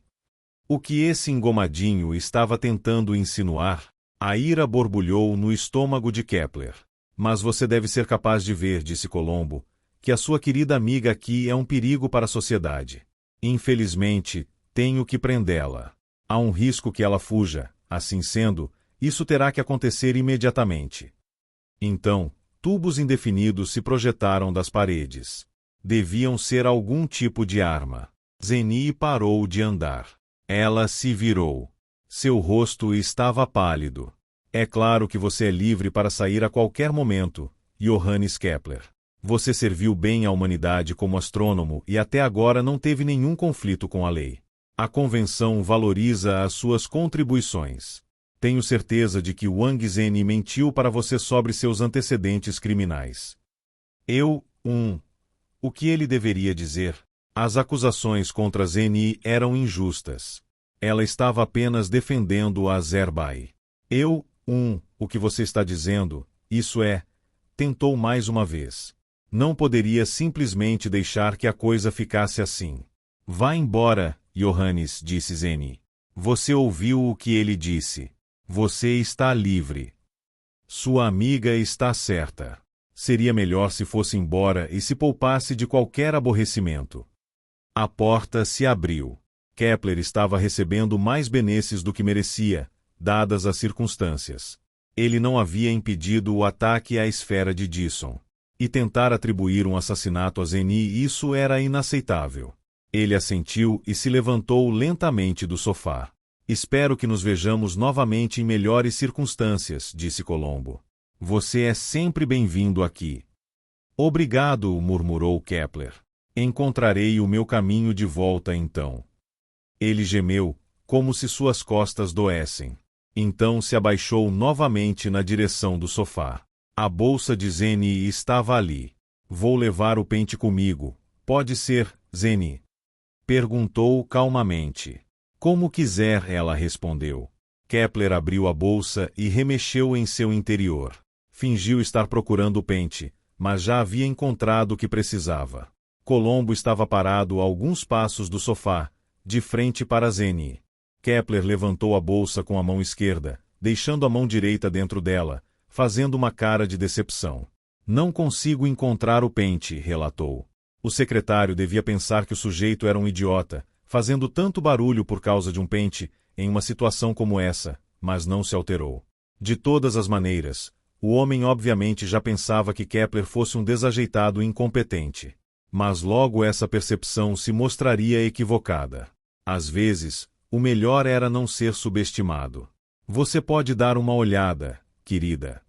O que esse engomadinho estava tentando insinuar? A ira borbulhou no estômago de Kepler. Mas você deve ser capaz de ver, disse Colombo, que a sua querida amiga aqui é um perigo para a sociedade. Infelizmente, tenho que prendê-la. Há um risco que ela fuja, assim sendo, isso terá que acontecer imediatamente. Então, tubos indefinidos se projetaram das paredes. Deviam ser algum tipo de arma. Zeni parou de andar. Ela se virou. Seu rosto estava pálido. É claro que você é livre para sair a qualquer momento, Johannes Kepler. Você serviu bem à humanidade como astrônomo e até agora não teve nenhum conflito com a lei. A convenção valoriza as suas contribuições. Tenho certeza de que Wang Zeni mentiu para você sobre seus antecedentes criminais. O que ele deveria dizer? As acusações contra Zeni eram injustas. Ela estava apenas defendendo a Azerbai. O que você está dizendo, isso é, tentou mais uma vez. Não poderia simplesmente deixar que a coisa ficasse assim. Vá embora, Johannes, disse Zeni. Você ouviu o que ele disse. Você está livre. Sua amiga está certa. Seria melhor se fosse embora e se poupasse de qualquer aborrecimento. A porta se abriu. Kepler estava recebendo mais benesses do que merecia, dadas as circunstâncias. Ele não havia impedido o ataque à esfera de Dyson. E tentar atribuir um assassinato a Zeni, isso era inaceitável. Ele assentiu e se levantou lentamente do sofá. Espero que nos vejamos novamente em melhores circunstâncias, disse Colombo. Você é sempre bem-vindo aqui. Obrigado, murmurou Kepler. Encontrarei o meu caminho de volta então. Ele gemeu, como se suas costas doessem. Então se abaixou novamente na direção do sofá. A bolsa de Zeni estava ali. Vou levar o pente comigo. Pode ser, Zeni? Perguntou calmamente. Como quiser, ela respondeu. Kepler abriu a bolsa e remexeu em seu interior. Fingiu estar procurando o pente, mas já havia encontrado o que precisava. Colombo estava parado a alguns passos do sofá, de frente para Zeni. Kepler levantou a bolsa com a mão esquerda, deixando a mão direita dentro dela, fazendo uma cara de decepção. Não consigo encontrar o pente, relatou. O secretário devia pensar que o sujeito era um idiota, fazendo tanto barulho por causa de um pente, em uma situação como essa, mas não se alterou. De todas as maneiras, o homem obviamente já pensava que Kepler fosse um desajeitado e incompetente. Mas logo essa percepção se mostraria equivocada. Às vezes, o melhor era não ser subestimado. Você pode dar uma olhada, querida.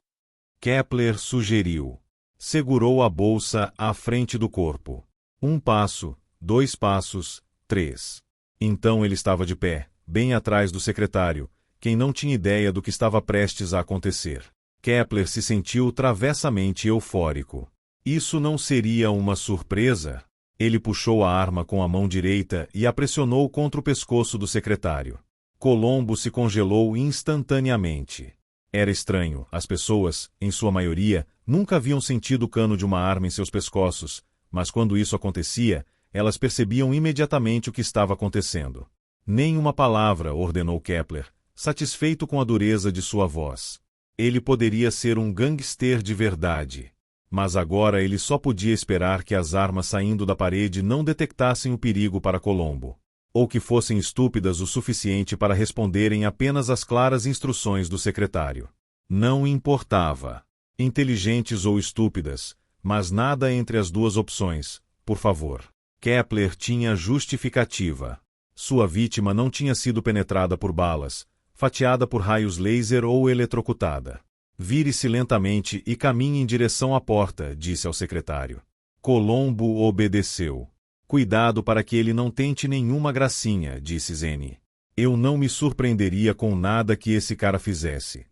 Kepler sugeriu. Segurou a bolsa à frente do corpo. 1 passo, 2 passos, 3. Então ele estava de pé, bem atrás do secretário, quem não tinha ideia do que estava prestes a acontecer. Kepler se sentiu travessamente eufórico. Isso não seria uma surpresa? Ele puxou a arma com a mão direita e a pressionou contra o pescoço do secretário. Colombo se congelou instantaneamente. Era estranho, as pessoas, em sua maioria, nunca haviam sentido o cano de uma arma em seus pescoços, mas quando isso acontecia, elas percebiam imediatamente o que estava acontecendo. Nem uma palavra, ordenou Kepler, satisfeito com a dureza de sua voz. Ele poderia ser um gangster de verdade. Mas agora ele só podia esperar que as armas saindo da parede não detectassem o perigo para Colombo. Ou que fossem estúpidas o suficiente para responderem apenas às claras instruções do secretário. Não importava. Inteligentes ou estúpidas, mas nada entre as duas opções, por favor. Kepler tinha justificativa. Sua vítima não tinha sido penetrada por balas, fatiada por raios laser ou eletrocutada. Vire-se lentamente e caminhe em direção à porta, disse ao secretário. Colombo obedeceu. Cuidado para que ele não tente nenhuma gracinha, disse Zeni. Eu não me surpreenderia com nada que esse cara fizesse.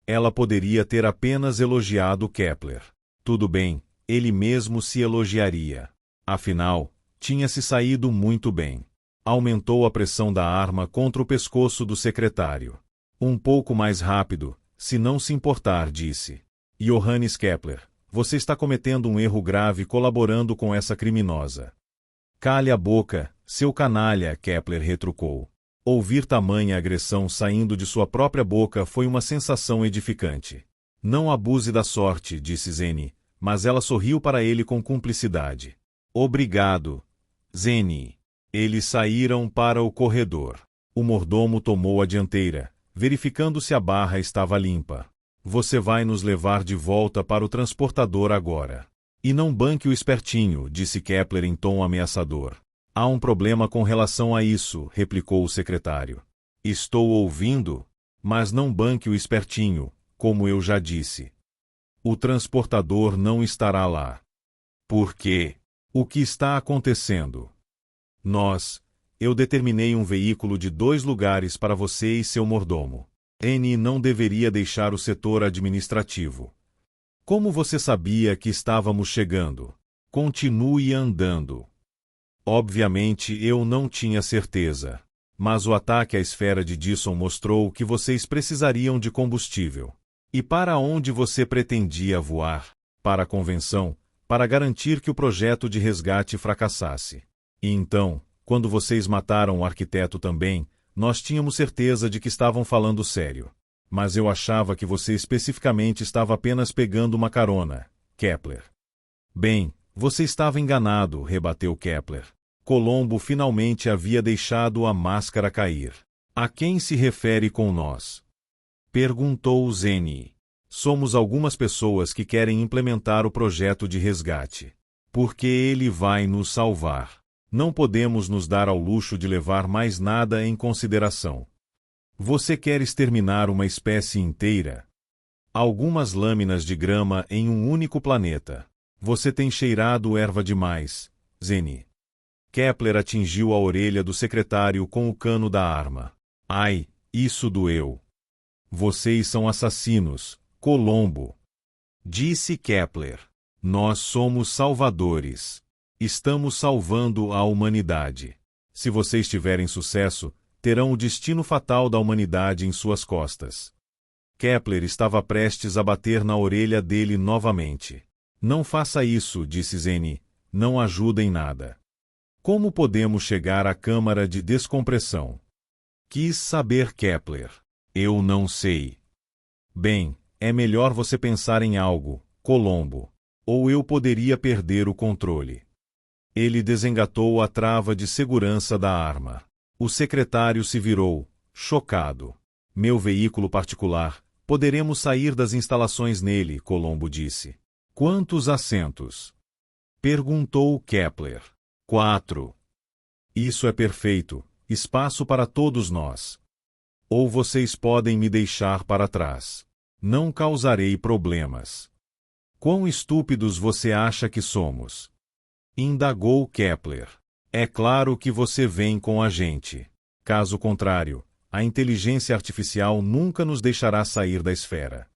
Ela poderia ter apenas elogiado Kepler. Tudo bem, ele mesmo se elogiaria. Afinal, tinha-se saído muito bem. Aumentou a pressão da arma contra o pescoço do secretário. Um pouco mais rápido, se não se importar, disse. Johannes Kepler, você está cometendo um erro grave colaborando com essa criminosa. Cale a boca, seu canalha, Kepler retrucou. Ouvir tamanha agressão saindo de sua própria boca foi uma sensação edificante. Não abuse da sorte, disse Zeni, mas ela sorriu para ele com cumplicidade. Obrigado, Zeni. Eles saíram para o corredor. O mordomo tomou a dianteira, verificando se a barra estava limpa. Você vai nos levar de volta para o transportador agora. E não banque o espertinho, disse Kepler em tom ameaçador. Há um problema com relação a isso, replicou o secretário. Estou ouvindo, mas não banque o espertinho, como eu já disse. O transportador não estará lá. Por quê? O que está acontecendo? Eu determinei um veículo de 2 lugares para você e seu mordomo. N não deveria deixar o setor administrativo. Como você sabia que estávamos chegando? Continue andando. Obviamente eu não tinha certeza, mas o ataque à esfera de Dyson mostrou que vocês precisariam de combustível. E para onde você pretendia voar? Para a convenção, para garantir que o projeto de resgate fracassasse. E então, quando vocês mataram o arquiteto também, nós tínhamos certeza de que estavam falando sério. Mas eu achava que você especificamente estava apenas pegando uma carona, Kepler. Bem, você estava enganado, rebateu Kepler. Colombo finalmente havia deixado a máscara cair. A quem se refere com nós? Perguntou Zeni. Somos algumas pessoas que querem implementar o projeto de resgate. Porque ele vai nos salvar. Não podemos nos dar ao luxo de levar mais nada em consideração. Você quer exterminar uma espécie inteira? Algumas lâminas de grama em um único planeta. Você tem cheirado erva demais, Zeni. Kepler atingiu a orelha do secretário com o cano da arma. Ai, isso doeu. Vocês são assassinos, Colombo. Disse Kepler. Nós somos salvadores. Estamos salvando a humanidade. Se vocês tiverem sucesso, terão o destino fatal da humanidade em suas costas. Kepler estava prestes a bater na orelha dele novamente. Não faça isso, disse Zeni. Não ajuda em nada. Como podemos chegar à câmara de descompressão? Quis saber Kepler. Eu não sei. Bem, é melhor você pensar em algo, Colombo. Ou eu poderia perder o controle. Ele desengatou a trava de segurança da arma. O secretário se virou, chocado. Meu veículo particular, poderemos sair das instalações nele, Colombo disse. Quantos assentos? Perguntou Kepler. 4. Isso é perfeito, espaço para todos nós. Ou vocês podem me deixar para trás. Não causarei problemas. Quão estúpidos você acha que somos? Indagou Kepler. É claro que você vem com a gente. Caso contrário, a inteligência artificial nunca nos deixará sair da esfera.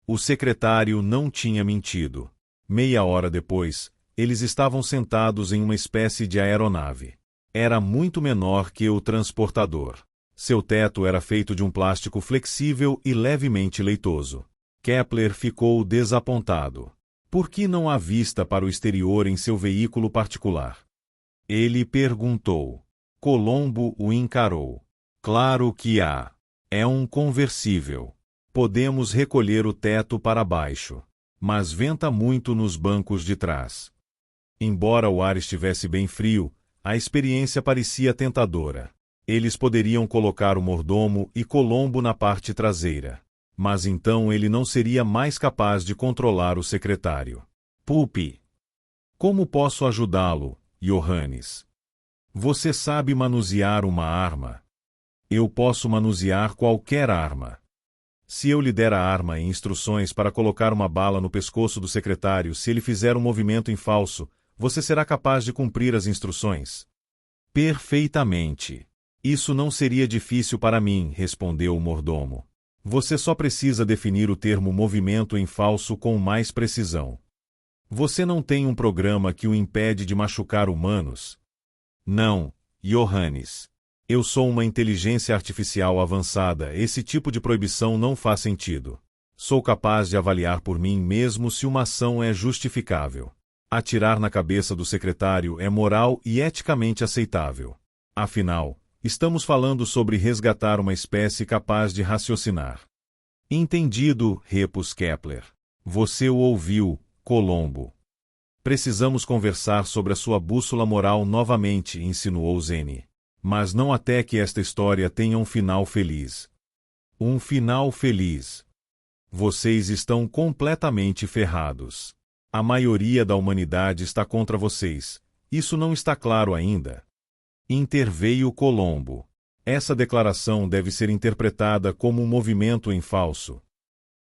O secretário não tinha mentido. Meia hora depois, eles estavam sentados em uma espécie de aeronave. Era muito menor que o transportador. Seu teto era feito de um plástico flexível e levemente leitoso. Kepler ficou desapontado. Por que não há vista para o exterior em seu veículo particular? Ele perguntou. Colombo o encarou. Claro que há. É um conversível. Podemos recolher o teto para baixo. Mas venta muito nos bancos de trás. Embora o ar estivesse bem frio, a experiência parecia tentadora. Eles poderiam colocar o mordomo e Colombo na parte traseira. Mas então ele não seria mais capaz de controlar o secretário. Pupi. Como posso ajudá-lo, Johannes? Você sabe manusear uma arma? Eu posso manusear qualquer arma. Se eu lhe der a arma e instruções para colocar uma bala no pescoço do secretário se ele fizer um movimento em falso, você será capaz de cumprir as instruções? Perfeitamente. Isso não seria difícil para mim, respondeu o mordomo. Você só precisa definir o termo movimento em falso com mais precisão. Você não tem um programa que o impede de machucar humanos? Não, Johannes. Eu sou uma inteligência artificial avançada, esse tipo de proibição não faz sentido. Sou capaz de avaliar por mim mesmo se uma ação é justificável. Atirar na cabeça do secretário é moral e eticamente aceitável. Afinal, estamos falando sobre resgatar uma espécie capaz de raciocinar. Entendido, repus Kepler. Você o ouviu, Colombo. Precisamos conversar sobre a sua bússola moral novamente, insinuou Zene. Mas não até que esta história tenha um final feliz. Um final feliz. Vocês estão completamente ferrados. A maioria da humanidade está contra vocês. Isso não está claro ainda. Interveio Colombo. Essa declaração deve ser interpretada como um movimento em falso.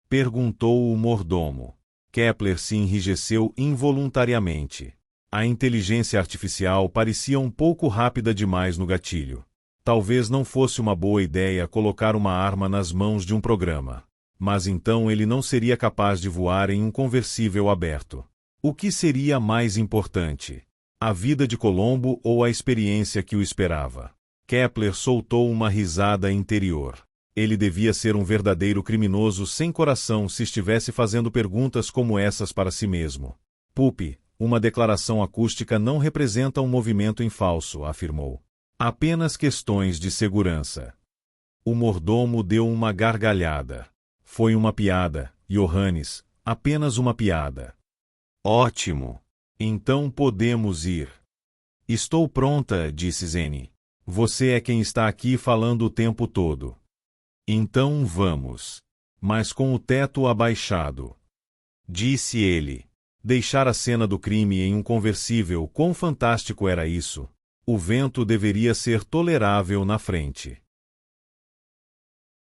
Perguntou o mordomo. Kepler se enrijeceu involuntariamente. A inteligência artificial parecia um pouco rápida demais no gatilho. Talvez não fosse uma boa ideia colocar uma arma nas mãos de um programa. Mas então ele não seria capaz de voar em um conversível aberto. O que seria mais importante? A vida de Colombo ou a experiência que o esperava? Kepler soltou uma risada interior. Ele devia ser um verdadeiro criminoso sem coração se estivesse fazendo perguntas como essas para si mesmo. Pupi, uma declaração acústica não representa um movimento em falso, afirmou. Apenas questões de segurança. O mordomo deu uma gargalhada. Foi uma piada, Johannes, apenas uma piada. Ótimo. Então podemos ir. Estou pronta, disse Zene. Você é quem está aqui falando o tempo todo. Então vamos. Mas com o teto abaixado. Disse ele. Deixar a cena do crime em um conversível, quão fantástico era isso? O vento deveria ser tolerável na frente.